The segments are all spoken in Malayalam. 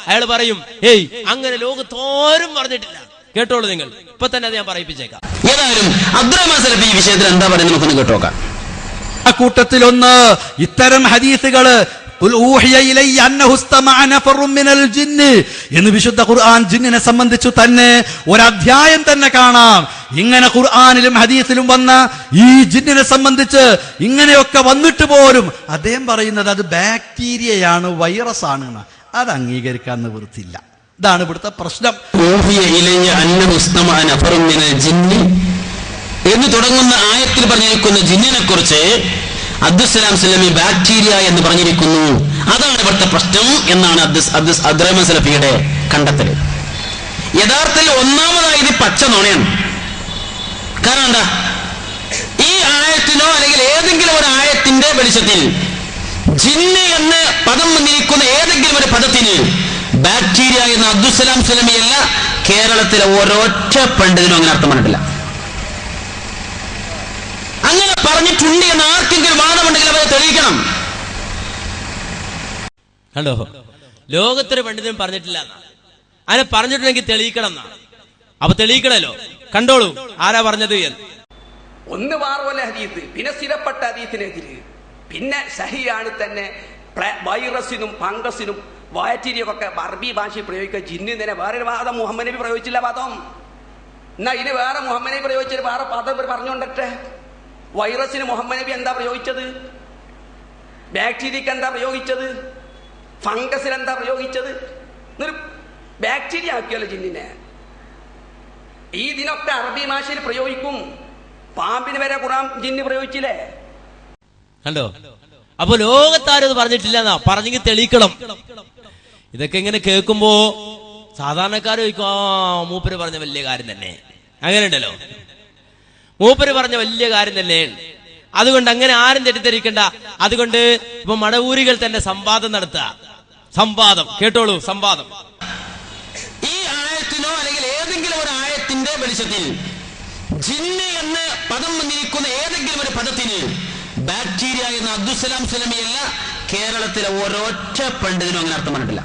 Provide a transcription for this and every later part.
അയാൾ പറയും, ഏയ് അങ്ങനെ ലോകത്തോരും പറഞ്ഞിട്ടില്ല. കേട്ടോളൂ നിങ്ങൾ, ഇപ്പൊ തന്നെ അത് ഞാൻ പറയിപ്പിച്ചേക്കാം. ഏതായാലും അബ്ദുറഹ്മാൻ സലഫി ഈ വിഷയത്തിൽ എന്താ പറയുന്നത് നമുക്കൊന്ന് കേട്ടോക്കാം. ആ കൂട്ടത്തിലൊന്ന് ഇത്തരം ഹദീസുകള് എന്ന് വിശുദ്ധ ഖുർആൻ ജിന്നിനെ സംബന്ധിച്ചു തന്നെ ഒരധ്യായം തന്നെ കാണാം. ഇങ്ങനെ ഖുർആനിലും ഹദീസിലും വന്ന ഈ ജിന്നിനെ സംബന്ധിച്ച് ഇങ്ങനെയൊക്കെ വന്നിട്ട് പോലും അദ്ദേഹം പറയുന്നത് അത് ബാക്ടീരിയയാണ്, വൈറസ് ആണ്. അത് അംഗീകരിക്കാൻ നിവൃത്തിയില്ല. ഇതാണ് ഇവിടുത്തെ പ്രശ്നം. എന്ന് തുടങ്ങുന്ന ആയത്തിൽ പറഞ്ഞിരിക്കുന്ന ജിന്നിനെ കുറിച്ച് അബ്ദുസ്സലാം സലഫി ബാക്ടീരിയ എന്ന് പറഞ്ഞിരിക്കുന്നു. അതാണ് ഇവിടുത്തെ പ്രശ്നം എന്നാണ് അബ്ദുറഹ്മാൻ സലഫിയുടെ കണ്ടെത്തൽ. യഥാർത്ഥത്തിൽ ഒന്നാമതായത് പച്ച നുണയാണ്. കാരണം എന്താ, ഈ ആയത്തിനോ അല്ലെങ്കിൽ ഏതെങ്കിലും ഒരു ആയത്തിന്റെ വെളിച്ചത്തിൽ ജിന്ന് എന്ന് പദം വന്നിരിക്കുന്ന ഏതെങ്കിലും ഒരു പദത്തിന് ബാക്ടീരിയ എന്ന അബ്ദുസ്സലാം സലഫിയല്ല കേരളത്തിലെ ഒരൊറ്റ പണ്ഡിതനും അങ്ങനെ അർത്ഥം പറഞ്ഞിട്ടില്ല. അങ്ങനെ പറഞ്ഞിട്ടുണ്ട് എന്ന് ആർക്കെങ്കിലും വാദമുണ്ടെങ്കിൽ അവരെ തെളിയിക്കണം. കണ്ടോ, ലോകത്തൊരു പണ്ഡിതനും പറഞ്ഞിട്ടില്ല എന്നാ. അതിനെ പറഞ്ഞിട്ടുണ്ടെങ്കിൽ തെളിയിക്കണം എന്നാ. അപ്പൊ തെളിയിക്കണല്ലോ. കണ്ടോളൂ ആരാ പറഞ്ഞത് എന്ന്. ഒന്ന് വാർവല ഹദീസ്, പിന്നെ സ്ഥിരപ്പെട്ട ഹദീസിനെതിര്, പിന്നെ സഹിയാണ് തന്നെ വൈറസിനും ഫംഗസിനും ബാക്ടീരിയൊക്കെ അറബി ഭാഷയിൽ പ്രയോഗിക്കുക. ജിന്ന് തന്നെ വേറൊരു വാദം മുഹമ്മദ് നബി പ്രയോഗിച്ചില്ല പദം. എന്നാ ഇനി വേറെ മുഹമ്മദ് നബി പ്രയോഗിച്ചൊരു വേറെ പദം പറഞ്ഞുകൊണ്ടട്ടെ. വൈറസിന് മുഹമ്മദ് നബി എന്താ പ്രയോഗിച്ചത്? ബാക്ടീരിയക്ക് എന്താ പ്രയോഗിച്ചത്? ഫംഗസിന് എന്താ പ്രയോഗിച്ചത്? എന്നൊരു ബാക്ടീരിയ ആക്കിയല്ലോ ജിന്നിനെ. ഈ ഇതിനൊക്കെ അറബി ഭാഷയിൽ പ്രയോഗിക്കും. പാമ്പിന് വരെ ഖുർആൻ ജിന്ന് പ്രയോഗിച്ചില്ലേ? കണ്ടോ, അപ്പൊ ലോകത്താരും പറഞ്ഞിട്ടില്ല എന്നാ. പറഞ്ഞെങ്കിൽ തെളിയിക്കണം. ഇതൊക്കെ ഇങ്ങനെ കേൾക്കുമ്പോ സാധാരണക്കാർ ചോദിക്കും, ആ മൂപ്പര് പറഞ്ഞ വലിയ കാര്യം തന്നെ. അങ്ങനെ ഉണ്ടല്ലോ, മൂപ്പര് പറഞ്ഞ വലിയ കാര്യം തന്നെ. അതുകൊണ്ട് അങ്ങനെ ആരും തെറ്റിദ്ധരിക്കണ്ട. അതുകൊണ്ട് ഇപ്പൊ മടവൂരികൾ തന്നെ സംവാദം നടത്തുക. സംവാദം കേട്ടോളൂ, സംവാദം. ഈ ആയത്തിനോ അല്ലെങ്കിൽ ഏതെങ്കിലും ഒരു ആയത്തിന്റെ വെളിച്ചത്തിൽ ജിന്ന് എന്ന് പദം വന്നിരിക്കുന്ന ഏതെങ്കിലും ഒരു പദത്തിന് ബാക്ടീരിയ എന്ന അബ്ദുസ്സലാം സലഫിയല്ല കേരളത്തിലെ ഒരൊറ്റ പണ്ഡിതനും അങ്ങനെ അർത്ഥം പറഞ്ഞിട്ടില്ല.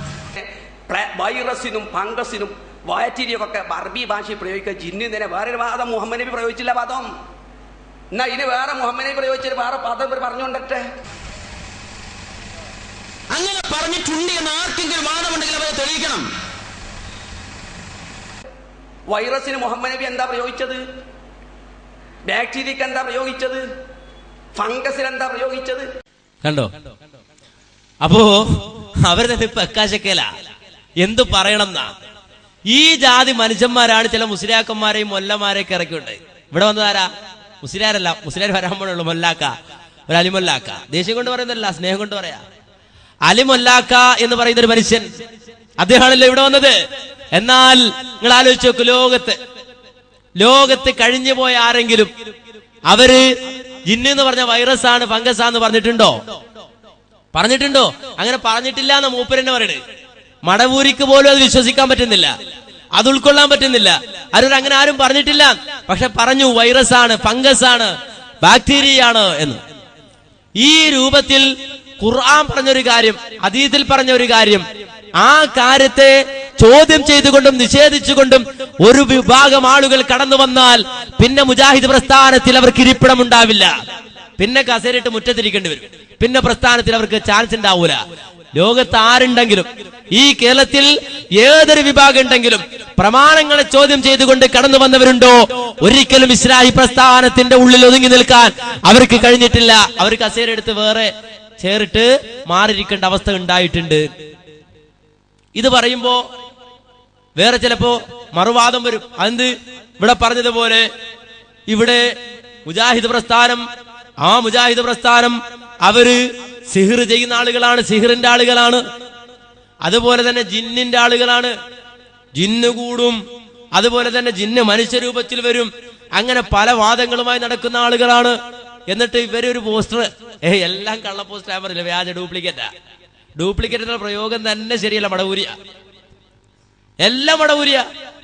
വൈറസിനും ഫംഗസിനും ബാക്ടീരിയൊക്കെ അറബി ഭാഷയിൽ പ്രയോഗിക്കുക. ജിന്ന് തന്നെ വേറൊരു വാദം മുഹമ്മദ് നബി പ്രയോഗിച്ചില്ല പദം. എന്നാ ഇനി വേറെ മുഹമ്മദ് നബി പ്രയോഗിച്ചൊരു വേറെ പദം പറഞ്ഞുകൊണ്ടട്ടെ. അങ്ങനെ പറഞ്ഞിട്ടുണ്ട് എന്ന് ആർക്കെങ്കിലും വാദമുണ്ടെങ്കിൽ അവരെ തെളിയിക്കണം. വൈറസിന് മുഹമ്മദ് നബി എന്താ പ്രയോഗിച്ചത്? ബാക്ടീരിയക്ക് എന്താ പ്രയോഗിച്ചത്? ഫംഗസിന് എന്താ പ്രയോഗിച്ചത്? കണ്ടോ, അപ്പോ അവർ തന്നെ പെക്കാശക്കല എന്തു പറയണം എന്നാ. ഈ ജാതി മനുഷ്യന്മാരാണ് ചില മുസ്ലിയാക്കന്മാരെയും മൊല്ലമാരെയൊക്കെ ഇറക്കിയുണ്ട്. ഇവിടെ വന്നതാരാ? മുസ്ലിയാരല്ല, മുസ്ലിയാർ വരാൻ പോണുള്ളൂ. മൊല്ലാക്ക, ഒരു അലിമൊല്ലാക്ക. ദേഷ്യം കൊണ്ട് പറയുന്നതല്ല, സ്നേഹം കൊണ്ട് പറയാ. അലിമൊല്ലാക്ക എന്ന് പറയുന്ന ഒരു മനുഷ്യൻ, അദ്ദേഹമാണല്ലോ ഇവിടെ വന്നത്. എന്നാൽ നിങ്ങൾ ആലോചിച്ച് നോക്കൂ, ലോകത്ത് കഴിഞ്ഞു പോയ ആരെങ്കിലും അവര് ജിന്ന് എന്ന് പറഞ്ഞ വൈറസ് ആണ്, ഫംഗസ് ആണെന്ന് പറഞ്ഞിട്ടുണ്ടോ? അങ്ങനെ പറഞ്ഞിട്ടില്ല എന്ന് മൂപ്പരെന്നെ പറയണേ. മടവൂരിക്ക് പോലും അത് വിശ്വസിക്കാൻ പറ്റുന്നില്ല, അത് ഉൾക്കൊള്ളാൻ പറ്റുന്നില്ല. അങ്ങനെ ആരും പറഞ്ഞിട്ടില്ല. പക്ഷെ പറഞ്ഞു വൈറസ് ആണ്, ഫംഗസ് ആണ്, ബാക്ടീരിയ ആണ് എന്ന്. ഈ രൂപത്തിൽ ഖുർആൻ പറഞ്ഞൊരു കാര്യം, ഹദീസിൽ പറഞ്ഞ ഒരു കാര്യം, ആ കാര്യത്തെ ചോദ്യം ചെയ്തുകൊണ്ടും നിഷേധിച്ചുകൊണ്ടും ഒരു വിഭാഗം ആളുകൾ കടന്നു വന്നാൽ പിന്നെ മുജാഹിദ് പ്രസ്ഥാനത്തിൽ അവർക്ക് ഇരിപ്പിടം ഉണ്ടാവില്ല. പിന്നെ കസേരയിട്ട് മുറ്റത്തിരിക്കേണ്ടി വരും. പിന്നെ പ്രസ്ഥാനത്തിൽ അവർക്ക് ചാൻസ് ഉണ്ടാവൂല. ലോകത്ത് ആരുണ്ടെങ്കിലും, ഈ കേരളത്തിൽ ഏതൊരു വിഭാഗം ഉണ്ടെങ്കിലും പ്രമാണങ്ങളെ ചോദ്യം ചെയ്തുകൊണ്ട് കടന്നു വന്നവരുണ്ടോ? ഒരിക്കലും ഇസ്ലാഹി പ്രസ്ഥാനത്തിന്റെ ഉള്ളിൽ ഒതുങ്ങി നിൽക്കാൻ അവർക്ക് കഴിഞ്ഞിട്ടില്ല. അവർ കസേര എടുത്ത് വേറെ ചേറിട്ട് മാറിയിരിക്കേണ്ട അവസ്ഥ ഉണ്ടായിട്ടുണ്ട്. ഇത് പറയുമ്പോ വേറെ ചിലപ്പോ മറുവാദം വരും. അത് ഇവിടെ പറഞ്ഞതുപോലെ ഇവിടെ മുജാഹിദ് പ്രസ്ഥാനം അവര് സിഹിർ ചെയ്യുന്ന ആളുകളാണ്, സിഹിറിന്റെ ആളുകളാണ്. അതുപോലെ തന്നെ ജിന്നിന്റെ ആളുകളാണ്. ജിന്ന് കൂടും, അതുപോലെ തന്നെ ജിന്ന് മനുഷ്യരൂപത്തിൽ വരും. അങ്ങനെ പല വാദങ്ങളുമായി നടക്കുന്ന ആളുകളാണ്. എന്നിട്ട് ഇവരൊരു പോസ്റ്റർ, എല്ലാം കള്ള പോസ്റ്റർ ആമറില്ല, വ്യാജ ഡ്യൂപ്ലിക്കേറ്റ് എന്ന പ്രയോഗം തന്നെ ശരിയല്ല, മടവൂരിയ, എല്ലാം മടവൂരിയ.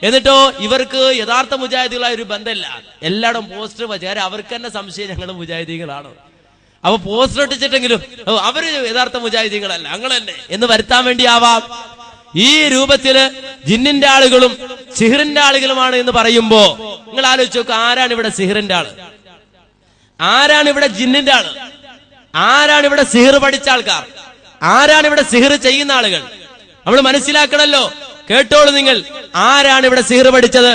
എന്നിട്ടോ ഇവർക്ക് യഥാർത്ഥ മുജാഹിദികളായ ഒരു ബന്ധമില്ല. എല്ലായിടും പോസ്റ്റർ വെച്ചാൽ അവർക്ക് തന്നെ സംശയം ഞങ്ങൾ മുജാഹിദികളാണ്. അപ്പൊ പോസ്റ്റർ ഒട്ടിച്ചിട്ടെങ്കിലും അവര് യഥാർത്ഥ മുജാഹിദികളല്ല, ഞങ്ങൾ തന്നെ എന്ന് വരുത്താൻ വേണ്ടി ആവാം. ഈ രൂപത്തില് ജിന്നിന്റെ ആളുകളും സിഹിറിന്റെ ആളുകളുമാണ് എന്ന് പറയുമ്പോ നിങ്ങൾ ആലോചിച്ച് നോക്കുക, ആരാണ് ഇവിടെ സിഹിറിന്റെ ആള്, ആരാണ് ഇവിടെ ജിന്നിന്റെ ആള്, ആരാണ് ഇവിടെ സിഹിർ പഠിച്ച ആൾക്കാർ, ആരാണ് ഇവിടെ സിഹിർ ചെയ്യുന്ന ആളുകൾ? നമ്മൾ മനസ്സിലാക്കണല്ലോ. കേട്ടോളൂ നിങ്ങൾ, ആരാണ് ഇവിടെ സിഹിർ പഠിച്ചത്,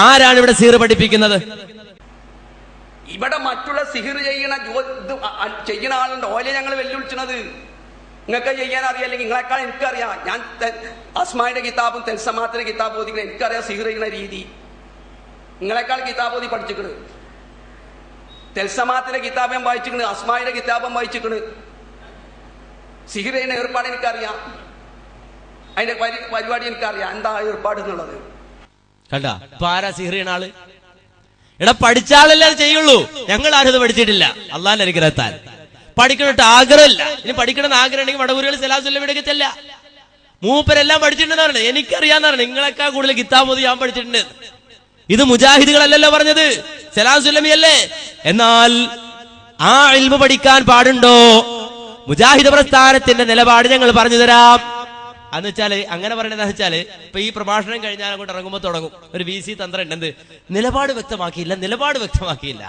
ആരാണ് ഇവിടെ സിഹിർ പഠിപ്പിക്കുന്നത്? ഇവിടെ മറ്റുള്ള സിഹിർ ചെയ്യുന്ന ആളുണ്ട്, ഓലെ ഞങ്ങൾ വെല്ലുവിളിച്ചത്. നിങ്ങൾക്ക് ചെയ്യാൻ അറിയാല്ലെങ്കിൽ നിങ്ങളെക്കാൾ എനിക്കറിയാം. ഞാൻ അസ്മായുടെ കിതാബും തെൽസമാത്തിന്റെ കിതാബ് ഓതിക്കണം, എനിക്കറിയാം സിഹിർ ചെയ്യുന്ന രീതി. നിങ്ങളെക്കാൾ കിതാബ് ഓതി പഠിച്ചിക്കണ്. തെൽസമാത്തിന്റെ കിതാബ് ഞാൻ വായിച്ചിക്കണ്, അസ്മായുടെ കിതാബും വായിച്ചിക്കണ്. സിഹിർ ചെയ്യുന്ന ഏർപ്പാട് എനിക്കറിയാം, അതിന്റെ പരിപാടി എനിക്കറിയാം, എന്താ ഏർപ്പാട് എന്നുള്ളത്. കണ്ട ഇപ്പൊ ആരാ സിഹിർ ചെയ്യുന്ന ആള്? എടാ പഠിച്ചാളല്ലേ അത് ചെയ്യുള്ളൂ. ഞങ്ങൾ ആരും ഇത് പഠിച്ചിട്ടില്ല. അള്ളാന്റെ അനുഗ്രഹത്താൽ പഠിക്കണിട്ട് ആഗ്രഹമില്ല. ഇനി പഠിക്കണമെന്ന് ആഗ്രഹം ഉണ്ടെങ്കിൽ വടവൂരുകൾ സലാസുല്ലമിടേക്ക് ചെല്ല. മൂപ്പരെല്ലാം പഠിച്ചിട്ടുണ്ടെന്നാണ് എനിക്കറിയാന്നാണ്. നിങ്ങളെക്കാൾ കൂടുതൽ കിതാബ് ഓതി ഞാൻ പഠിച്ചിട്ടുണ്ട്. ഇത് മുജാഹിദുകളല്ലല്ലോ പറഞ്ഞത്, സലാസുല്ലമിയല്ലേ. എന്നാൽ ആ ഇൽമു പഠിക്കാൻ പാടുണ്ടോ? മുജാഹിദ് പ്രസ്ഥാനത്തിന്റെ നിലപാട് ഞങ്ങൾ പറഞ്ഞു തരാം. എന്ന് വെച്ചാല് അങ്ങനെ പറയണതെന്ന് വെച്ചാല് ഇപ്പൊ ഈ പ്രഭാഷണം കഴിഞ്ഞാൽ അങ്ങോട്ട് ഇറങ്ങുമ്പോ തുടങ്ങും ഒരു VC തന്ത്രം ഉണ്ട്. എന്ത് നിലപാട് വ്യക്തമാക്കിയില്ല, നിലപാട് വ്യക്തമാക്കിയില്ല.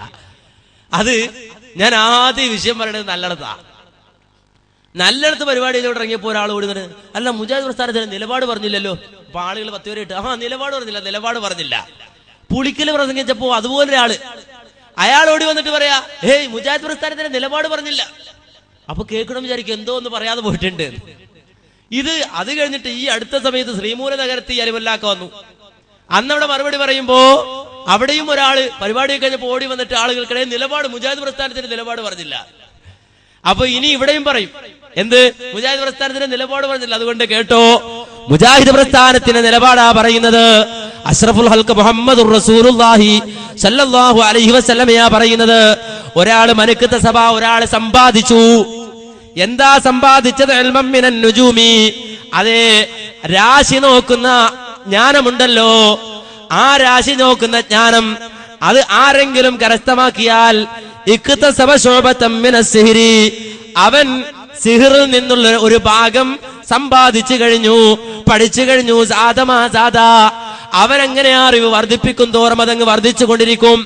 അത് ഞാൻ ആദ്യം വിഷയം പറയണത് നല്ലടത്ത് പരിപാടിയിലോട്ട് ഇറങ്ങിയപ്പോ ഒരാൾ ഓടുന്നത്, അല്ല മുജാഹിദ് പ്രസ്ഥാനത്തിന് നിലപാട് പറഞ്ഞില്ലല്ലോ. അപ്പൊ ആളുകൾ 10 പേര് ഇട്ട് നിലപാട് പറഞ്ഞില്ല. പുളിക്കല് പ്രസംഗിച്ചപ്പോ അതുപോലെ ഒരാള് അയാൾ ഓടി വന്നിട്ട് പറയാ, ഹേയ് മുജാഹിദ് പ്രസ്ഥാനത്തിന് നിലപാട് പറഞ്ഞില്ല. അപ്പൊ കേൾക്കണം വിചാരിക്കും എന്തോ ഒന്ന് പറയാതെ പോയിട്ടുണ്ട്. അത് കഴിഞ്ഞിട്ട് ഈ അടുത്ത സമയത്ത് ശ്രീമൂല നഗരത്തിൽ അരിവല്ലാക്ക വന്നു. അന്നവിടെ മറുപടി പറയുമ്പോ അവിടെയും ഒരാള് പരിപാടി കഴിഞ്ഞപ്പോ ഓടി വന്നിട്ട് ആളുകൾക്കിടയിൽ നിലപാട് മുജാഹിദ് പ്രസ്ഥാനത്തിന് നിലപാട് പറഞ്ഞില്ല. അപ്പൊ ഇനി ഇവിടെയും പറയും എന്ത് മുജാഹിദ് പ്രസ്ഥാനത്തിന് നിലപാട് പറഞ്ഞില്ല. അതുകൊണ്ട് കേട്ടോ, മുജാഹിദ് പ്രസ്ഥാനത്തിന്റെ നിലപാടാ പറയുന്നത്. അഷ്റഫുൽ ഹൽഖ് മുഹമ്മദുർ റസൂലുള്ളാഹി സല്ലല്ലാഹു അലൈഹി വസല്ലമയാ പറയുന്നത്. ഒരാള് മനുക്കത്തെ സഭ ഒരാള് സമ്പാദിച്ചു. എന്താ സമ്പാദിച്ചത്? ഇൽമം മിനൻ നുജൂമി. അതെ, രാശി നോക്കുന്ന ജ്ഞാനമുണ്ടല്ലോ, ആ രാശി നോക്കുന്ന ജ്ഞാനം അത് ആരെങ്കിലും കരസ്ഥമാക്കിയാൽ ഇക്തസബ ശുഅബതൻ മിനസ് സിഹ്രി, അവൻ സിഹിറിൽ നിന്നുള്ള ഒരു ഭാഗം സമ്പാദിച്ചു കഴിഞ്ഞു, പഠിച്ചു കഴിഞ്ഞു. സാദാ അവനെങ്ങനെ അറിവ് വർദ്ധിപ്പിക്കും തോറും അതങ്ങ് വർദ്ധിച്ചു കൊണ്ടിരിക്കും.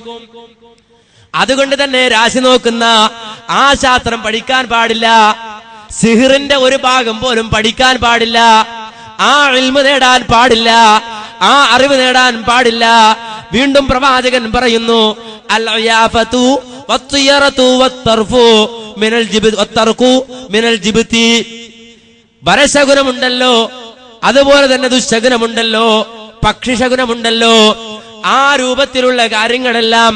അതുകൊണ്ട് തന്നെ രാശി നോക്കുന്ന ആ ശാസ്ത്രം പഠിക്കാൻ പാടില്ല. സിഹിറിന്റെ ഒരു ഭാഗം പോലും പഠിക്കാൻ പാടില്ല. ആ ഇൽമു നേടാൻ പാടില്ല, ആ അറിവ് നേടാൻ പാടില്ല. വീണ്ടും പ്രവാചകൻ പറയുന്നു, അൽ അയാഫതു വത്തിയറതു വത്തർഫു മിനൽ ജിബ്തി വത്തർഖു മിനൽ ജിബ്തി. വരശകുനമുണ്ടല്ലോ, അതുപോലെ തന്നെ ദുശകുനമുണ്ടല്ലോ, പക്ഷിശകുനമുണ്ടല്ലോ. ആ രൂപത്തിലുള്ള കാര്യങ്ങളെല്ലാം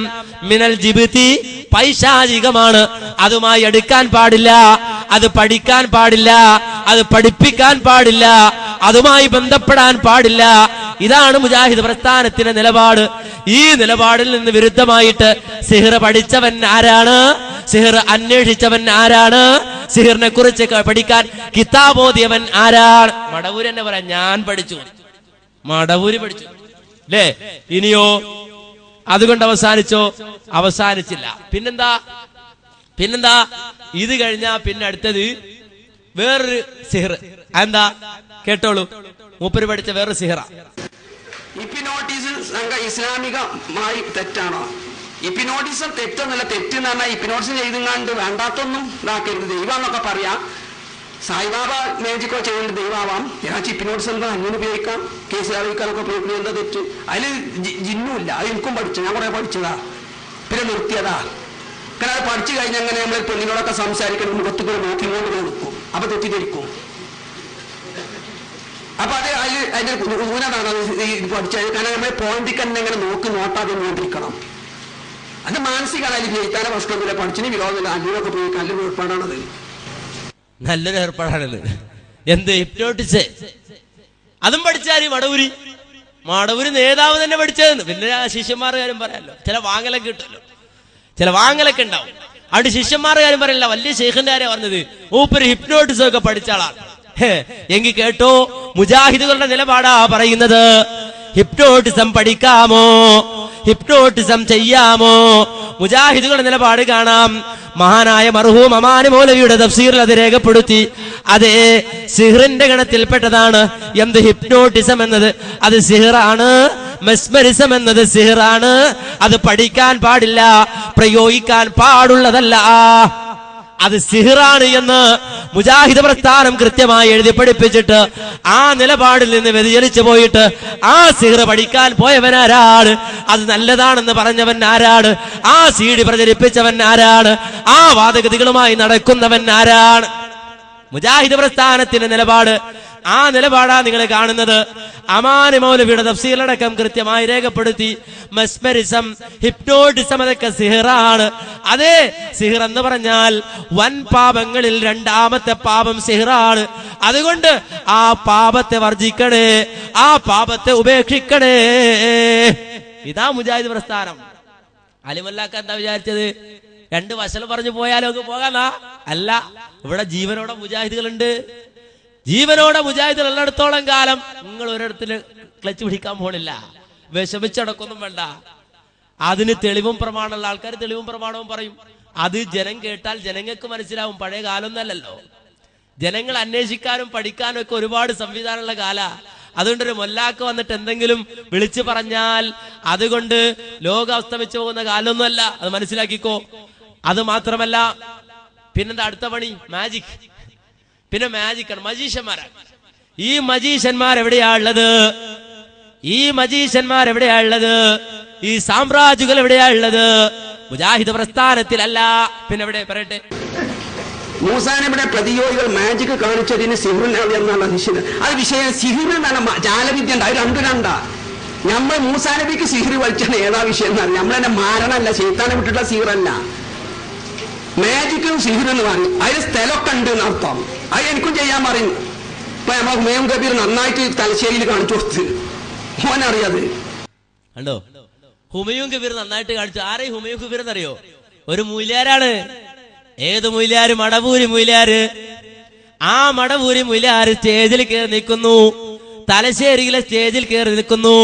മിനൽ ജിബ്തി പൈശാചികമാണ്. അതുമായി എടുക്കാൻ പാടില്ല, അത് പഠിക്കാൻ പാടില്ല, അത് പഠിപ്പിക്കാൻ പാടില്ല, അതുമായി ബന്ധപ്പെടാൻ പാടില്ല. ഇതാണ് മുജാഹിദ് പ്രസ്ഥാനത്തിന്റെ നിലപാട്. ഈ നിലപാടിൽ നിന്ന് വിരുദ്ധമായിട്ട് സിഹിർ പഠിച്ചവൻ ആരാണ്? സിഹിർ അന്വേഷിച്ചവൻ ആരാണ്? സിഹിറിനെ കുറിച്ച് പഠിക്കാൻ കിതാബോധിയവൻ ആരാണ്? മടവൂര് തന്നെ പറയാം, ഞാൻ പഠിച്ചു, മടവൂര് പഠിച്ചു അല്ലേ. ഇനിയോ അതുകൊണ്ട് അവസാനിച്ചോ? അവസാനിച്ചില്ല. പിന്നെന്താ ഇത് കഴിഞ്ഞാ പിന്നെ അടുത്തത് വേറൊരു സിഹിർ. എന്താ കേട്ടോളൂ, മൂപ്പര് പഠിച്ച വേറൊരു സിഹിറ. ഇപ്പിനോട്ടിസം ഇസ്ലാമികമായി തെറ്റാണോ? ഇപ്പിനോട്ടിസം തെറ്റൊന്നുമില്ല. തെറ്റെന്ന് പറഞ്ഞാൽ ഇപ്പിനോട്ടിസം ചെയ്തുങ്ങാണ്ട് വേണ്ടാത്തൊന്നും ഇതാക്കരുത്. ദൈവമെന്നൊക്കെ പറയാം. സായിബാബ മേജിക്കോ ചെയ്യേണ്ട ദൈവാവാം. ഇപ്പിനോട്ടിസം എന്താ അങ്ങനെ ഉപയോഗിക്കാം, കേസ് അറിയിക്കാനൊക്കെ ഉപയോഗിക്കുന്നത്. എന്താ തെറ്റ്? അതിൽ ജിന്നുമില്ല. അത് എനിക്കും പഠിച്ചു, ഞാൻ കുറെ പഠിച്ചതാ, പിന്നെ നിർത്തിയതാ. കാരണം അത് പഠിച്ചു കഴിഞ്ഞാൽ അങ്ങനെ നമ്മൾ പെണ്ണിനോടൊക്കെ സംസാരിക്കണം, മുഖത്തുകൂടെ നോക്കിക്കൊണ്ട് നിൽക്കും, അപ്പൊ തെറ്റിദ്ധരിക്കും. അപ്പൊ അത് അതിന്റെ ഊനതാണ് പഠിച്ചത്. കാരണം നമ്മൾ പോയിന്റിൽ തന്നെ ഇങ്ങനെ നോട്ടാതെ നോക്കിയിരിക്കണം. അത് മാനസികമാണ്. അതിൽ ജയിക്കാനോ പ്രശ്നമൊന്നുമില്ല, പഠിച്ചിന് വിരോധമില്ല. അല്ലൂരൊക്കെ പോയി നല്ലൊരു ഏർപ്പാടാണത്, നല്ലൊരു ഏർപ്പാടാണത്. എന്ത് ഹിപ്നോട്ടിസ്? അതും പഠിച്ചാല് മടവൂര് നേതാവ് തന്നെ പഠിച്ചതെന്ന്. പിന്നെ ശിഷ്യന്മാരുടെ കാര്യം പറയാമല്ലോ, ചില വാങ്ങലൊക്കെ കിട്ടുമല്ലോ, ചില വാങ്ങലൊക്കെ ഉണ്ടാവും. അവിടെ ശിഷ്യന്മാരുടെ കാര്യം പറയില്ല, വലിയ ശൈഖിന്റെ കാര്യം പറഞ്ഞത്. മൂപ്പര് ഹിപ്നോട്ടിസം ഒക്കെ പഠിച്ച ആളാണ്. എങ്കിൽ കേട്ടോ, മുജാഹിദുകളുടെ നിലപാടാ പറയുന്നത്. ഹിപ്നോട്ടിസം പഠിക്കാമോ? ഹിപ്നോട്ടിസം ചെയ്യാമോ? മുജാഹിദുകളുടെ നിലപാട് കാണാം. മഹാനായ മർഹൂം അമാനി മൗലവിയുടെ തഫ്സീറിൽ അത് രേഖപ്പെടുത്തി. അതേ സിഹറിന്റെ ഗണത്തിൽപ്പെട്ടതാണ്. എന്ത്? ഹിപ്നോട്ടിസം എന്നത് അത് സിഹറാണ്. മെസ്മരിസം എന്നത് സിഹറാണ്. അത് പഠിക്കാൻ പാടില്ല, പ്രയോഗിക്കാൻ പാടുള്ളതല്ല. അത് സിഹറാണ് എന്ന് മുജാഹിദ് പ്രസ്ഥാനം കൃത്യമായി എഴുതി പഠിപ്പിച്ചിട്ട് ആ നിലപാടിൽ നിന്ന് വ്യതിചലിച്ചു പോയിട്ട് ആ സിഹർ പഠിക്കാൻ പോയവനാരാണ്? അത് നല്ലതാണെന്ന് പറഞ്ഞവൻ ആരാണ്? ആ സീഡി പ്രചരിപ്പിച്ചവൻ ആരാണ്? ആ വാദഗതികളുമായി നടക്കുന്നവൻ ആരാണ്? മുജാഹിദ് പ്രസ്ഥാനത്തിന്റെ നിലപാട് ആ നിലപാടാ നിങ്ങൾ കാണുന്നത്. അമാനി മൗലവിയുടെ തഫ്സീലടക്കം കൃത്യമായി രേഖപ്പെടുത്തി. മെസ്മരിസം, ഹിപ്നോട്ടിസം അതൊക്കെ സിഹറാണ്. അതേ സിഹർ എന്ന് പറഞ്ഞാൽ വൻ പാപങ്ങളിൽ രണ്ടാമത്തെ പാപം സിഹറാണ്. അതുകൊണ്ട് ആ പാപത്തെ വർജിക്കണേ, ആ പാപത്തെ ഉപേക്ഷിക്കണേ. ഇതാ മുജാഹിദ് പ്രസ്ഥാനം. അലിമല്ലാക്ക എന്താ വിചാരിച്ചത്? രണ്ട് വശൽ പറഞ്ഞു പോയാലോ ഒന്ന് പോകാന്നാ? അല്ല, ഇവിടെ ജീവനോടെ മുജാഹിദുകളുണ്ട്. ജീവനോടെ മുജാഹിദുകൾ ഉള്ളിടത്തോളം കാലം നിങ്ങൾ ഒരിടത്തിന് ക്ലച്ച് പിടിക്കാൻ പോണില്ല. വിഷമിച്ചടക്കൊന്നും വേണ്ട. അതിന് തെളിവും പ്രമാണമുള്ള ആൾക്കാർ തെളിവും പ്രമാണവും പറയും. അത് ജനം കേട്ടാൽ ജനങ്ങൾക്ക് മനസ്സിലാവും. പഴയ കാലമൊന്നല്ലല്ലോ. ജനങ്ങൾ അന്വേഷിക്കാനും പഠിക്കാനും ഒക്കെ ഒരുപാട് സംവിധാനമുള്ള കാല. അതുകൊണ്ടൊരു മൊല്ലാക്ക് വന്നിട്ട് എന്തെങ്കിലും വിളിച്ചു പറഞ്ഞാൽ അതുകൊണ്ട് ലോകം അസ്തമിച്ചു പോകുന്ന കാലമൊന്നുമല്ല. അത് മനസ്സിലാക്കിക്കോ. അത് മാത്രമല്ല, പിന്നെന്താ അടുത്ത പണി? മാജിക്. പിന്നെ മാജിക്കാണ്, മജീഷ്യന്മാരാണ്. ഈ മജീഷ്യന്മാരെവിടെയാ ഉള്ളത്? ഈ മജീഷ്യന്മാരെവിടെയാ ഉള്ളത്? ഈ സാമ്രാജ്യകൾ എവിടെയാ ഉള്ളത്? മുജാഹിദ് പ്രസ്ഥാനത്തിലല്ല. പിന്നെ എവിടെ പറയട്ടെ? മൂസാനബിയുടെ പ്രതിയോഗികൾ മാജിക് കാണിച്ചതിന് സിഹിറിനാണ് എന്നാണ് അത് വിഷയം. സിഹിർ എന്നാണ് ജാലവിദ്യ ഉണ്ട്. അത് രണ്ടാ. നമ്മൾ മൂസാനബിക്ക് സിഹിർ വലിച്ചാണ് ഏതാ വിഷയം എന്നറിയാം. നമ്മളെന്നെ മാരണല്ല, ശൈത്താനെ വിട്ടിട്ടുള്ള സിഹിറല്ല. മാജിക്കും സിഹിർ എന്ന് പറയും. അതിന് സ്ഥലമൊക്കെ ഉണ്ട് എന്നർത്ഥം. അത് എനിക്കും ചെയ്യാൻ പറയും. ഇപ്പൊ നമ്മൾ ഹുമയൂൺ കബീർ നന്നായിട്ട് തലശ്ശേരിയിൽ കാണിച്ചു കൊടുത്ത് ഓനറിയാത് കണ്ടോ? ഹുമയൂൺ കബീർ നന്നായിട്ട് കാണിച്ചു. ആരെ ഹുമയൂൺ കബീർ എന്നറിയോ? ഒരു മൂല്യാരാണ്. ഏത് മൂല്യാര്? മടവൂരി മൂല്യാര്. ആ മടവൂരി മൂല്യാര് സ്റ്റേജിൽ കയറി നിൽക്കുന്നു. തലശ്ശേരിയിലെ സ്റ്റേജിൽ കയറി നിൽക്കുന്നു.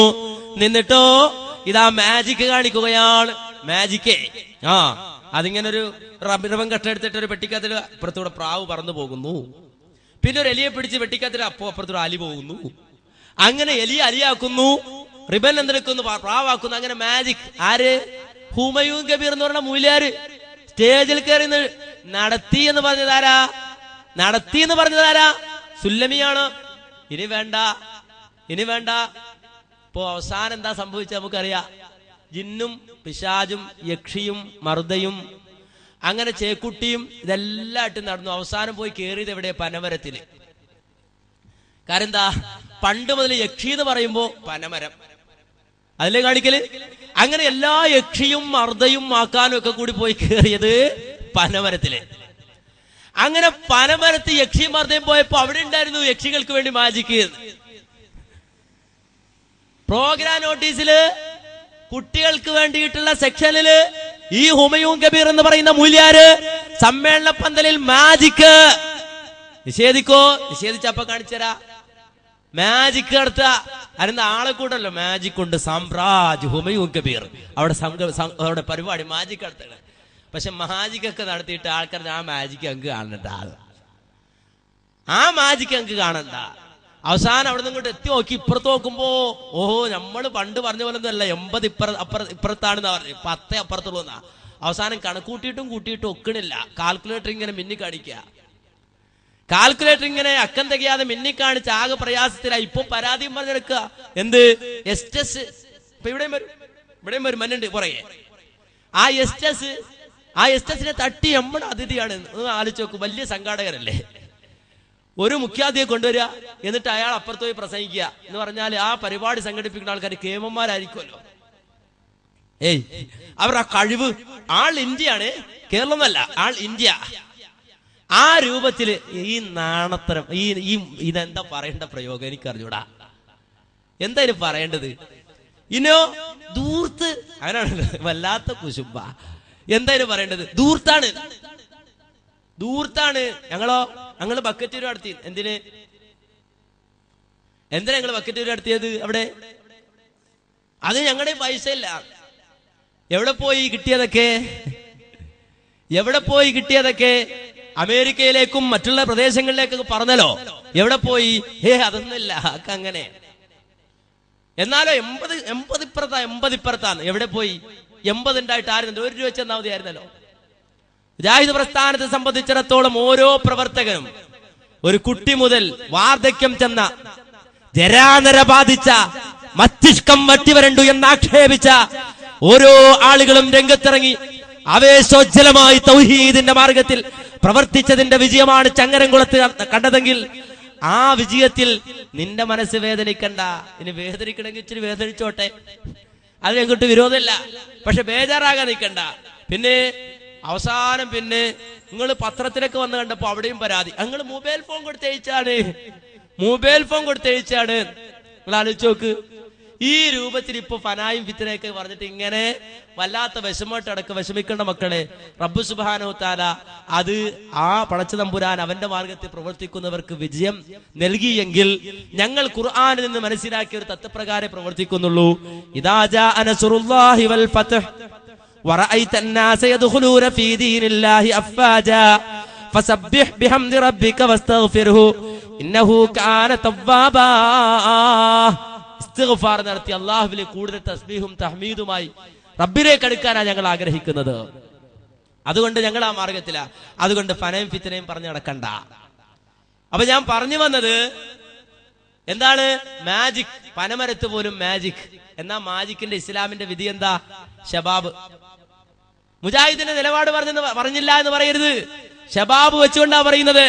നിന്നിട്ടോ ഇതാ മാജിക് കാണിക്കുകയാണ്. മാജിക്കേ അതിങ്ങനെ ഒരു റബ്ബൻ കട്ടെടുത്തിട്ട് ഒരു പെട്ടിക്കത്തിൽ അപ്പുറത്തൂടെ പ്രാവ് പറന്നു പോകുന്നു. പിന്നെ ഒരു എലിയെ പിടിച്ച് വെട്ടിക്കത്തിൽ അപ്പുറത്തൂടെ അലി പോകുന്നു. അങ്ങനെ എലിയെ അലിയാക്കുന്നു, റിബൻ എന്തെടുക്കുന്നു, പ്രാവാക്കുന്നു. അങ്ങനെ മാജിക്. ആര്? ഹുമയൂൺ കബീർ എന്ന് പറഞ്ഞ മൂല്യാര് സ്റ്റേജിൽ കയറി നടത്തി എന്ന് പറഞ്ഞതാരാ? നടത്തി എന്ന് പറഞ്ഞതാരാ? സുല്ലമിയാണ്. ഇനി വേണ്ട, ഇനി വേണ്ട. ഇപ്പോ അവസാനം എന്താ സംഭവിച്ചത് നമുക്കറിയാം. ജിന്നും പിശാചും യക്ഷിയും മർദയും അങ്ങനെ ചേക്കുട്ടിയും ഇതെല്ലാം ആയിട്ട് നടന്നു. അവസാനം പോയി കേറിയത് എവിടെ? പനമരത്തില്. കാരണം എന്താ? പണ്ട് മുതൽ യക്ഷി എന്ന് പറയുമ്പോ പനമരം അതിലെ കാണിക്കല്. അങ്ങനെ എല്ലാ യക്ഷിയും മർദയും മാക്കാനും ഒക്കെ കൂടി പോയി കേറിയത് പനമരത്തില്. അങ്ങനെ പനമരത്ത് യക്ഷിയും മർദയും പോയപ്പോ അവിടെ ഉണ്ടായിരുന്നു യക്ഷികൾക്ക് വേണ്ടി മാജിക്ക്. പ്രോഗ്രാം നോട്ടീസില് കുട്ടികൾക്ക് വേണ്ടിയിട്ടുള്ള സെക്ഷനില് ഈ ഹുമയൂൺ കബീർ എന്ന് പറയുന്ന മൂല്യാര് സമ്മേളന പന്തലിൽ മാജിക്ക് നിഷേധിക്കോ? നിഷേധിച്ചപ്പോ കാണിച്ചരാ. മാജിക് നടത്തുക. അതിന് ആളെ കൂടല്ലോ മാജിക് ഉണ്ട്. സാമ്രാജ് ഹുമയൂൺ കബീർ അവിടെ പരിപാടി മാജിക് നടത്തുക. പക്ഷെ മാജിക്കൊക്കെ നടത്തിയിട്ട് ആൾക്കാർ ആ മാജിക്ക് അങ്ങ് കാണണ്ട, ആ മാജിക്ക് അങ്ങ് കാണണ്ട. അവസാനം അവിടെ നിന്ന് ഇങ്ങോട്ട് എത്തി നോക്കി ഇപ്പുറത്ത് നോക്കുമ്പോ ഓഹോ നമ്മൾ പണ്ട് പറഞ്ഞ പോലെ ഒന്നും അല്ല, 80 ഇപ്പുറത്താണെന്നാ പറഞ്ഞു, 10 അപ്പുറത്തുള്ളൂന്നാ. അവസാനം കണക്കൂട്ടിയിട്ടും കൂട്ടിയിട്ടും ഒക്കണില്ല. കാൽക്കുലേറ്റർ ഇങ്ങനെ മിന്നി കാണിക്കുക. കാൽക്കുലേറ്റർ ഇങ്ങനെ അക്കം തികയാതെ മിന്നി കാണിച്ച് ആകെ പ്രയാസത്തിലായി. ഇപ്പൊ പരാതിയും പറഞ്ഞെടുക്കുക. എന്ത്? എസ്റ്റസ്. ഇപ്പൊ ഇവിടെയും വരും മന്നുണ്ട് പുറകെ. ആ എസ്റ്റസിനെ തട്ടി നമ്മുടെ അതിഥിയാണ്. ആലോചിച്ച് നോക്കും. വലിയ സംഘാടകരല്ലേ. ഒരു മുഖ്യാതിഥിയെ കൊണ്ടുവരിക, എന്നിട്ട് അയാൾ അപ്പുറത്ത് പോയി പ്രസംഗിക്കുക എന്ന് പറഞ്ഞാൽ ആ പരിപാടി സംഘടിപ്പിക്കുന്ന ആൾക്കാർ കേമന്മാരായിരിക്കുമല്ലോ. അവരുടെ കഴിവ്. ആൾ ഇന്ത്യയാണ്, കേരളമല്ല, ആൾ ഇന്ത്യ. ആ രൂപത്തില് ഈ നാണത്തരം ഇതെന്താ പറയേണ്ട പ്രയോഗം എനിക്കറിഞ്ഞൂടാ. എന്താ ഇനി പറയേണ്ടത്? ഇനോ ദൂർത്ത്. അങ്ങനെയാണ്, വല്ലാത്ത കുശുമ്പ. എന്താ ഇനി പറയേണ്ടത്? ദൂർത്താണ്. ഞങ്ങള് ബക്കറ്റ് നടത്തി. എന്തിനാ ഞങ്ങള് ബക്കറ്റ് നടത്തിയത്? അവിടെ അത് ഞങ്ങളുടെ പൈസ ഇല്ല. എവിടെ പോയി കിട്ടിയതൊക്കെ? അമേരിക്കയിലേക്കും മറ്റുള്ള പ്രദേശങ്ങളിലേക്കൊക്കെ പറഞ്ഞല്ലോ. എവിടെ പോയി? അതൊന്നുമില്ല, അങ്ങനെ. എന്നാലോ 80 ഇപ്പുറത്താണ്. എവിടെ പോയി? 80 ഉണ്ടായിട്ട് ആയിരുന്നല്ലോ, 1 രൂപ വെച്ചെന്നാ മതിയായിരുന്നല്ലോ. മുജാഹിദ് പ്രസ്ഥാനത്തെ സംബന്ധിച്ചിടത്തോളം ഓരോ പ്രവർത്തകനും ഒരു കുട്ടി മുതൽ വാർദ്ധക്യം ചെന്ന, ജരാനര ബാധിച്ച, മസ്തിഷ്കം വറ്റിവരണ്ടു എന്നാക്ഷേപിച്ച ഓരോ ആളുകളും രംഗത്തിറങ്ങി ആവേശോജ്ജലമായി തൗഹീദിന്റെ മാർഗത്തിൽ പ്രവർത്തിച്ചതിന്റെ വിജയമാണ് ചങ്ങരംകുളത്ത് കണ്ടതെങ്കിൽ ആ വിജയത്തിൽ നിന്റെ മനസ്സ് വേദനിക്കണ്ട. ഇനി വേദനിക്കണമെങ്കിൽ ഇച്ചിരി വേദനിച്ചോട്ടെ, അത് ഞങ്ങൾക്ക് വിരോധമില്ല. പക്ഷെ ബേജാറാകാൻ നിൽക്കണ്ട. പിന്നെ അവസാനം നിങ്ങൾ പത്രത്തിലൊക്കെ വന്ന് കണ്ടപ്പോ അവിടെയും പരാതി, നിങ്ങൾ മൊബൈൽ ഫോൺ കൊടുത്തയച്ചാണ്. നിങ്ങൾ ആലോചിച്ച് നോക്ക്. ഈ രൂപത്തിൽ ഇപ്പൊ ഫനായും ഫിത്തനയൊക്കെ പറഞ്ഞിട്ട് ഇങ്ങനെ വല്ലാത്ത വിഷമമായിട്ടടക്കം വിഷമിക്കേണ്ട മക്കളെ, റബ്ബ് സുബ്ഹാനഹു തആല അത് ആ പടച്ച തമ്പുരാൻ അവന്റെ മാർഗത്തിൽ പ്രവർത്തിക്കുന്നവർക്ക് വിജയം നൽകിയെങ്കിൽ ഞങ്ങൾ ഖുർആനിൽ നിന്ന് മനസ്സിലാക്കിയ ഒരു തത്വപ്രകാരം പ്രവർത്തിക്കുന്നുള്ളൂ. ഇദാ ജാഅ നസ്റുല്ലാഹി വൽ ഫത്ഹ് വറഅയ്ത അന്നാസ യദ്ഖുലൂന ഫീ ദീനില്ലാഹി അഫ്വാജാ ഫസബ്ബിഹ് ബിഹംദി റബ്ബിക വസ്തഗ്ഫിർഹു ഇന്നഹു കാന തവ്വാബാ. ഇസ്തിഗ്ഫാർ നടത്തി അല്ലാഹുവിലെ കൂടുതൽ തസ്ബീഹും തഹ്മീദുമായി റബ്ബിലേക്ക് അടുക്കാനാണ് ഞങ്ങൾ ആഗ്രഹിക്കുന്നത്. അതുകൊണ്ട് ഞങ്ങൾ ആ മാർഗത്തിലാ. അതുകൊണ്ട് ഫനയും ഫിത്തനയും പറഞ്ഞു നടക്കണ്ട. അപ്പൊ ഞാൻ പറഞ്ഞു വന്നത് എന്താണ്? മാജിക്. പനമരത്ത് പോലും മാജിക്. എന്നാ മാജിക്കിന്റെ ഇസ്ലാമിന്റെ വിധി എന്താ? ശബാബ്. മുജാഹിദിന്റെ നിലപാട് പറഞ്ഞില്ല എന്ന് പറയരുത്. ശബാബ് വെച്ചുകൊണ്ടാ പറയുന്നത്.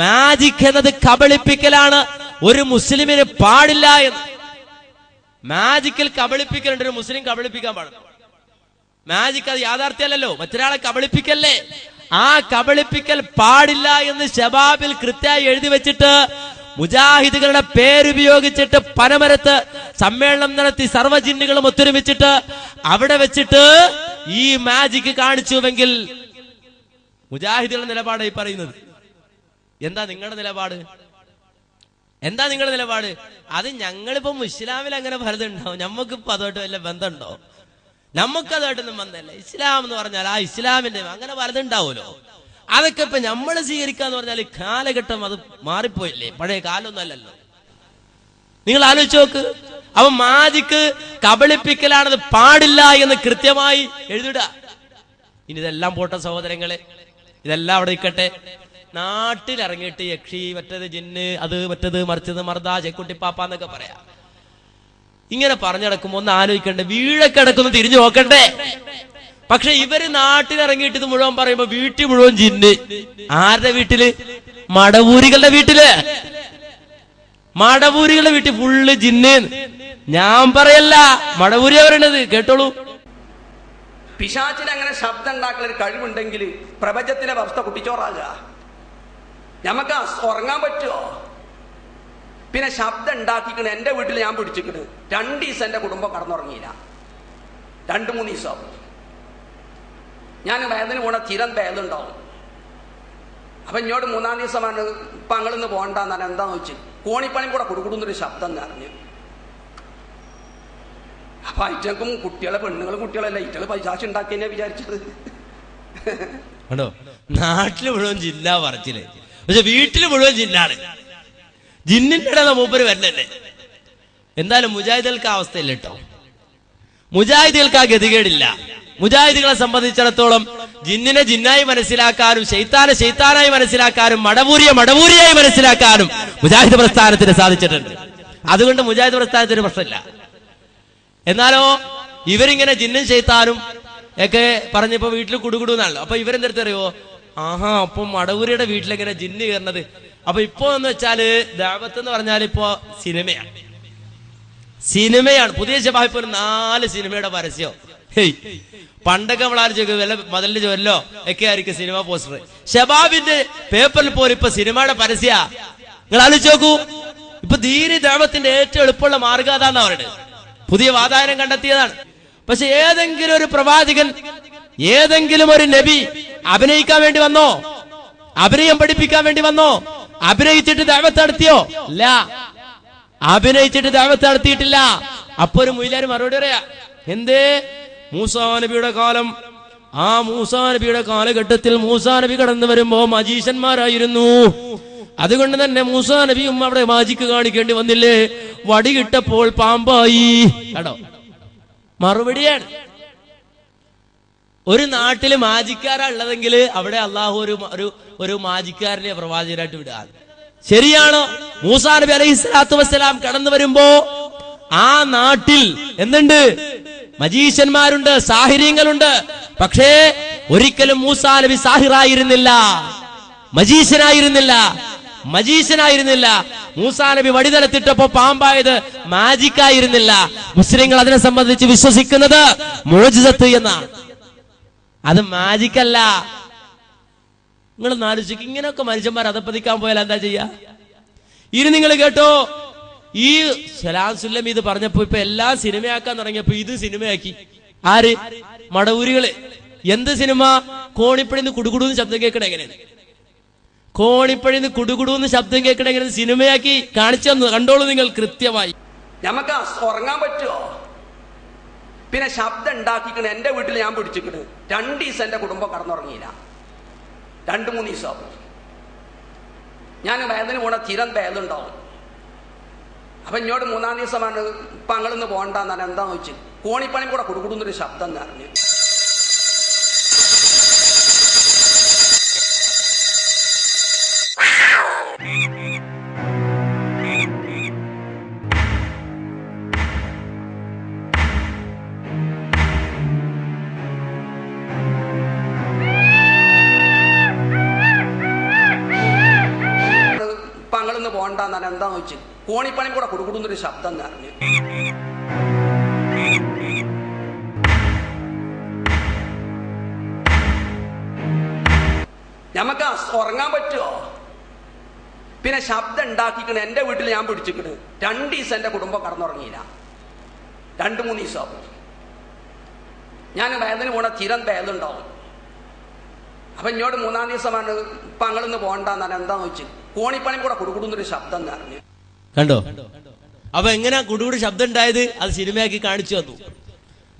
മാജിക് എന്നത് കബളിപ്പിക്കലാണ്, ഒരു മുസ്ലിമിന് പാടില്ല എന്ന്. മാജിക്കിൽ കബളിപ്പിക്കലുണ്ട്, ഒരു മുസ്ലിം കബളിപ്പിക്കാൻ പാടില്ല. മാജിക് അത് യാഥാർത്ഥ്യമല്ലല്ലോ, മറ്റൊരാളെ കബളിപ്പിക്കല്ലേ. ആ കബളിപ്പിക്കൽ പാടില്ല എന്ന് ശബാബിൽ കൃത്യമായി എഴുതി വെച്ചിട്ട് മുജാഹിദുകളുടെ പേരുപയോഗിച്ചിട്ട് പനമരത്ത് സമ്മേളനം നടത്തി സർവ്വ ജിന്നുകളും ഒത്തൊരുമിച്ചിട്ട് അവിടെ വെച്ചിട്ട് ഈ മാജിക് കാണിച്ചുവെങ്കിൽ മുജാഹിദുകളുടെ നിലപാടായി പറയുന്നത്. എന്താ നിങ്ങളുടെ നിലപാട്? എന്താ നിങ്ങളുടെ നിലപാട്? അത് ഞങ്ങളിപ്പം ഇസ്ലാമിൽ അങ്ങനെ പലതുണ്ടാവും, ഞമ്മക്കിപ്പോ അതുമായിട്ട് വല്ല ബന്ധമുണ്ടോ? നമുക്കതായിട്ടൊന്നും ബന്ധമല്ല. ഇസ്ലാം എന്ന് പറഞ്ഞാൽ ആ ഇസ്ലാമിന്റെ അങ്ങനെ പലതുണ്ടാവുമല്ലോ. അതൊക്കെ ഇപ്പൊ നമ്മൾ സ്വീകരിക്കാന്ന് പറഞ്ഞാൽ കാലഘട്ടം അത് മാറിപ്പോയില്ലേ, പഴയ കാലമൊന്നും അല്ലല്ലോ. നിങ്ങൾ ആലോചിച്ച് നോക്ക്. അപ്പൊ മാജിക്ക് കബളിപ്പിക്കലാണത്, പാടില്ല എന്ന് കൃത്യമായി എഴുതിട. ഇനി ഇതെല്ലാം പോട്ടെ സഹോദരങ്ങളെ, ഇതെല്ലാം അവിടെ നിൽക്കട്ടെ. നാട്ടിലിറങ്ങിയിട്ട് യക്ഷി, മറ്റത് ജിന്ന്, അത് മറ്റത് മറിച്ചത് മർദ, ചെക്കുട്ടിപ്പാപ്പ എന്നൊക്കെ പറയാം. ഇങ്ങനെ പറഞ്ഞു നടക്കുമ്പോ ഒന്ന് ആലോചിക്കണ്ടേ, വീഴൊക്കെ കിടക്കുന്നു തിരിഞ്ഞു നോക്കണ്ടേ? പക്ഷെ ഇവര് നാട്ടിലിറങ്ങിയിട്ട് ഇത് മുഴുവൻ പറയുമ്പോ വീട്ടിൽ മുഴുവൻ ജിന്ന്. ആരുടെ വീട്ടില്? മടവൂരികളുടെ വീട്ടില്. മടവൂരികളുടെ വീട്ടിൽ ഫുള്ള് ജിന്ന്. ഞാൻ പറയല്ല, മടവൂരിയാ പറയണത്, കേട്ടോളൂ. പിശാചിന് അങ്ങനെ ശബ്ദം ഉണ്ടാക്കുന്ന ഒരു കഴിവുണ്ടെങ്കിൽ പ്രപഞ്ചത്തിലെ അവസ്ഥ കുട്ടിച്ചോറാകുക. നമുക്ക് ഉറങ്ങാൻ പറ്റുമോ? പിന്നെ ശബ്ദം ഉണ്ടാക്കിക്കണ്. എന്റെ വീട്ടിൽ ഞാൻ പിടിച്ചിക്കണ് 2 ദിവസം എന്റെ കുടുംബം കടന്നുറങ്ങിയില്ല. 2-3 ദിവസം ഞാൻ വേദന പോണ സ്ഥിരം വേദന ഉണ്ടാവും. അപ്പൊ എന്നോട് 3-ാം ദിവസമാണ് ഇപ്പൊ അങ്ങളിന്ന് പോകണ്ടെന്ന് പറഞ്ഞാൽ എന്താന്ന് വെച്ച് കോണിപ്പണിയും കൂടെ കൊടുക്കുന്നൊരു ശബ്ദം എന്ന് അറിഞ്ഞു. അപ്പൊ ഐറ്റക്കും കുട്ടികളെ, പെണ്ണുങ്ങളും കുട്ടികളല്ല, ഇറ്റകള് പൈസാശ് ഉണ്ടാക്കിയെന്നെ വിചാരിച്ചത്. കണ്ടോ, നാട്ടില് മുഴുവൻ ജില്ല പറച്ചില്, പക്ഷെ വീട്ടില് മുഴുവൻ ജിന്നാണ്. ജിന്നിന്റെ ഇടയിൽ മൂപ്പര് വരണല്ലേ. എന്തായാലും മുജാഹിദുകൾക്ക് ആ അവസ്ഥയില്ല കേട്ടോ. മുജാഹിദുകൾക്ക് ആ ഗതികേടില്ല. മുജാഹിദുകളെ സംബന്ധിച്ചിടത്തോളം ജിന്നിനെ ജിന്നായി മനസ്സിലാക്കാനും ശൈത്താനെ ശൈത്താനായി മനസ്സിലാക്കാനും മടവൂരിയെ മടവൂരിയായി മനസ്സിലാക്കാനും മുജാഹിദ് പ്രസ്ഥാനത്തിന് സാധിച്ചിട്ടുണ്ട്. അതുകൊണ്ട് മുജാഹിദ് പ്രസ്ഥാനത്തിന് പ്രശ്നമില്ല. എന്നാലോ ഇവരിങ്ങനെ ജിന്നും ശൈത്താനും ഒക്കെ പറഞ്ഞപ്പോ വീട്ടിൽ കുടുകുടുന്നാണല്ലോ. അപ്പൊ ഇവരെന്തെടുത്തറിയോ? ആഹാ, അപ്പൊ മടവൂരിയുടെ വീട്ടിലെങ്ങനെ ജിന്ന് കയറുന്നത്? അപ്പൊ ഇപ്പൊ എന്ന് വെച്ചാല് ദഅവത്ത് എന്ന് പറഞ്ഞാൽ ഇപ്പോ സിനിമയാണ്. പുതിയ ശബാബ് ഇപ്പൊ 4 സിനിമയുടെ പരസ്യം. പണ്ടൊക്കെ നമ്മൾ ആലോചിക്കും വല്ല മതിലിന്റെ ജോലിലോ ഒക്കെ ആയിരിക്കും സിനിമ പോസ്റ്റർ. ഷബാബിന്റെ പേപ്പറിൽ പോലും ഇപ്പൊ സിനിമയുടെ പരസ്യ. നിങ്ങൾ ആലോചിച്ച് നോക്കൂ. ഇപ്പൊ ദീനി ദഅവത്തിന്റെ ഏറ്റവും എളുപ്പമുള്ള മാർഗം അതാന്നാ പറയുന്നത്. പുതിയ വാതായനം കണ്ടെത്തിയതാണ്. പക്ഷെ ഏതെങ്കിലും ഒരു പ്രവാചകൻ, ഏതെങ്കിലും ഒരു നബി അഭിനയിക്കാൻ വേണ്ടി വന്നോ? അഭിനയം പഠിപ്പിക്കാൻ വേണ്ടി വന്നോ? അഭിനയിച്ചിട്ട് ദഅവത്ത് നടത്തിയോ? ഇല്ല, അഭിനയിച്ചിട്ട് ദഅവത്ത് നടത്തിയിട്ടില്ല. അപ്പൊ ഒരു മുയിലാര് മറുപടി പറയാ, എന്തേ മൂസാ നബിയുടെ കാലം ആ മൂസാ നബിയുടെ കാലഘട്ടത്തിൽ മൂസാ നബി കടന്നു വരുമ്പോ മജീഷന്മാരായിരുന്നു. അതുകൊണ്ട് തന്നെ മൂസാ നബിയും അവിടെ മാജിക്ക് കാണിക്കേണ്ടി വന്നില്ലേ? വടി കിട്ടപ്പോൾ പാമ്പായി. കേട്ടോ, മറുപടിയാണ്. ഒരു നാട്ടില് മാജിക്കാരാ ഉള്ളതെങ്കിൽ അവിടെ അള്ളാഹു ഒരു മാജിക്കാരനെ പ്രവാചകരായിട്ട് വിടുക. ശരിയാണോ? മൂസാ നബി അലൈഹി സ്വലാത്തു വസ്സലാം കടന്നു വരുമ്പോ ആ നാട്ടിൽ എന്തുണ്ട്? മജീഷ്യന്മാരുണ്ട്, സാഹിര്യങ്ങളുണ്ട്. പക്ഷേ ഒരിക്കലും മൂസാ നബി സാഹിറായിരുന്നില്ല, മജീഷ്യനായിരുന്നില്ല. മൂസാ നബി വടിതലത്തിട്ടപ്പോ പാമ്പായത് മാജിക്കായിരുന്നില്ല. മുസ്ലിങ്ങൾ അതിനെ സംബന്ധിച്ച് വിശ്വസിക്കുന്നത് മുഅ്ജിസത്ത് എന്നാണ്. അത് മാജിക്കല്ല. നിങ്ങൾ നാലോചിക്കും, ഇങ്ങനെയൊക്കെ മനുഷ്യന്മാർ അധപ്പതിക്കാൻ പോയാൽ എന്താ ചെയ്യാ? ഇനി നിങ്ങൾ കേട്ടോ, ഈ സലാം സുല്ലമി ഇത് പറഞ്ഞപ്പോ ഇപ്പൊ എല്ലാം സിനിമയാക്കാൻ തുടങ്ങിയപ്പോ ഇത് സിനിമയാക്കി. ആര്? മടവൂരികള്. എന്ത് സിനിമ? കോണിപ്പടിന്ന് കുടുകുടുന്ന് ശബ്ദം കേൾക്കണ എങ്ങനെയാണ്? കോണിപ്പടിന്ന് കുടുകുടുന്ന് ശബ്ദം കേൾക്കണ എങ്ങനെ സിനിമയാക്കി കാണിച്ചു തന്നു. കണ്ടോളൂ നിങ്ങൾ കൃത്യമായി. നമുക്ക് ഉറങ്ങാൻ പറ്റുമോ? പിന്നെ ശബ്ദം ഉണ്ടാക്കിക്കണ. എന്റെ വീട്ടിൽ ഞാൻ പിടിച്ചിക്കണ് 2 ദിവസം എന്റെ കുടുംബം കടന്നുറങ്ങിയില്ല. 2-3 ദിവസം ഞാൻ വേദന പോണ തീരം വേദന ഉണ്ടാവും. അപ്പൊ എന്നോട് 3-ാം ദിവസമാണ് ഇപ്പൊ അങ്ങളൊന്ന് പോകണ്ടെന്നാണ്. എന്താന്ന് വെച്ച് കോണിപ്പണി കൂടെ കുടുകുടുന്നൊരു ശബ്ദം എന്ന് അറിഞ്ഞു. പോകണ്ടെന്നാണ്. എന്താന്ന് വെച്ച് കോണിപ്പണി കൂടെ കുടുകുടുന്നൊരു ശബ്ദം എന്ന് അറിഞ്ഞു. നമുക്ക് ഉറങ്ങാൻ പറ്റുമോ? പിന്നെ ശബ്ദം ഉണ്ടാക്കിക്കണ. എന്റെ വീട്ടിൽ ഞാൻ പിടിച്ചിക്കണ് 2 ദിവസം എന്റെ കുടുംബം കടന്നുറങ്ങിയില്ല. 2-3 ദിവസം ഞാൻ വേദന പോണ തീരം വേദന ഉണ്ടാവും. അപ്പൊ എന്നോട് 3-ാം ദിവസമാണ് ഇപ്പൊ അങ്ങളൊന്ന് പോകണ്ടെന്നാണ്. എന്താന്ന് വെച്ച് കോണിപ്പണി കൂടെ കുടുകുടുന്നൊരു ശബ്ദം എന്ന് അറിഞ്ഞു. കണ്ടോ? അപ്പൊ എങ്ങനെ കുടുകുടു ശബ്ദം ഉണ്ടായത്? അത് സിനിമയാക്കി കാണിച്ചു തന്നു.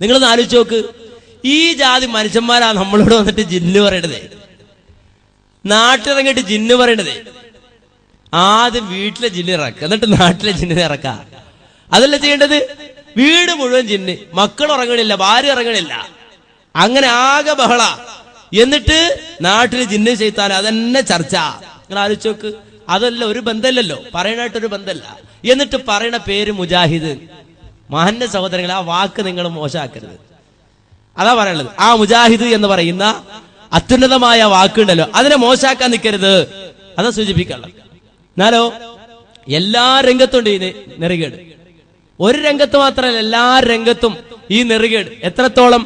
നിങ്ങളൊന്ന് ആലോചിച്ച് നോക്ക്. ഈ ജാതി മനുഷ്യന്മാരാ നമ്മളോട് വന്നിട്ട് ജിന്ന് പറയണത്, നാട്ടിലിറങ്ങിയിട്ട് ജിന്ന് പറയണത്. ആദ്യം വീട്ടിലെ ജിന്ന് ഇറക്കുക, എന്നിട്ട് നാട്ടിലെ ജിന്നിനെ ഇറക്കുക. അതല്ല ചെയ്യേണ്ടത്. വീട് മുഴുവൻ ജിന്ന്, മക്കൾ ഉറങ്ങണില്ല, ഭാര്യ ഉറങ്ങണില്ല, അങ്ങനെ ആകെ ബഹള. എന്നിട്ട് നാട്ടില് ജിന്ന് ചെയ്താൽ അതന്നെ ചർച്ച. നിങ്ങൾ ആലോചിച്ച് നോക്ക്. അതല്ല, ഒരു ബന്ധമല്ലല്ലോ, പറയണായിട്ടൊരു ബന്ധമല്ല. എന്നിട്ട് പറയണ പേര് മുജാഹിദ്. മഹന്റെ സഹോദരങ്ങളെ, ആ വാക്ക് നിങ്ങൾ മോശമാക്കരുത്. അതാ പറയണത്. ആ മുജാഹിദ് എന്ന് പറയുന്ന അത്യുന്നതമായ വാക്കുണ്ടല്ലോ, അതിനെ മോശമാക്കാൻ നിൽക്കരുത്. അതാ സൂചിപ്പിക്കാനുള്ളത്. എന്നാലോ എല്ലാ രംഗത്തും ഉണ്ട് ഈ നെറുകേട്. ഒരു രംഗത്ത് മാത്രമല്ല, എല്ലാ രംഗത്തും ഈ നെറുകേട്. എത്രത്തോളം?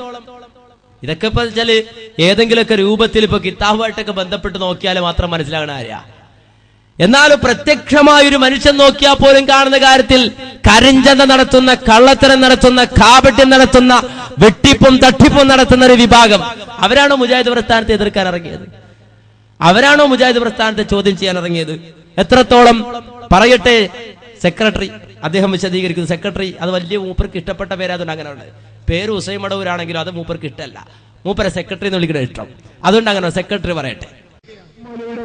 ഇതൊക്കെ ഇപ്പൊ വെച്ചാല് ഏതെങ്കിലുമൊക്കെ രൂപത്തിൽ ഇപ്പൊ കിതാബുമായിട്ടൊക്കെ ബന്ധപ്പെട്ട് നോക്കിയാൽ മാത്രം മനസ്സിലാകണ ആര്യാ. എന്നാലും പ്രത്യക്ഷമായൊരു മനുഷ്യൻ നോക്കിയാൽ പോലും കാണുന്ന കാര്യത്തിൽ കരിഞ്ചന്ത നടത്തുന്ന, കള്ളത്തരം നടത്തുന്ന, കാപട്യം നടത്തുന്ന, വെട്ടിപ്പും തട്ടിപ്പും നടത്തുന്ന ഒരു വിഭാഗം, അവരാണോ മുജാഹിദ് പ്രസ്ഥാനത്തെ എതിർക്കാൻ ഇറങ്ങിയത്? അവരാണോ മുജാഹിദ് പ്രസ്ഥാനത്തെ ചോദ്യം ചെയ്യാൻ ഇറങ്ങിയത്? എത്രത്തോളം? പറയട്ടെ, സെക്രട്ടറി, അദ്ദേഹം വിശദീകരിക്കുന്നു. സെക്രട്ടറി അത് വലിയ മൂപ്പർക്ക് ഇഷ്ടപ്പെട്ട പേരാതുകൊണ്ട് അങ്ങനെ ഉണ്ട്. പേര് ഹുസൈൻ മടവൂരാണെങ്കിലും അത് മൂപ്പർക്ക് ഇഷ്ടമല്ല. മൂപ്പരെ സെക്രട്ടറി എന്ന് വിളിക്കുന്ന ഇഷ്ടം. അതുകൊണ്ട് അങ്ങനെ സെക്രട്ടറി പറയട്ടെ.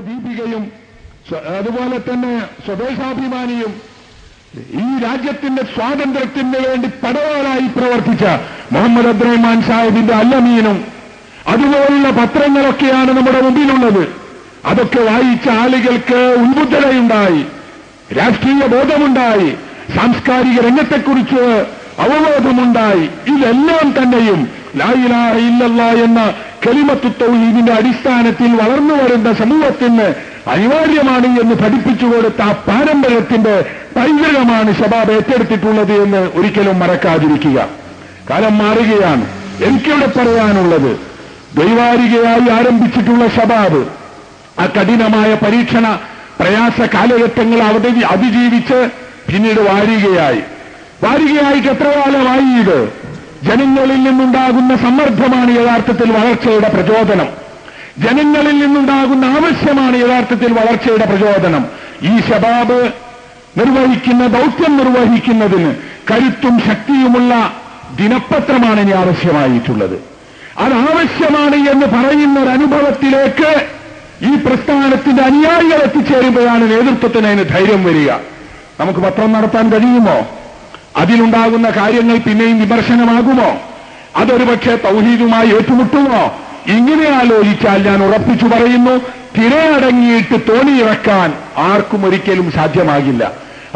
ദീപികയും അതുപോലെ തന്നെ സ്വദേശാഭിമാനിയും ഈ രാജ്യത്തിന്റെ സ്വാതന്ത്ര്യത്തിന് വേണ്ടി പടവാളായി പ്രവർത്തിച്ച മുഹമ്മദ് അബ്ദുറഹ്മാൻ സാഹിബിന്റെ അല്ലമീനും അതുപോലുള്ള പത്രങ്ങളൊക്കെയാണ് നമ്മുടെ മുമ്പിലുള്ളത്. അതൊക്കെ വായിച്ച ആളുകൾക്ക് ഉത്ബുദ്ധതയുണ്ടായി, രാഷ്ട്രീയ ബോധമുണ്ടായി, സാംസ്കാരിക രംഗത്തെക്കുറിച്ച് അവബോധമുണ്ടായി. ഇതെല്ലാം തന്നെയും ലാ ഇലാഹ ഇല്ലല്ലാഹ് എന്ന കലിമത്തു തൗഹീദിന്റെ അടിസ്ഥാനത്തിൽ വളർന്നു വരുന്ന സമൂഹത്തിന് അനിവാര്യമാണ് എന്ന് പഠിപ്പിച്ചു കൊടുത്ത ആ പാരമ്പര്യത്തിന്റെ പൈതൃകമാണ് ശബാബ് ഏറ്റെടുത്തിട്ടുള്ളത് എന്ന് ഒരിക്കലും മറക്കാതിരിക്കുക. കാലം മാറുകയാണ്. എനിക്കിവിടെ പറയാനുള്ളത്, ദൈവാരികയായി ആരംഭിച്ചിട്ടുള്ള ശബാബ് ആ കഠിനമായ പരീക്ഷണ പ്രയാസ കാലഘട്ടങ്ങൾ അതിജീവിച്ച് പിന്നീട് വാരികയായിട്ട് എത്ര കാലമായി ഇത്? ജനങ്ങളിൽ നിന്നുണ്ടാകുന്ന സമ്മർദ്ദമാണ് യഥാർത്ഥത്തിൽ വളർച്ചയുടെ പ്രചോദനം. ജനങ്ങളിൽ നിന്നുണ്ടാകുന്ന ആവശ്യമാണ് യഥാർത്ഥത്തിൽ വളർച്ചയുടെ പ്രചോദനം. ഈ ശബാബ് നിർവഹിക്കുന്ന ദൗത്യം നിർവഹിക്കുന്നതിന് കരുത്തും ശക്തിയുമുള്ള ദിനപത്രമാണ് ഇനി ആവശ്യമായിട്ടുള്ളത്. അതാവശ്യമാണ് എന്ന് പറയുന്ന ഒരു അനുഭവത്തിലേക്ക് ഈ പ്രസ്ഥാനത്തിന്റെ അനുയായികൾ എത്തിച്ചേരുമ്പോഴാണ് നേതൃത്വത്തിന് അതിന് ധൈര്യം വരിക. നമുക്ക് പത്രം നടത്താൻ കഴിയുമോ? അതിലുണ്ടാകുന്ന കാര്യങ്ങൾ പിന്നെയും വിമർശനമാകുമോ? അതൊരു പക്ഷേ തൗഹീദുമായി ഏറ്റുമുട്ടുമോ? ഇങ്ങനെ ആലോചിച്ചാൽ ഞാൻ ഉറപ്പിച്ചു പറയുന്നു, തിരയടങ്ങിയിട്ട് തോണിയിറക്കാൻ ആർക്കും ഒരിക്കലും സാധ്യമാകില്ല.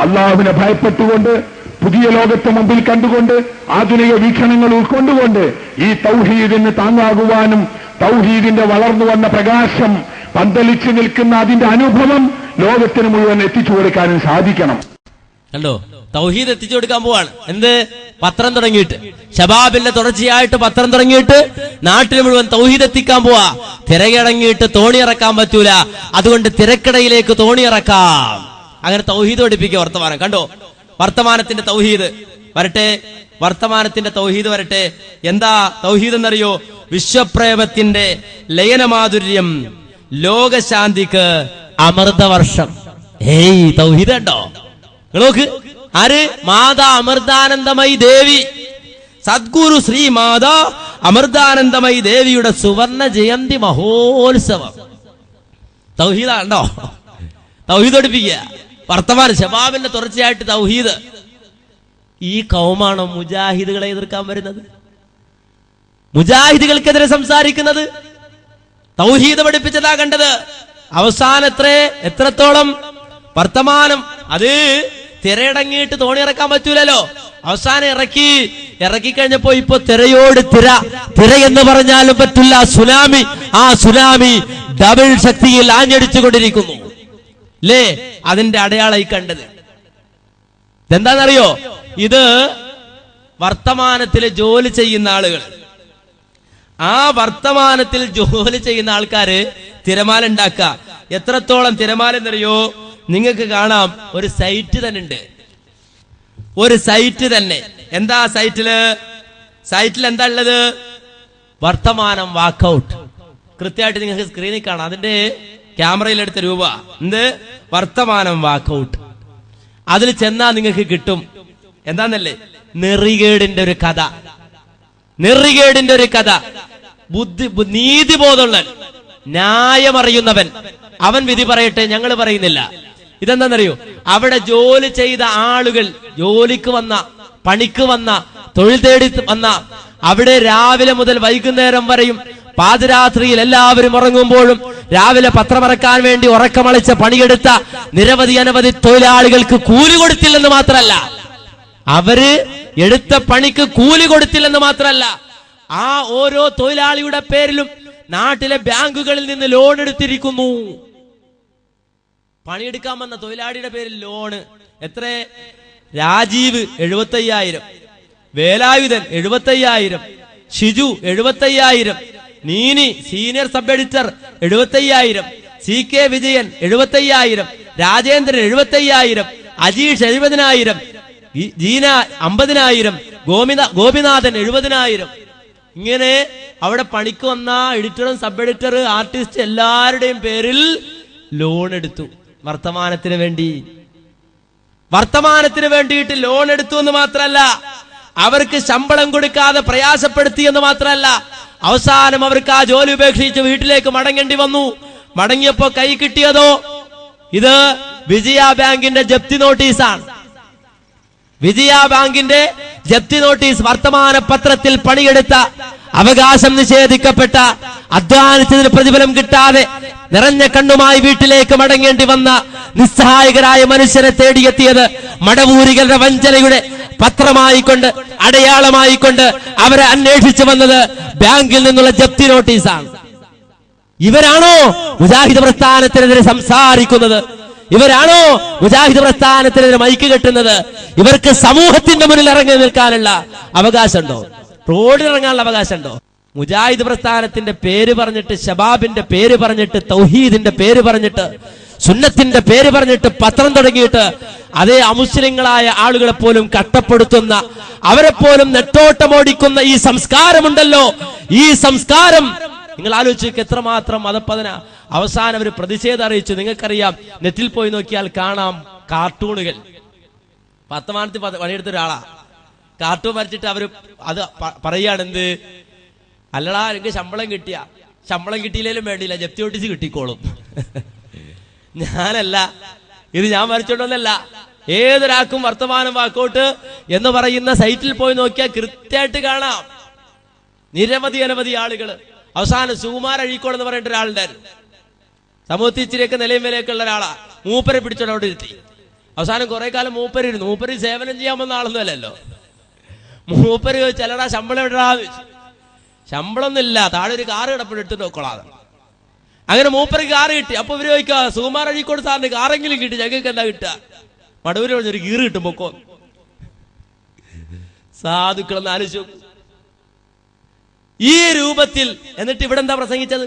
അള്ളാഹുവിനെ ഭയപ്പെട്ടുകൊണ്ട്, പുതിയ ലോകത്തെ മുമ്പിൽ കണ്ടുകൊണ്ട്, ആധുനിക വീക്ഷണങ്ങൾ ഉൾക്കൊണ്ടുകൊണ്ട് ഈ തൗഹീദിന് താങ്ങാകുവാനും തൗഹീദിന്റെ വളർന്നു വന്ന പ്രകാശം പന്തലിച്ചു നിൽക്കുന്ന അതിന്റെ അനുഭവം ലോകത്തിന് മുഴുവൻ എത്തിച്ചു കൊടുക്കാനും സാധിക്കണം. കണ്ടോ, തൗഹീദ് എത്തിച്ചു കൊടുക്കാൻ പോവാണ്. എന്ത്? പത്രം തുടങ്ങിയിട്ട്, ശബാബിന്റെ തുടർച്ചയായിട്ട് പത്രം തുടങ്ങിയിട്ട് നാട്ടിൽ മുഴുവൻ തൗഹീദ് എത്തിക്കാൻ പോവാ. തിരകിടങ്ങിയിട്ട് തോണി ഇറക്കാൻ പറ്റൂല, അതുകൊണ്ട് തിരക്കിടയിലേക്ക് തോണി ഇറക്കാം. അങ്ങനെ തൗഹീദ് പഠിപ്പിക്കുക വർത്തമാനം. കണ്ടോ, വർത്തമാനത്തിന്റെ തൗഹീദ് വരട്ടെ, വർത്തമാനത്തിന്റെ തൗഹീദ് വരട്ടെ. എന്താ തൗഹീദ് എന്നറിയോ? വിശ്വപ്രേമത്തിന്റെ ലയനമാധുര്യം, ലോകശാന്തിക്ക് അമൃതവർഷം. ഏയ് തൗഹീദ് കണ്ടോ? നോക്ക്, ആര്? മാതാ അമൃതാനന്ദമയി ദേവി, സദ്ഗുരു ശ്രീ മാതാ അമൃതാനന്ദമയി ദേവിയുടെ സുവർണ ജയന്തി മഹോത്സവം. തൗഹീദ കണ്ടോ? തൗഹീദ് പഠിപ്പിക്കുക വർത്തമാനം. ശബാബിന്റെ തുടർച്ചയായിട്ട് തൗഹീദ്. ഈ കൗമാണോ മുജാഹിദുകളെ എതിർക്കാൻ വരുന്നത്? മുജാഹിദുകൾക്കെതിരെ സംസാരിക്കുന്നത്? തൗഹീദ് പഠിപ്പിച്ചതാ കണ്ടത്. അവസാനം എത്രത്തോളം വർത്തമാനം. അത് തിരയടങ്ങിയിട്ട് തോണി ഇറക്കാൻ പറ്റൂലല്ലോ. അവസാനം ഇറക്കി കഴിഞ്ഞപ്പോ ഇപ്പൊ തിരയോട് തിര എന്ന് പറഞ്ഞാലും പറ്റില്ല, സുനാമി. ആ സുനാമി ഡബിൾ ശക്തിയിൽ ആഞ്ഞടിച്ചുകൊണ്ടിരിക്കുന്നു അല്ലേ? അതിന്റെ അടയാളായി കണ്ടത് ഇതെന്താണെന്നറിയോ? ഇത് വർത്തമാനത്തിൽ ജോലി ചെയ്യുന്ന ആളുകൾ, ആ വർത്തമാനത്തിൽ ജോലി ചെയ്യുന്ന ആൾക്കാര് തിരമാല ഉണ്ടാക്കുക. എത്രത്തോളം തിരമാല എന്നറിയോ? നിങ്ങൾക്ക് കാണാം, ഒരു സൈറ്റ് തന്നെ ഉണ്ട്. ഒരു സൈറ്റ് തന്നെ. എന്താ സൈറ്റിൽ എന്താ ഉള്ളത്? വർത്തമാനം വാക്കൗട്ട്. കൃത്യമായിട്ട് നിങ്ങൾക്ക് സ്ക്രീനിൽ കാണാം. അതിന്റെ ക്യാമറയിലെടുത്ത രൂപ എന്ത്? വർത്തമാനം വാക്കൗട്ട്. അതിൽ ചെന്നാ നിങ്ങൾക്ക് കിട്ടും. എന്താന്നല്ലേ? നെറികേടിന്റെ ഒരു കഥ. നെറികേടിന്റെ ഒരു കഥ. നീതിബോധമുള്ള, ന്യായമറിയുന്നവൻ അവൻ വിധി പറയട്ടെ, ഞങ്ങൾ പറയുന്നില്ല. ഇതെന്താണെന്നറിയോ? അവിടെ ജോലി ചെയ്ത ആളുകൾ, ജോലിക്ക് വന്ന, പണിക്ക് വന്ന, തൊഴിൽ തേടി വന്ന, അവിടെ രാവിലെ മുതൽ വൈകുന്നേരം വരെയും പാതിരാത്രിയിൽ എല്ലാവരും ഉറങ്ങുമ്പോഴും രാവിലെ പത്രമിറക്കാൻ വേണ്ടി ഉറക്കമളിച്ച പണിയെടുത്ത അനവധി തൊഴിലാളികൾക്ക് കൂലി കൊടുത്തില്ലെന്ന് മാത്രമല്ല, അവര് എടുത്ത പണിക്ക് കൂലി കൊടുത്തില്ലെന്ന് മാത്രമല്ല, ആ ഓരോ തൊഴിലാളിയുടെ പേരിലും നാട്ടിലെ ബാങ്കുകളിൽ നിന്ന് ലോൺ എടുത്തിരിക്കുന്നു. പണിയെടുക്കാൻ വന്ന തൊഴിലാളിയുടെ പേരിൽ ലോണ്. എത്ര? Rajeev 75,000, Velayudhan 75,000, Shiju 75,000, Neeni senior sub editor 75,000, CK Vijayan 75,000, Rajendran 75,000, Ajeesh 70,000, Jeena 50,000, Gopinathan 70,000. ഇങ്ങനെ അവിടെ പണിക്ക് വന്ന എഡിറ്ററും സബ് എഡിറ്റർ, ആർട്ടിസ്റ്റ് എല്ലാവരുടെയും പേരിൽ ലോൺ എടുത്തു. വർത്തമാനത്തിന് വേണ്ടിയിട്ട് ലോൺ എടുത്തു എന്ന് മാത്രമല്ല, അവർക്ക് ശമ്പളം കൊടുക്കാതെ പ്രയാസപ്പെടുത്തി എന്ന് മാത്രമല്ല, അവസാനം അവർക്ക് ആ ജോലി ഉപേക്ഷിച്ച് വീട്ടിലേക്ക് മടങ്ങേണ്ടി വന്നു. മടങ്ങിയപ്പോ കൈ കിട്ടിയതോ ഇത് വിജയ ബാങ്കിന്റെ ജപ്തി നോട്ടീസാണ്. വിജയ ബാങ്കിന്റെ ജപ്തി നോട്ടീസ്. വർത്തമാന പത്രത്തിൽ പണിയെടുത്ത, അവകാശം നിഷേധിക്കപ്പെട്ട, അധ്വാനിച്ചതിന് പ്രതിഫലം കിട്ടാതെ നിറഞ്ഞ കണ്ണുമായി വീട്ടിലേക്ക് മടങ്ങേണ്ടി വന്ന നിസ്സഹായകരായ മനുഷ്യരെ തേടിയെത്തിയത് മടവൂരികളുടെ വഞ്ചനയുടെ പത്രമായിക്കൊണ്ട്, അടയാളമായിക്കൊണ്ട് അവരെ അന്വേഷിച്ചു വന്നത് ബാങ്കിൽ നിന്നുള്ള ജപ്തി നോട്ടീസാണ്. ഇവരാണോ മുജാഹിദ് പ്രസ്ഥാനത്തിനെതിരെ സംസാരിക്കുന്നത്? ഇവരാണോ മുജാഹിദ് പ്രസ്ഥാനത്തിനെതിരെ മൈക്ക് കെട്ടുന്നത്? ഇവർക്ക് സമൂഹത്തിന്റെ മുന്നിൽ ഇറങ്ങി നിൽക്കാനുള്ള അവകാശമുണ്ടോ? റോഡിലിറങ്ങാനുള്ള അവകാശമുണ്ടോ? മുജാഹിദ് പ്രസ്ഥാനത്തിന്റെ പേര് പറഞ്ഞിട്ട്, ശബാബിന്റെ പേര് പറഞ്ഞിട്ട്, തൗഹീദിന്റെ പേര് പറഞ്ഞിട്ട്, സുന്നത്തിന്റെ പേര് പറഞ്ഞിട്ട് പത്രം തുടങ്ങിയിട്ട് അതേ അമുസ്ലിങ്ങളായ ആളുകളെ പോലും കട്ടപ്പെടുത്തുന്ന, അവരെ പോലും നെട്ടോട്ടമോടിക്കുന്ന ഈ സംസ്കാരമുണ്ടല്ലോ, ഈ സംസ്കാരം നിങ്ങൾ ആലോചിച്ച് എത്രമാത്രം മതപ്പതന. അവസാനം അവർ പ്രതിഷേധം അറിയിച്ചു. നിങ്ങൾക്കറിയാം, നെറ്റിൽ പോയി നോക്കിയാൽ കാണാം കാർട്ടൂണുകൾ. വർത്തമാനത്തിൽ പണിയെടുത്ത ഒരാളാ കാർട്ടൂൺ വരച്ചിട്ട് അവര് അത് പറയുകയാണ്. എന്ത്? അല്ലടാ എനിക്ക് ശമ്പളം കിട്ടിയ, ശമ്പളം കിട്ടിയില്ലേലും വേണ്ടിയില്ല, ജപ്തി നോട്ടീസ് കിട്ടിക്കോളും. ഞാനല്ല ഇത്, ഞാൻ വരച്ചോണ്ടൊന്നല്ല. ഏതൊരാൾക്കും വർത്തമാനം വാക്കോട്ട് എന്ന് പറയുന്ന സൈറ്റിൽ പോയി നോക്കിയാൽ കൃത്യമായിട്ട് കാണാം. നിരവധി അനവധി ആളുകൾ. അവസാനം സുകുമാർ അഴീക്കോട് എന്ന് പറഞ്ഞിട്ട് ഒരാളുണ്ടായിരുന്നു. സമൂഹത്തിൽ ഇച്ചിരിയൊക്കെ നിലയും വിലയൊക്കെ ഉള്ള ഒരാളാ. മൂപ്പരെ പിടിച്ചോണ്ട് അവിടെ ഇരുത്തി. അവസാനം കുറെ കാലം മൂപ്പര് ഇരുന്നു. മൂപ്പര് സേവനം ചെയ്യാൻ വന്ന ആളൊന്നും അല്ലല്ലോ. മൂപ്പര് ചിലടാ ശമ്പളം ഇടാ, ശമ്പളം ഒന്നുമില്ല, താഴെ ഒരു കാറ് കിടപ്പിട്ട് എടുത്തിട്ട് നോക്കൊള്ളാതെ. അങ്ങനെ മൂപ്പർക്ക് കാറ് കിട്ടി. അപ്പൊ ഇവര് ചോദിക്കുക, സുകുമാർ അഴീക്കോട് സാറിന് കാറെങ്കിലും കിട്ടി, ഞങ്ങൾക്ക് എന്താ കിട്ടുക? മടവൂര് ഒരു ഗീറ് കിട്ടും പൊക്കോ. സാധുക്കളെന്ന് ആലോചിച്ചു. ഈ രൂപത്തിൽ എന്നിട്ട് ഇവിടെ എന്താ പ്രസംഗിച്ചത്?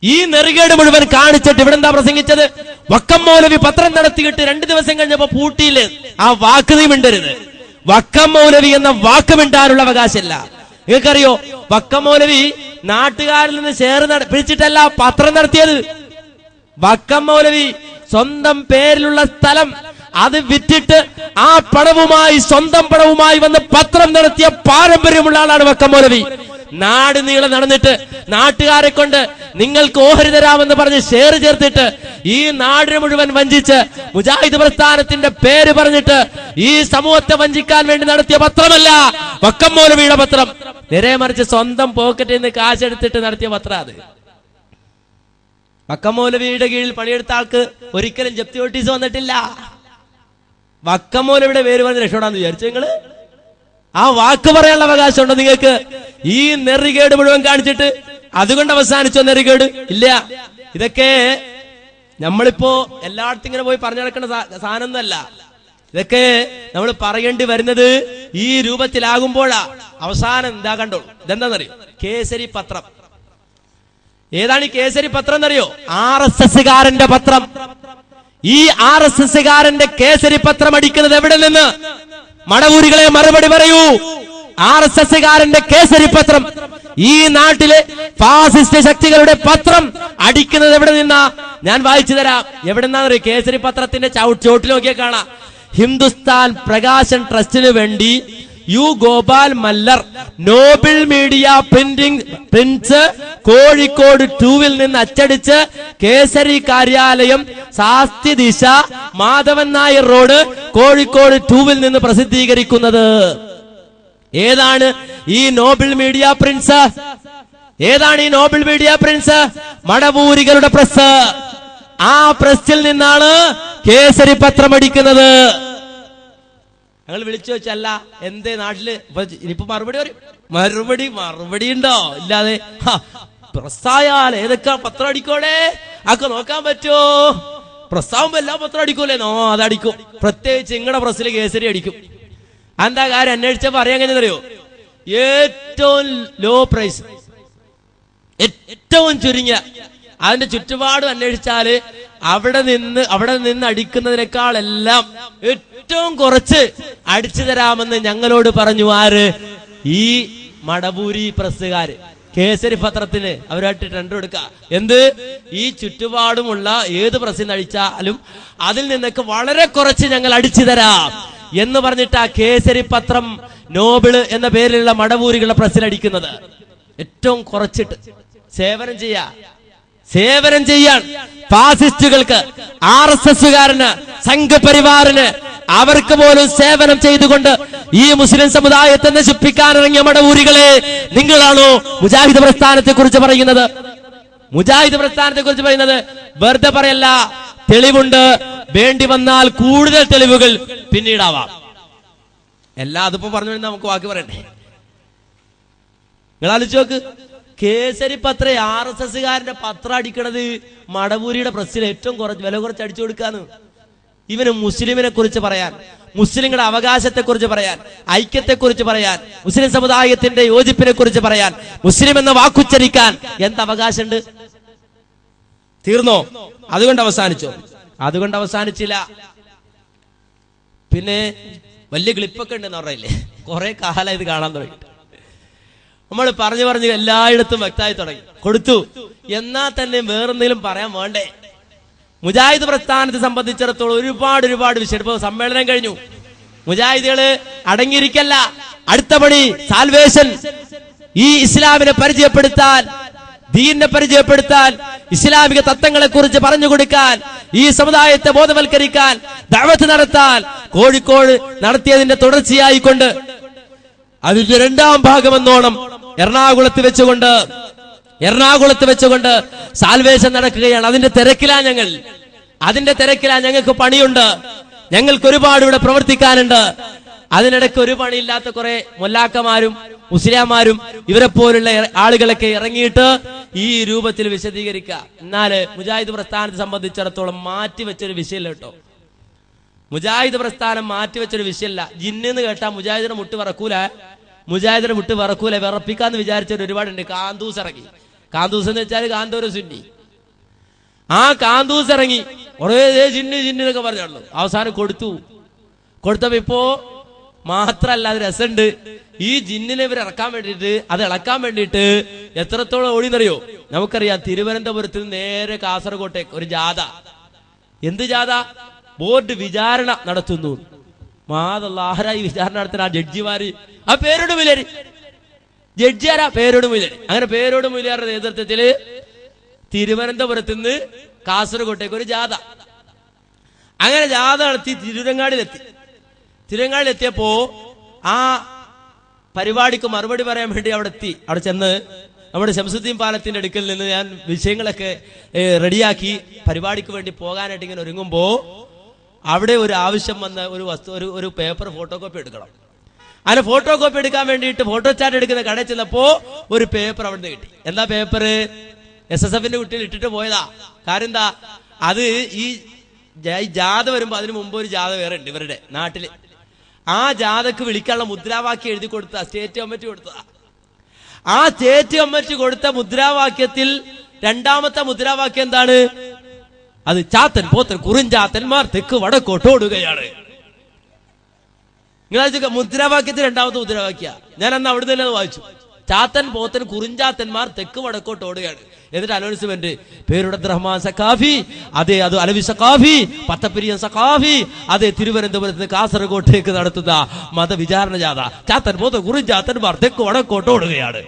ഈ നെറികേട് മുഴുവൻ കാണിച്ചിട്ട് ഇവിടെ എന്താ പ്രസംഗിച്ചത്? വക്കം മൗലവി പത്രം നടത്തിയിട്ട് 2 ദിവസം കഴിഞ്ഞപ്പോ പൂട്ടിയില്ലേ. ആ വാക്ക് നീ മിണ്ടരുത്. വക്കം മൗലവി എന്ന വാക്ക് മിണ്ടാനുള്ള അവകാശമില്ല. നിങ്ങൾക്കറിയോ, വക്കം മൗലവി നാട്ടുകാരിൽ നിന്ന് ഷെയർ പിടിച്ചിട്ടല്ല പത്രം നടത്തിയത്. വക്കം മൗലവി സ്വന്തം പേരിലുള്ള സ്ഥലം അത് വിറ്റിട്ട് ആ പണവുമായി, സ്വന്തം പണവുമായി വന്ന് പത്രം നടത്തിയ പാരമ്പര്യമുള്ള ആളാണ് വക്കം മൗലവി. നാട് നീളെ നടന്നിട്ട് നാട്ടുകാരെ കൊണ്ട് നിങ്ങൾക്ക് ഓഹരി തരാമെന്ന് പറഞ്ഞ് ഷെയർ ചേർത്തിട്ട് ഈ നാടിനെ മുഴുവൻ വഞ്ചിച്ച് മുജാഹിദ് പ്രസ്ഥാനത്തിന്റെ പേര് പറഞ്ഞിട്ട് ഈ സമൂഹത്തെ വഞ്ചിക്കാൻ വേണ്ടി നടത്തിയ പത്രമല്ല വക്കം മൗലവിയുടെ പത്രം. നേരെ മറിച്ച് സ്വന്തം പോക്കറ്റിൽ നിന്ന് കാശെടുത്തിട്ട് നടത്തിയ പത്രം അത്. വക്കം മൗലവിയുടെ കീഴിൽ പണിയെടുത്ത ആൾക്ക് ഒരിക്കലും ജപ്തി നോട്ടീസ് വന്നിട്ടില്ല. വക്കം മൗലവിയുടെ പേര് പറഞ്ഞ് രക്ഷപ്പെടാന്ന് വിചാരിച്ചു നിങ്ങള്? ആ വാക്ക് പറയാനുള്ള അവകാശം ഉണ്ടോ നിങ്ങൾക്ക്? ഈ നെറികേട് മുഴുവൻ കാണിച്ചിട്ട് അതുകൊണ്ട് അവസാനിച്ചോ നെറികേട്? ഇല്ല. ഇതൊക്കെ നമ്മളിപ്പോ എല്ലായിടത്തും ഇങ്ങനെ പോയി പറഞ്ഞു നടക്കുന്ന സാധനമൊന്നുമല്ല. ഇതൊക്കെ നമ്മൾ പറയേണ്ടി വരുന്നത് ഈ രൂപത്തിലാകുമ്പോഴാ. അവസാനം എന്താ കണ്ടോളൂ. ഇതെന്താന്നറിയോ? കേസരി പത്രം. ഏതാണ് ഈ കേസരി പത്രം എന്നറിയോ? RSSകാരന്റെ പത്രം. ഈ RSSകാരന്റെ കേസരി പത്രം അടിക്കുന്നത് എവിടെ നിന്ന്? മടവൂരികളെ മറുപടി പറയൂ. RSSകാരന്റെ കേസരി പത്രം, ഈ നാട്ടിലെ ഫാസിസ്റ്റ് ശക്തികളുടെ പത്രം അടിക്കുന്നത് എവിടെ നിന്നാ? ഞാൻ വായിച്ചു തരാം. എവിടെ നിന്നാന്നറിയോ? കേസരി പത്രത്തിന്റെ ചോട്ടിൽ നോക്കിയാൽ കാണാം. ഹിന്ദുസ്ഥാൻ പ്രകാശൻ ട്രസ്റ്റിന് വേണ്ടി U Gopal Mallar, Noble Media Prints, Kozhikode 2-ൽ നിന്ന് അച്ചടിച്ച് കേസരി കാര്യാലയം, ശാസ്തി ദിശ, മാധവൻ നായർ റോഡ്, കോഴിക്കോട് 2-ൽ നിന്ന് പ്രസിദ്ധീകരിക്കുന്നത്. ഏതാണ് ഈ നോബിൾ മീഡിയ പ്രിന്റ്സ്? ഏതാണ് ഈ നോബിൾ മീഡിയ പ്രിന്റ്സ്? മടവൂരികളുടെ പ്രസ്. ആ പ്രസ്സിൽ നിന്നാണ് കേസരി പത്രം അടിക്കുന്നത്. ഞങ്ങൾ വിളിച്ചു വെച്ചല്ല എന്തേ നാട്ടില് ഇനിയിപ്പോ മറുപടി പറയും. മറുപടി ഉണ്ടോ? ഇല്ലാതെ പ്രസ്സായാൽ ഏതൊക്കെ പത്രം അടിക്കോടെ ഒക്കെ നോക്കാൻ പറ്റുമോ? പ്രസ്താവുമ്പോ എല്ലാ പത്രം അടിക്കൂലേ? അതടിക്കും. പ്രത്യേകിച്ച് നിങ്ങളുടെ പ്രസ്സിൽ കേസരി അടിക്കും. എന്താ കാര്യം അന്വേഷിച്ചപ്പോ അറിയാൻ കഴിഞ്ഞറിയോ? ഏറ്റവും ലോ പ്രൈസ്, ഏറ്റവും ചുരുങ്ങിയ, അതിന്റെ ചുറ്റുപാടും അന്വേഷിച്ചാല് അവിടെ നിന്ന് അടിക്കുന്നതിനേക്കാൾ എല്ലാം ഏറ്റവും കുറച്ച് അടിച്ചു തരാമെന്ന് ഞങ്ങളോട് പറഞ്ഞു. ആര്? ഈ മടവൂരി പ്രസ്സുകാര്. കേസരി പത്രത്തിന് അവരായിട്ട് ടെൻഡർ എടുക്കുക. എന്ത്? ഈ ചുറ്റുപാടുമുള്ള ഏത് പ്രസ്സിൽ അടിച്ചാലും അതിൽ നിന്നൊക്കെ വളരെ കുറച്ച് ഞങ്ങൾ അടിച്ചു തരാം എന്ന് പറഞ്ഞിട്ട് ആ കേസരി പത്രം നോബിള് എന്ന പേരിലുള്ള മടവൂരികളുടെ പ്രസ്സിൽ അടിക്കുന്നത്. ഏറ്റവും കുറച്ചിട്ട് സേവനം ചെയ്യാൻ ഫാസിസ്റ്റുകൾക്ക്, RSSകാരന്, സംഘപരിവാറിന്, അവർക്ക് പോലും സേവനം ചെയ്തുകൊണ്ട് ഈ മുസ്ലിം സമുദായത്തെ നശിപ്പിക്കാൻ ഇറങ്ങിയ മടവൂരികളെ, നിങ്ങളാണോ മുജാഹിദ് പ്രസ്ഥാനത്തെ കുറിച്ച് പറയുന്നത്? മുജാഹിദ് പ്രസ്ഥാനത്തെ കുറിച്ച് പറയുന്നത് വെറുതെ പറയല്ല, തെളിവുണ്ട്. വേണ്ടി വന്നാൽ കൂടുതൽ തെളിവുകൾ പിന്നീടാവാം. എല്ലാം അതിപ്പോ പറഞ്ഞു നമുക്ക് വാക്ക് പറയണ്ടേ? നിങ്ങൾ ആലോചിച്ച് നോക്ക്. കേസരി പത്രം RSSകാരന്റെ പത്രം അടിക്കണത് മടവൂരിയുടെ പ്രസ്സിൽ ഏറ്റവും വില കുറച്ച് അടിച്ചു കൊടുക്കാന്ന്. ഇവന് മുസ്ലിമിനെ കുറിച്ച് പറയാൻ, മുസ്ലിങ്ങളുടെ അവകാശത്തെ കുറിച്ച് പറയാൻ, ഐക്യത്തെ കുറിച്ച് പറയാൻ, മുസ്ലിം സമുദായത്തിന്റെ യോജിപ്പിനെ കുറിച്ച് പറയാൻ, മുസ്ലിം എന്ന വാക്കുച്ചരിക്കാൻ എന്ത് അവകാശമുണ്ട്? തീർന്നോ? അതുകൊണ്ട് അവസാനിച്ചോ? അതുകൊണ്ട് അവസാനിച്ചില്ല. പിന്നെ വലിയ ക്ലിപ്പൊക്കെ ഉണ്ടെന്ന് പറയില്ലേ? കുറെ കാലം ഇത് കാണാൻ തുടങ്ങി. നമ്മൾ പറഞ്ഞു എല്ലായിടത്തും വ്യക്തമായി തുടങ്ങി കൊടുത്തു. എന്നാൽ തന്നെ വേറെന്തെങ്കിലും പറയാൻ വേണ്ടേ? മുജാഹിദ് പ്രസ്ഥാനത്തെ സംബന്ധിച്ചിടത്തോളം ഒരുപാട് വിഷയം. ഇപ്പൊ സമ്മേളനം കഴിഞ്ഞു. മുജാഹിദുകള് അടങ്ങിയിരിക്കല്ല, അടുത്ത പണി സാൽവേഷൻ. ഈ ഇസ്ലാമിനെ പരിചയപ്പെടുത്താൻ, ദീനിനെ പരിചയപ്പെടുത്താൻ, ഇസ്ലാമിക തത്വങ്ങളെ കുറിച്ച് പറഞ്ഞു കൊടുക്കാൻ, ഈ സമുദായത്തെ ബോധവൽക്കരിക്കാൻ, ദഅവത്ത് നടത്താൻ കോഴിക്കോട് നടത്തിയതിന്റെ തുടർച്ചയായിക്കൊണ്ട് അതിന്റെ രണ്ടാം ഭാഗമെന്നോണം എറണാകുളത്ത് വെച്ചുകൊണ്ട് സാൽവേഷൻ നടക്കുകയാണ്. അതിന്റെ തിരക്കിലാ ഞങ്ങൾക്ക് പണിയുണ്ട്, ഞങ്ങൾക്ക് ഒരുപാട് ഇവിടെ പ്രവർത്തിക്കാനുണ്ട്. അതിനിടയ്ക്ക് ഒരു പണിയില്ലാത്ത കുറെ മൊല്ലാക്കമാരും മുസ്ലിയാമാരും ഇവരെ പോലുള്ള ആളുകളൊക്കെ ഇറങ്ങിയിട്ട് ഈ രൂപത്തിൽ വിശദീകരിക്കുക. എന്നാല് മുജാഹിദ് പ്രസ്ഥാനത്തെ സംബന്ധിച്ചിടത്തോളം മാറ്റിവെച്ചൊരു വിഷയമല്ല കേട്ടോ. മുജാഹിദ് പ്രസ്ഥാനം മാറ്റിവെച്ചൊരു വിഷയമല്ല. ജിന്നെന്ന് കേട്ടാ മുജാഹിദിനെ മുട്ട് വറക്കൂല, വിറപ്പിക്കാന്ന് വിചാരിച്ചവർ ഒരുപാടുണ്ട്. കാന്തൂസ് ഇറങ്ങി. കാന്തൂസ് എന്ന് വെച്ചാൽ കാന്തൂർ സുന്നി. ആ കാന്തൂസ് ഇറങ്ങി കുറേ ജിന്നൊക്കെ പറഞ്ഞുള്ളൂ. അവസാനം കൊടുത്തപ്പോ ഇപ്പോ മാത്രല്ല, അത് രസമുണ്ട്. ഈ ജിന്നിനെ ഇവർ ഇളക്കാൻ വേണ്ടിയിട്ട് എത്രത്തോളം ഓടിയെന്നറിയോ? നമുക്കറിയാം, തിരുവനന്തപുരത്ത് നിന്ന് നേരെ കാസർഗോട്ടേക്ക് ഒരു ജാഥ. എന്ത് ജാഥ? ബോർഡ് വിചാരണ നടത്തുന്നു. ആരായി വിചാരണ നടത്തുന്ന ആ ജഡ്ജിമാര്? ആ പേരോട് മുയിലേരി ജഡ്ജി ആരാ? പേരോട് മുയിലേരി. അങ്ങനെ പേരോട് മുയിലേരുടെ നേതൃത്വത്തില് തിരുവനന്തപുരത്ത് നിന്ന് കാസർഗോട്ടേക്ക് ഒരു ജാഥ. അങ്ങനെ ജാഥ നടത്തി തിരുവങ്ങാടിലെത്തിയപ്പോ ആ പരിപാടിക്ക് മറുപടി പറയാൻ വേണ്ടി അവിടെ ചെന്ന് നമ്മുടെ ശംസുദ്ദീൻ പാലത്തിന്റെ അടുക്കൽ നിന്ന് ഞാൻ വിഷയങ്ങളൊക്കെ റെഡിയാക്കി പരിപാടിക്ക് വേണ്ടി പോകാനായിട്ട് ഇങ്ങനെ ഒരുങ്ങുമ്പോ അവിടെ ഒരു ആവശ്യം വന്ന ഒരു പേപ്പർ ഫോട്ടോകോപ്പി എടുക്കണം. അങ്ങനെ ഫോട്ടോകോപ്പി എടുക്കാൻ വേണ്ടിയിട്ട് ഫോട്ടോ സ്റ്റാറ്റ് എടുക്കുന്ന കടയിൽ ചെന്നപ്പോ ഒരു പേപ്പർ അവിടെ നിന്ന് കിട്ടി. എന്താ പേപ്പർ? SSFന്റെ കുട്ടികൾ ഇട്ടിട്ട് പോയതാ. കാര്യം എന്താ? അത് ഈ ജാഥ വരുമ്പോ അതിന് മുമ്പ് ഒരു ജാഥ വേറെ ഉണ്ട് ഇവരുടെ നാട്ടില്. ആ ജാഥക്ക് വിളിക്കാനുള്ള മുദ്രാവാക്യം എഴുതി കൊടുത്ത സ്റ്റേറ്റ് കമ്മിറ്റി കൊടുത്തതാ. ആ സ്റ്റേറ്റ് കമ്മിറ്റി കൊടുത്ത മുദ്രാവാക്യത്തിൽ രണ്ടാമത്തെ മുദ്രാവാക്യം എന്താണ്? അത് ചാത്തൻ പോത്തൻ കുറിഞ്ചാത്തന്മാർ തെക്ക് വടക്കോട്ടോടുകയാണ്. നിങ്ങൾ മുദ്രാവാക്യത്തിൽ രണ്ടാമത്തെ മുദ്രാവാക്യ. ഞാൻ അന്ന് അവിടെ തന്നെ വായിച്ചു. ചാത്തൻ പോത്തൻ കുറിഞ്ചാത്തന്മാർ തെക്ക് വടക്കോട്ടോടുകയാണ്. എന്നിട്ട് അനൗൺസ്മെന്റ്, പേരുടെ റഹ്മാൻ സഖാഫി, അതെ അത് അലവി സഖാഫി, പത്തപ്പിരിയൻ സഖാഫി, അതെ തിരുവനന്തപുരത്ത് കാസർഗോട്ടേക്ക് നടത്തുന്ന മതവിചാരണ ജാഥ. ചാത്തൻ പോത്തൻ കുറിഞ്ചാത്തന്മാർ തെക്ക് വടക്കോട്ടോടുകയാണ്.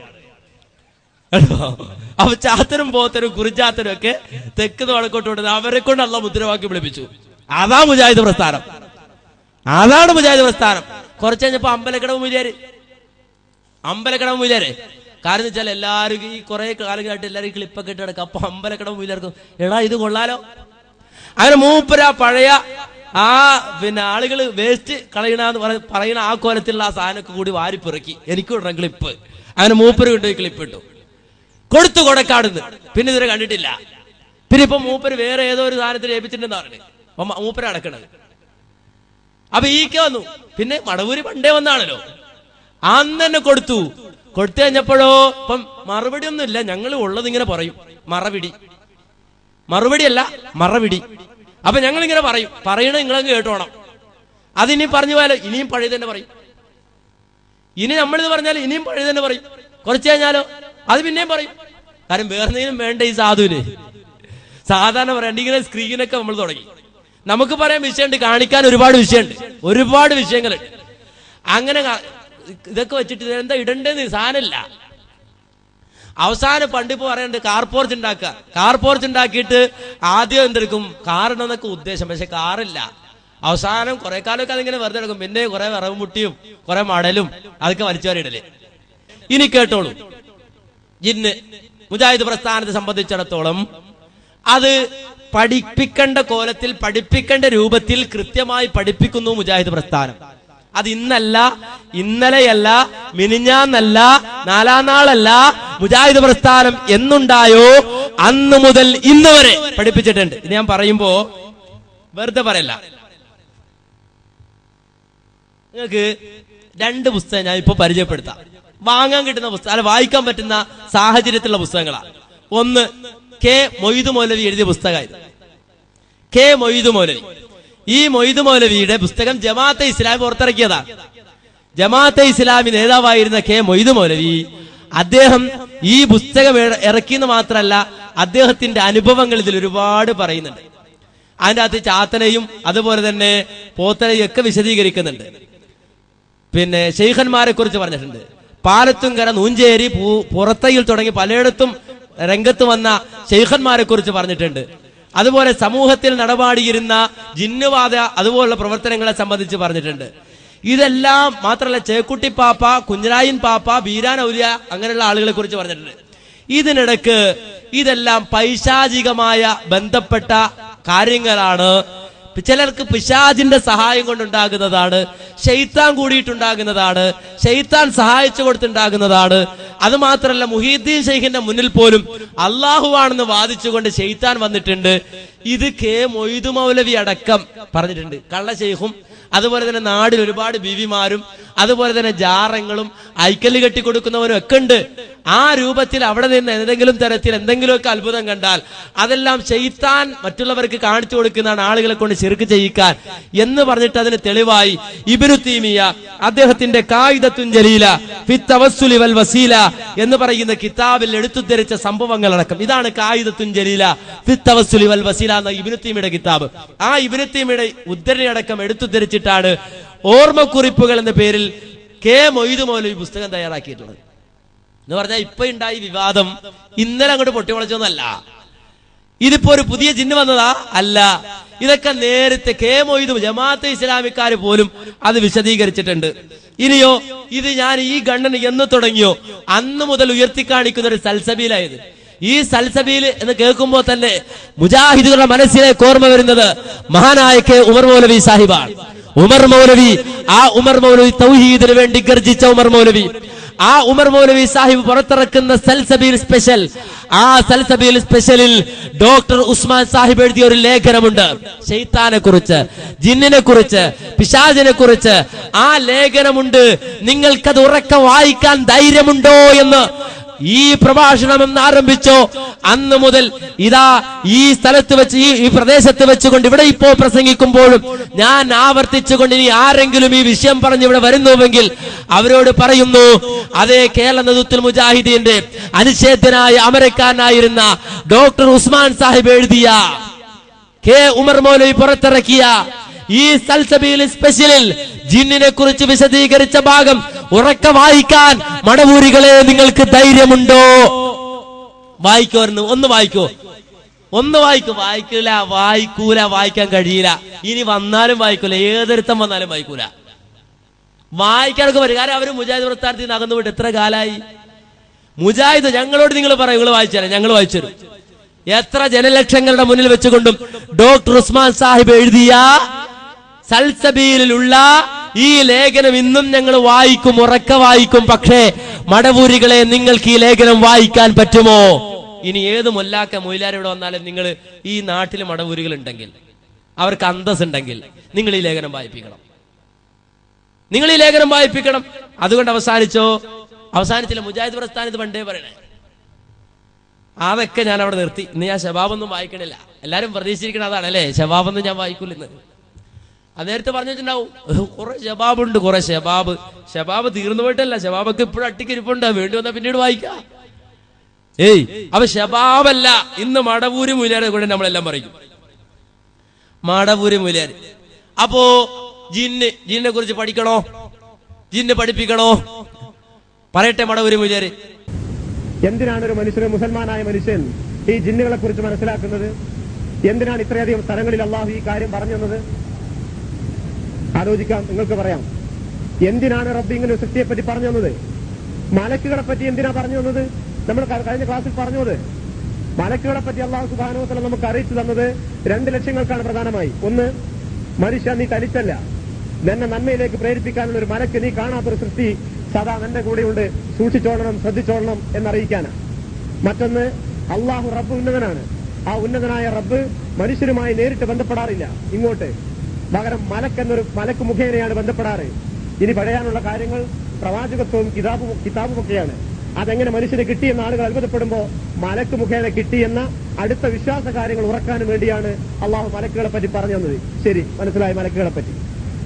അപ്പൊ ചാത്തനും പോത്തനും കുറിഞ്ചാത്തനും ഒക്കെ തെക്ക് വടക്കോട്ടോടുന്നത് അവരെ കൊണ്ട് അള്ളാഹ് മുദ്രാവാക്യം വിളിപ്പിച്ചു. അതാണ് മുജാഹിദ് പ്രസ്ഥാനം. കുറച്ച് കഴിഞ്ഞപ്പോ അമ്പലക്കടവ് മുയിലേര്. കാരണം വെച്ചാൽ എല്ലാവരും ഈ കുറെ കാലങ്ങളായിട്ട് എല്ലാവരും ക്ലിപ്പൊക്കെ ഇട്ട് കിടക്കും. അപ്പൊ അമ്പലക്കടവ് മുയിലേർക്കും എടാ ഇത് കൊള്ളാലോ. അങ്ങനെ മൂപ്പര പഴയ ആളുകൾ വേസ്റ്റ് കളയണെന്ന് പറയുന്ന ആ കോലത്തിലുള്ള ആ സാധനമൊക്കെ കൂടി വാരിപ്പിറക്കി എനിക്ക് ഇടണം ക്ലിപ്പ്. അങ്ങനെ മൂപ്പര് കൊണ്ടുപോയി ക്ലിപ്പ് ഇട്ടു കൊടുത്തു കൊടക്കാടുന്ന്. പിന്നെ ഇതുവരെ കണ്ടിട്ടില്ല. പിന്നെ ഇപ്പൊ മൂപ്പര് വേറെ ഏതോ ഒരു സാധനത്തിൽ ഏൽപ്പിച്ചിട്ടുണ്ടെന്ന് പറഞ്ഞു മൂപ്പര് അടക്കണത്. അപ്പൊ ഈക്കെ വന്നു. പിന്നെ മടവൂരി പണ്ടേ വന്നാണല്ലോ. അന്ന് തന്നെ കൊടുത്തു കഴിഞ്ഞപ്പോഴോ ഇപ്പം മറുപടി ഒന്നുമില്ല. ഞങ്ങൾ ഉള്ളത് ഇങ്ങനെ പറയും. മറുപടിയല്ല മറവിടി. അപ്പൊ ഞങ്ങൾ ഇങ്ങനെ പറയണ നിങ്ങളങ്ങ് കേട്ടോണം. അതിനി പറഞ്ഞു പോയാലോ ഇനിയും പഴയ തന്നെ പറയും. ഇനി നമ്മളിത് പറഞ്ഞാൽ ഇനിയും പഴയ തന്നെ പറയും. കുറച്ച് കഴിഞ്ഞാലോ അത് പിന്നെയും പറയും. കാരണം വേറെന്തെങ്കിലും വേണ്ട ഈ സാധുവിന്. സാധാരണ പറയണ്ട ഇങ്ങനെ സ്ക്രീനൊക്കെ നമ്മൾ തുടങ്ങി. നമുക്ക് പറയാൻ വിഷയമുണ്ട്, കാണിക്കാൻ ഒരുപാട് വിഷയങ്ങളുണ്ട്. അങ്ങനെ ഇതൊക്കെ വെച്ചിട്ട് എന്താ ഇടണ്ടേന്ന് സാധനമില്ല. അവസാനം പണ്ടിപ്പോ പറയണ്ട് കാർ പോർച്ച് ഉണ്ടാക്കിയിട്ട് ആദ്യം എന്തെടുക്കും കാറിനെന്നൊക്കെ ഉദ്ദേശം. പക്ഷെ കാറില്ല. അവസാനം കുറെ കാലമൊക്കെ അതിങ്ങനെ വെറുതെ എടുക്കും. പിന്നെ കുറെ വിറവ് മുട്ടിയും കുറെ മടലും അതൊക്കെ വലിച്ചുവരിടല്. ഇനി കേട്ടോളൂ. ജിന്ന് മുജാഹിദ് പ്രസ്ഥാനത്തെ സംബന്ധിച്ചിടത്തോളം അത് പഠിപ്പിക്കേണ്ട കോലത്തിൽ പഠിപ്പിക്കേണ്ട രൂപത്തിൽ കൃത്യമായി പഠിപ്പിക്കുന്നു മുജാഹിദ് പ്രസ്ഥാനം. അത് ഇന്നല്ല, ഇന്നലെയല്ല, മിനിഞ്ഞാന്നല്ല, നാലാം നാളല്ല. മുജാഹിദ് പ്രസ്ഥാനം എന്നുണ്ടായോ അന്ന് മുതൽ ഇന്ന് വരെ പഠിപ്പിച്ചിട്ടുണ്ട്. ഇത് ഞാൻ പറയുമ്പോ വെറുതെ പറയല്ല. നിങ്ങൾക്ക് 2 പുസ്തകം ഞാൻ ഇപ്പൊ പരിചയപ്പെടുത്താം. വാങ്ങാൻ കിട്ടുന്ന പുസ്തകം, അല്ല വായിക്കാൻ പറ്റുന്ന സാഹചര്യത്തിലുള്ള പുസ്തകങ്ങളാണ്. ഒന്ന് കെ മൊയ്തു മൗലവി എഴുതിയ പുസ്തകമായിരുന്നു. കെ മൊയ്തു മൗലവി. ഈ മൊയ്തു മൗലവിയുടെ പുസ്തകം ജമാഅത്തെ ഇസ്ലാമി പുറത്തിറക്കിയതാണ്. ജമാഅത്തെ ഇസ്ലാമി നേതാവായിരുന്ന കെ മൊയ്തു മൗലവി അദ്ദേഹം ഈ പുസ്തകം ഇറക്കിയെന്ന് മാത്രമല്ല അദ്ദേഹത്തിന്റെ അനുഭവങ്ങൾ ഇതിൽ ഒരുപാട് പറയുന്നുണ്ട്. അതിൻ്റെ അകത്ത് ചാത്തനെയും അതുപോലെ തന്നെ പോത്തനെയും ഒക്കെ വിശദീകരിക്കുന്നുണ്ട്. പിന്നെ ശൈഖന്മാരെ കുറിച്ച് പറഞ്ഞിട്ടുണ്ട്. പാലത്തുംകര, നൂഞ്ചേരി, പുറത്തയിൽ തുടങ്ങി പലയിടത്തും രംഗത്ത് വന്ന ശൈഖന്മാരെ കുറിച്ച് പറഞ്ഞിട്ടുണ്ട്. അതുപോലെ സമൂഹത്തിൽ നടപാടിയിരുന്ന ജിന്നുവാദ അതുപോലുള്ള പ്രവർത്തനങ്ങളെ സംബന്ധിച്ച് പറഞ്ഞിട്ടുണ്ട്. ഇതെല്ലാം മാത്രമല്ല, ചേക്കുട്ടി പാപ്പ, കുഞ്ഞരായൻ പാപ്പ, ബീരാൻ ഔലിയ അങ്ങനെയുള്ള ആളുകളെ കുറിച്ച് പറഞ്ഞിട്ടുണ്ട്. ഇതിനിടക്ക് ഇതെല്ലാം പൈശാചികമായ ബന്ധപ്പെട്ട കാര്യങ്ങളാണ്. ചിലർക്ക് പിശാചിന്റെ സഹായം കൊണ്ടുണ്ടാകുന്നതാണ്, ശൈത്താൻ കൂടിയിട്ടുണ്ടാകുന്നതാണ്, ശൈത്താൻ സഹായിച്ചു കൊടുത്തുണ്ടാകുന്നതാണ്. അത് മാത്രമല്ല, മുഹീദ്ദീൻ ശൈഖിന്റെ മുന്നിൽ പോലും അള്ളാഹുവാണെന്ന് വാദിച്ചുകൊണ്ട് ശൈത്താൻ വന്നിട്ടുണ്ട്. ഇത് കെ മൊയ്തു മൗലവി അടക്കം പറഞ്ഞിട്ടുണ്ട്. കള്ള ശൈഖും അതുപോലെ തന്നെ നാടിൽ ഒരുപാട് ബീവിമാരും അതുപോലെ തന്നെ ജാറങ്ങളും ഐക്കല്ല് കെട്ടിക്കൊടുക്കുന്നവരും ഒക്കെ ഉണ്ട്. ആ രൂപത്തിൽ അവിടെ നിന്ന് ഏതെങ്കിലും തരത്തിൽ എന്തെങ്കിലുമൊക്കെ അത്ഭുതം കണ്ടാൽ അതെല്ലാം ശൈത്താൻ മറ്റുള്ളവർക്ക് കാണിച്ചു കൊടുക്കുന്നതാണ്, ആളുകളെ കൊണ്ട് ശിർക്ക് ചെയ്യിക്കാൻ എന്ന് പറഞ്ഞിട്ട് അതിന് തെളിവായി ഇബ്നു തൈമിയ അദ്ദേഹത്തിന്റെ ഖായിദത്തുൻ ജലീല ഫി തവസ്സുലി വൽ വസീല എന്ന് പറയുന്ന കിതാബിൽ എടുത്തുദ്ധരിച്ച സംഭവങ്ങളടക്കം. ഇതാണ് ഖായിദത്തുൻ ജലീല ഫി തവസ്സുലി വൽ വസീല എന്ന ഇബ്നു തൈമിയുടെ കിതാബ്. ആ ഇബ്നു തൈമിയുടെ ഉദ്ധരണി അടക്കം എടുത്തുദ്ധരിച്ചിട്ടാണ് ഓർമ്മക്കുറിപ്പുകൾ എന്ന പേരിൽ കെ മൊയ്തു മൗലവി പുസ്തകം തയ്യാറാക്കിയിട്ടുള്ളത്. എന്ന് പറഞ്ഞാൽ ഇപ്പൊ ഉണ്ടായി വിവാദം ഇന്നലെ അങ്ങോട്ട് പൊട്ടിമുളച്ചൊന്നല്ല. ഇതിപ്പോ ഒരു പുതിയ ജിന്ന് വന്നതാ അല്ല. ഇതൊക്കെ നേരത്തെ കെ മൊയ്തു ജമാഅത്തെ ഇസ്ലാമിക്കാര് പോലും അത് വിശദീകരിച്ചിട്ടുണ്ട്. ഇനിയോ ഇത് ഞാൻ ഈ ഗണ്ണന് എന്ന് തുടങ്ങിയോ അന്ന് മുതൽ ഉയർത്തിക്കാണിക്കുന്ന ഒരു സൽസബീലായത്. ഈ സൽസബീൽ എന്ന് കേൾക്കുമ്പോൾ തന്നെ മുജാഹിദുകളുടെ മനസ്സിലേക്ക് ഓർമ്മ വരുന്നത് മഹാനായ കെ ഉമർ മൗലവി സാഹിബാണ്. ഉമർ മൗലവി, ആ ഉമർ മൗലവി തൗഹീദിന് വേണ്ടി ഗർജിച്ച ഉമർ മൗലവി, ആ ഉമർ മൗലവി സാഹിബ് പുറത്തിറക്കുന്ന സൽസബീൽ സ്പെഷ്യൽ, ആ സൽസബീൽ സ്പെഷ്യലിൽ ഡോക്ടർ ഉസ്മാൻ സാഹിബ് എഴുതിയ ഒരു ലേഖനമുണ്ട് ശൈത്താനെ കുറിച്ച്, ജിന്നിനെ കുറിച്ച്, പിശാചിനെ കുറിച്ച്. ആ ലേഖനമുണ്ട്. നിങ്ങൾക്കത് ഉറക്കെ വായിക്കാൻ ധൈര്യമുണ്ടോ എന്ന് ഈ പ്രഭാഷണം എന്ന് ആരംഭിച്ചോ അന്ന് മുതൽ ഇതാ ഈ സ്ഥലത്ത് വെച്ച് ഈ പ്രദേശത്ത് വെച്ചുകൊണ്ട് ഇവിടെ ഇപ്പോ പ്രസംഗിക്കുമ്പോഴും ഞാൻ ആവർത്തിച്ചുകൊണ്ട് ഇനി ആരെങ്കിലും ഈ വിഷയം പറഞ്ഞ് ഇവിടെ വരുന്നുവെങ്കിൽ അവരോട് പറയുന്നു, അതേ കേരള നേതൃത്വത്തിൽ മുജാഹിദീന്റെ അനിഷേധ്യനായ അമരക്കാരനായിരുന്ന ഡോക്ടർ ഉസ്മാൻ സാഹിബ് എഴുതിയ, കെ ഉമർ മൗലവി പുറത്തിറക്കിയ ഈ സൽസബീൽ സ്പെഷ്യലിൽ ജിന്നിനെ കുറിച്ച് വിശദീകരിച്ച ഭാഗം ഉറക്കെ വായിക്കാൻ മടവൂരികളെ നിങ്ങൾക്ക് ധൈര്യമുണ്ടോ? വായിക്കുമായിരുന്നു. ഒന്ന് വായിക്കോ, ഒന്ന് വായിക്കൂ. വായിക്കൂല, വായിക്കാൻ കഴിയില്ല. ഇനി വന്നാലും വായിക്കൂല, ഏതൊരുത്തം വന്നാലും വായിക്കൂല. വായിക്കാനൊക്കെ വരും. കാരണം അവര് മുജാഹിദ് പ്രസ്ഥാനത്തിൽ നിന്ന് അകന്നു പോയിട്ട് എത്ര കാലായി. മുജാഹിദ് ഞങ്ങളോട് നിങ്ങൾ പറയും, നിങ്ങൾ വായിച്ചു തരാം, ഞങ്ങൾ വായിച്ചു തരും. എത്ര ജനലക്ഷങ്ങളുടെ മുന്നിൽ വെച്ചുകൊണ്ടും ഡോക്ടർ ഉസ്മാൻ സാഹിബ് എഴുതിയ സൽസബീലിലുള്ള ഈ ലേഖനം ഇന്നും ഞങ്ങൾ വായിക്കും, ഉറക്കെ വായിക്കും. പക്ഷേ മടവൂരികളെ, നിങ്ങൾക്ക് ഈ ലേഖനം വായിക്കാൻ പറ്റുമോ? ഇനി ഏത് മൊല്ലാക്ക മൊയിലാർ ഇവിടെ വന്നാലും നിങ്ങൾ ഈ നാട്ടിൽ മടവൂരികൾ ഉണ്ടെങ്കിൽ, അവർക്ക് അന്തസ് ഉണ്ടെങ്കിൽ നിങ്ങൾ ഈ ലേഖനം വായിപ്പിക്കണം, നിങ്ങൾ ഈ ലേഖനം വായിപ്പിക്കണം. അതുകൊണ്ട് അവസാനിച്ചോ? അവസാനിച്ചില്ല. മുജാഹിദ് പ്രസ്ഥാനത്ത് പണ്ടേ പറയണേ. അതൊക്കെ ഞാൻ അവിടെ നിർത്തി. ഇന്ന് ഞാൻ ശബാബൊന്നും വായിക്കണില്ല. എല്ലാരും പ്രതീക്ഷിച്ചിരിക്കണം അതാണ് അല്ലേ, ശബാബൊന്നും ഞാൻ വായിക്കൂലെന്ന്. അത് നേരത്തെ പറഞ്ഞു വെച്ചിട്ടുണ്ടാവും, കുറെ ശബാബുണ്ട്, കുറെ ശബാബ് തീർന്നു പോയിട്ടല്ല, ശബാബൊക്കെ ഇപ്പോഴും അട്ടിക്കിരിപ്പുണ്ട്, വേണ്ടി വന്നാൽ പിന്നീട് വായിക്കാം. അപ്പൊ ശബാബല്ല, ഇന്ന് മടവൂര് മൂല്യാരെ കൂടെ നമ്മളെല്ലാം പറയും, മടവൂര് മൂല്യാര്. അപ്പോ ജിന്നിനെ കുറിച്ച് പഠിക്കണോ, ജിന്ന് പഠിപ്പിക്കണോ? പറയട്ടെ മടവൂര് മൂല്യാര്. എന്തിനാണ് ഒരു മനുഷ്യന്, മുസൽമാനായ മനുഷ്യൻ ഈ ജിന്നുകളെ കുറിച്ച് മനസ്സിലാക്കുന്നത്? എന്തിനാണ് ഇത്രയധികം സ്ഥലങ്ങളിൽ അള്ളാഹു ഈ കാര്യം പറഞ്ഞു തന്നത്? ആലോചിക്കാം, നിങ്ങൾക്ക് പറയാം. എന്തിനാണ് റബ്ബ് ഇങ്ങനെ സൃഷ്ടിയെപ്പറ്റി പറഞ്ഞു തന്നത്? മലക്കുകളെ പറ്റി എന്തിനാ പറഞ്ഞു തന്നത്? നമ്മൾ കഴിഞ്ഞ ക്ലാസ്സിൽ പറഞ്ഞത് മലക്കുകളെ പറ്റി അള്ളാഹു സുബ്ഹാനഹു വ തആല നമുക്ക് അറിയിച്ചു തന്നത് 2 ലക്ഷ്യങ്ങൾക്കാണ് പ്രധാനമായി. ഒന്ന്, മനുഷ്യ നീ തനിച്ചല്ല, നിന്നെ നന്മയിലേക്ക് പ്രേരിപ്പിക്കാനുള്ള ഒരു മലക്ക്, നീ കാണാത്തൊരു സൃഷ്ടി സദാ നിന്റെ കൂടെയുണ്ട്, സൂക്ഷിച്ചോളണം, ശ്രദ്ധിച്ചോളണം എന്നറിയിക്കാനാണ്. മറ്റൊന്ന്, അള്ളാഹു റബ്ബ് ഉന്നതനാണ്. ആ ഉന്നതനായ റബ്ബ് മനുഷ്യരുമായി നേരിട്ട് ബന്ധപ്പെടാറില്ല ഇങ്ങോട്ട്, പകരം മലക്ക് മുഖേനയാണ് ബന്ധപ്പെടാറ്. ഇനി പറയാനുള്ള കാര്യങ്ങൾ പ്രവാചകത്വവും കിതാബുമൊക്കെയാണ്. അതെങ്ങനെ മനുഷ്യന് കിട്ടിയെന്ന ആളുകൾ അത്ഭുതപ്പെടുമ്പോ മലക്ക് മുഖേന കിട്ടിയെന്ന അടുത്ത വിശ്വാസ കാര്യങ്ങൾ ഉറക്കാനും വേണ്ടിയാണ് അള്ളാഹു മലക്കുകളെ പറ്റി പറഞ്ഞു തന്നത്. ശരി, മനസ്സിലായി. മലക്കുകളെ പറ്റി,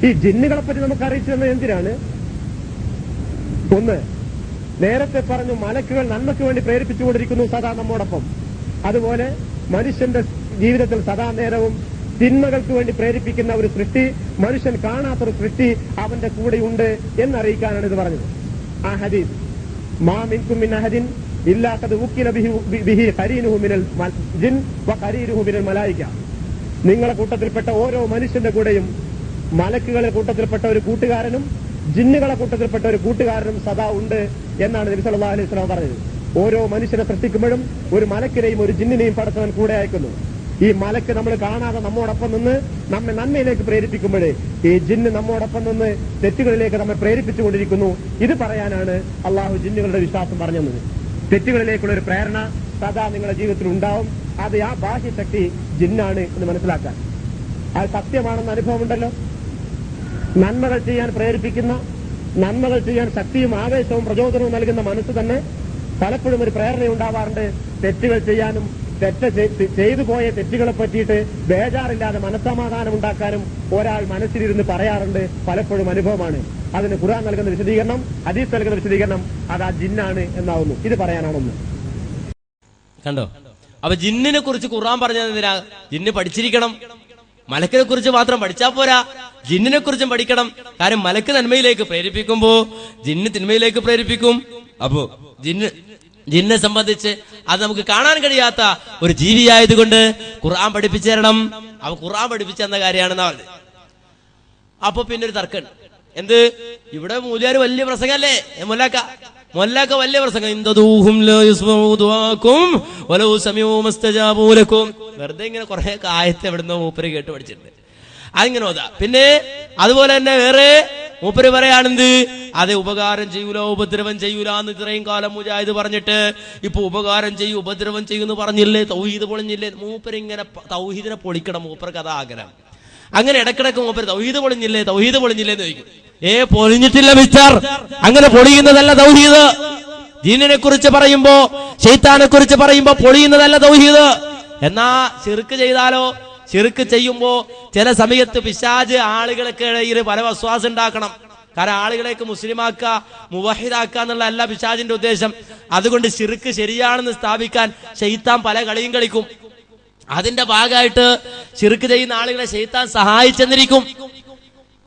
ഈ ജിന്നുകളെ പറ്റി നമുക്ക് അറിയിച്ചു തന്നത് എന്തിനാണ്? ഒന്ന്, നേരത്തെ പറഞ്ഞു മലക്കുകൾ നന്മയ്ക്ക് വേണ്ടി പ്രേരിപ്പിച്ചുകൊണ്ടിരിക്കുന്നു സദാ നമ്മോടൊപ്പം. അതുപോലെ മനുഷ്യന്റെ ജീവിതത്തിൽ സദാ നേരവും തിന്മകൾക്ക് വേണ്ടി പ്രേരിപ്പിക്കുന്ന ഒരു സൃഷ്ടി, മനുഷ്യൻ കാണാത്തൊരു സൃഷ്ടി അവന്റെ കൂടെയുണ്ട് എന്നറിയിക്കാനാണ് ഇത് പറഞ്ഞത്. ആ ഹദീസ് മാ മിൻകും മിൻ അഹദിൻ ഇല്ലാ ഖദ് വക്കില ബിഹി ഖരീനുഹു മിനൽ ജിൻ വ ഖരീനുഹു മിനൽ മലായിക. നിങ്ങളുടെ കൂട്ടത്തിൽപ്പെട്ട ഓരോ മനുഷ്യന്റെ കൂടെയും മലക്കുകളുടെ കൂട്ടത്തിൽപ്പെട്ട ഒരു കൂട്ടുകാരനും ജിന്നുകളെ കൂട്ടത്തിൽപ്പെട്ട ഒരു കൂട്ടുകാരനും സദാ ഉണ്ട് എന്നാണ് നബി സല്ലല്ലാഹു അലൈഹി വസല്ലം പറഞ്ഞത്. ഓരോ മനുഷ്യനെ സൃഷ്ടിക്കുമ്പോഴും ഒരു മലക്കിനെയും ഒരു ജിന്നിനെയും പടച്ചവൻ കൂടെ അയക്കുന്നു. ഈ മലക്ക് നമ്മൾ കാണാതെ നമ്മോടൊപ്പം നിന്ന് നമ്മെ നന്മയിലേക്ക് പ്രേരിപ്പിക്കുമ്പോഴേ ഈ ജിന്ന് നമ്മോടൊപ്പം നിന്ന് തെറ്റുകളിലേക്ക് നമ്മെ പ്രേരിപ്പിച്ചുകൊണ്ടിരിക്കുന്നു. ഇത് പറയാനാണ് അള്ളാഹു ജിന്നുകളുടെ വിശ്വാസം പറഞ്ഞത്. തെറ്റുകളിലേക്കുള്ള ഒരു പ്രേരണ സദാ നിങ്ങളുടെ ജീവിതത്തിൽ ഉണ്ടാവും. അത് ആ ബാഹ്യശക്തി ജിന്നാണ് എന്ന് മനസ്സിലാക്കാൻ. അത് സത്യമാണെന്ന് അനുഭവമുണ്ടല്ലോ. നന്മകൾ ചെയ്യാൻ പ്രേരിപ്പിക്കുന്ന, നന്മകൾ ചെയ്യാൻ ശക്തിയും ആവേശവും പ്രചോദനവും നൽകുന്ന മനസ്സ് തന്നെ പലപ്പോഴും ഒരു പ്രേരണ ഉണ്ടാവാറുണ്ട് തെറ്റുകൾ ചെയ്യാനും ചെയ്തു പോയ തെറ്റുകളെ പറ്റിയിട്ട് ബേജാറില്ലാതെ മനസ്സമാധാനം ഉണ്ടാക്കാനും ഒരാൾ മനസ്സിലിരുന്ന് പറയാറുണ്ട്. പലപ്പോഴും അനുഭവമാണ്. അതിന് ഖുർആൻ നൽകുന്ന വിശദീകരണം, ഹദീസ് നൽകുന്ന വിശദീകരണം അത് ആ ജിന്നാണ് എന്നാവുന്നു. ഇത് പറയാനാണൊന്ന്. കണ്ടോ? അപ്പൊ ജിന്നിനെ കുറിച്ച് ഖുർആൻ പറഞ്ഞത് എന്തിനാ? ജിന്ന് പഠിച്ചിരിക്കണം. മലക്കിനെ കുറിച്ച് മാത്രം പഠിച്ചാൽ പോരാ, ജിന്നിനെ കുറിച്ചും പഠിക്കണം. കാരണം മലക്ക് നന്മയിലേക്ക് പ്രേരിപ്പിക്കുമ്പോ ജിന്ന് തിന്മയിലേക്ക് പ്രേരിപ്പിക്കും. അപ്പോ ജിന്നെ സംബന്ധിച്ച് അത് നമുക്ക് കാണാൻ കഴിയാത്ത ഒരു ജീവിയായതുകൊണ്ട് ഖുർആൻ പഠിപ്പിച്ചു തരണം. അവ ഖുർആൻ പഠിപ്പിച്ചു തന്ന കാര്യമാണെന്നാ പറഞ്ഞത്. അപ്പൊ പിന്നെ ഒരു തർക്കം. എന്ത്? ഇവിടെ മൂല്യാര് വലിയ പ്രസംഗല്ലേ? മൊല്ലാക്ക വലിയ പ്രസംഗം. വെറുതെ ഇങ്ങനെ കുറെ ആയത്ത് എവിടുന്നോ മൂപ്പര് കേട്ട് പഠിച്ചിട്ടുണ്ട്. അതിങ്ങനെ ഓതാ. പിന്നെ അതുപോലെ തന്നെ വേറെ മൂപ്പര് പറയാണെന്ത്? അതെ, ഉപകാരം ചെയ്യൂല ഉപദ്രവം ചെയ്യൂല എന്ന് ഇത്രയും കാലം മുജാഹിദ് പറഞ്ഞിട്ട് ഇപ്പൊ ഉപകാരം ചെയ്യൂ ഉപദ്രവം ചെയ്യൂന്ന് പറഞ്ഞില്ലേ? തൗഹീദ് പൊളിഞ്ഞില്ലേ? മൂപ്പര് ഇങ്ങനെ തൗഹീദിനെ പൊളിക്കണം. മൂപ്പർക്ക് അതാ ആഗ്രഹം. അങ്ങനെ ഇടക്കിടക്ക് മൂപ്പര് തൗഹീദ് പൊളിഞ്ഞില്ലേ എന്ന് ചോദിക്കും. പൊളിഞ്ഞിട്ടില്ല മിസ്റ്റർ, അങ്ങനെ പൊളിയുന്നതല്ല തൗഹീദ്. ദീനിനെ കുറിച്ച് പറയുമ്പോ, ശൈത്താനെ കുറിച്ച് പറയുമ്പോ പൊളിയുന്നതല്ല തൗഹീദ്. എന്നാ ശിർക്ക് ചെയ്താലോ? ശിർക്ക് ചെയ്യുമ്പോ ചില സമയത്ത് പിശാച് ആളുകൾക്ക് ഇടയിൽ പല വസ്വാസം ഉണ്ടാക്കണം. കാരണം ആളുകളേക്ക് മുസ്ലിമാക്കുക, മുവഹിദാക്കുക എന്നുള്ള അല്ല പിശാചിന്റെ ഉദ്ദേശം. അതുകൊണ്ട് ശിർക്ക് ശരിയാണെന്ന് സ്ഥാപിക്കാൻ ശൈത്താൻ പല കളിയും കളിക്കും. അതിന്റെ ഭാഗമായിട്ട് ശിർക്ക് ചെയ്യുന്ന ആളുകളെ ശൈത്താൻ സഹായിച്ചെന്നിരിക്കും.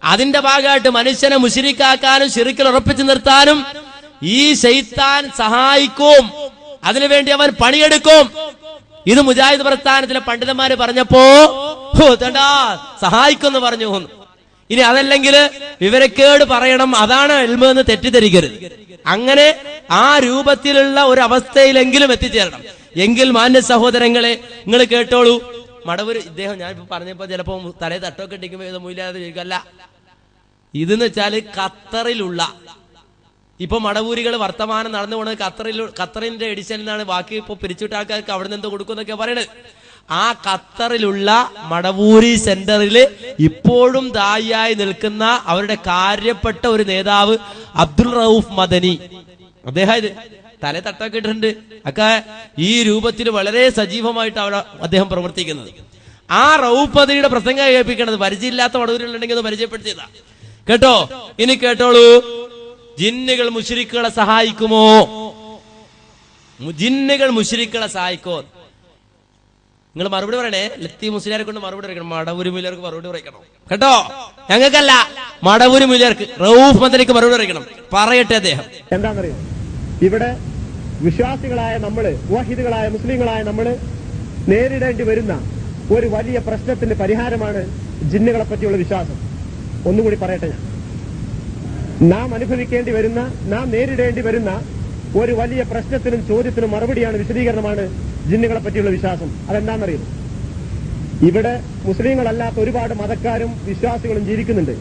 അതിന്റെ ഭാഗമായിട്ട് മനുഷ്യനെ മുശ്രിക്കാക്കാനും ശിർക്കിൽ ഉറപ്പിച്ചു നിർത്താനും ഈ ശൈത്താൻ സഹായിക്കും. അതിനുവേണ്ടി അവൻ പണിയെടുക്കും. ഇത് മുജാഹിദ് പ്രസ്ഥാനത്തിലെ പണ്ഡിതന്മാര് പറഞ്ഞപ്പോ സഹായിക്കുമെന്ന് പറഞ്ഞു. ഇനി അതല്ലെങ്കിൽ വിവരക്കേട് പറയണം, അതാണ് ഇൽമ് എന്ന് തെറ്റിദ്ധരിക്കരുത്. അങ്ങനെ ആ രൂപത്തിലുള്ള ഒരു അവസ്ഥയിലെങ്കിലും എത്തിച്ചേരണം. എങ്കിൽ മാന്യ സഹോദരങ്ങളെ, നിങ്ങൾ കേട്ടോളൂ. മടവൂര് ഇദ്ദേഹം ഞാൻ പറഞ്ഞപ്പോ ചിലപ്പോ തലേ തട്ടൊക്കെ ഇട്ടിക്കുമ്പോ മൂല്യാതെ ചോദിക്കല്ല. ഇതെന്ന് വെച്ചാല് ഖത്തറിലുള്ള ഇപ്പൊ മടവൂരികൾ വർത്തമാനം നടന്നു പോകുന്നത് ഖത്തറിന്റെ എഡിഷനിലാണ്. ബാക്കി ഇപ്പൊ പിരിച്ചുവിട്ട ആൾക്കാർക്ക് അവിടെ നിന്ന് എന്തോ കൊടുക്കുന്നൊക്കെ പറയണത്. ആ ഖത്തറിലുള്ള മടവൂരി സെന്ററിൽ ഇപ്പോഴും ദായിയായി നിൽക്കുന്ന അവരുടെ കാര്യപ്പെട്ട ഒരു നേതാവ് അബ്ദുൾ റൌഫ് മദനി, അദ്ദേഹം ഇത് തലേ തട്ടൊക്കെ ഇട്ടിട്ടുണ്ട്. ഒക്കെ ഈ രൂപത്തിൽ വളരെ സജീവമായിട്ട് അവിടെ അദ്ദേഹം പ്രവർത്തിക്കുന്നത്. ആ റൌഫ് മദനിയുടെ പ്രസംഗം കേൾപ്പിക്കണത് പരിചയമില്ലാത്ത മടവൂരിലുണ്ടെങ്കിൽ ഒന്ന് പരിചയപ്പെടുത്തിയതാ. കേട്ടോ? ഇനി കേട്ടോളൂ. ജിന്നുകൾ മുശ്രിക്കുകളെ സഹായിക്കുമോ? ജിന്നുകൾ മുശ്രിക്കുകളെ സഹായിക്കോ? നിങ്ങൾ മറുപടി പറയണേ. ലത്തി മുസ്ലിയാരെ കൊണ്ട് മറുപടി പറയണം. മടവൂരി മുല്യർക്ക് മറുപടി പറയണം. കേട്ടോ? ഞങ്ങൾക്കല്ല, മടവൂരി മുല്യർക്ക് റൌഫ് മദനിക്ക് മറുപടി പറയണം. പറയട്ടെ അദ്ദേഹം. എന്താണെന്നറിയോ? ഇവിടെ വിശ്വാസികളായ നമ്മള്, മുവഹിദുകളായ മുസ്ലിങ്ങളായ നമ്മള് നേരിടേണ്ടി വരുന്ന ഒരു വലിയ പ്രശ്നത്തിന്റെ പരിഹാരമാണ് ജിന്നുകളെ പറ്റിയുള്ള വിശ്വാസം. ഒന്നുകൂടി പറയട്ടെ. നാം അനുഭവിക്കേണ്ടി വരുന്ന, നാം നേരിടേണ്ടി വരുന്ന ഒരു വലിയ പ്രശ്നത്തിനും ചോദ്യത്തിനും മറുപടിയാണ്, വിശദീകരണമാണ് ജിന്നുകളെ പറ്റിയുള്ള വിശ്വാസം. അതെന്താണെന്നറിയും? ഇവിടെ മുസ്ലിങ്ങളല്ലാത്ത ഒരുപാട് മതക്കാരും വിശ്വാസികളും ജീവിക്കുന്നുണ്ട്.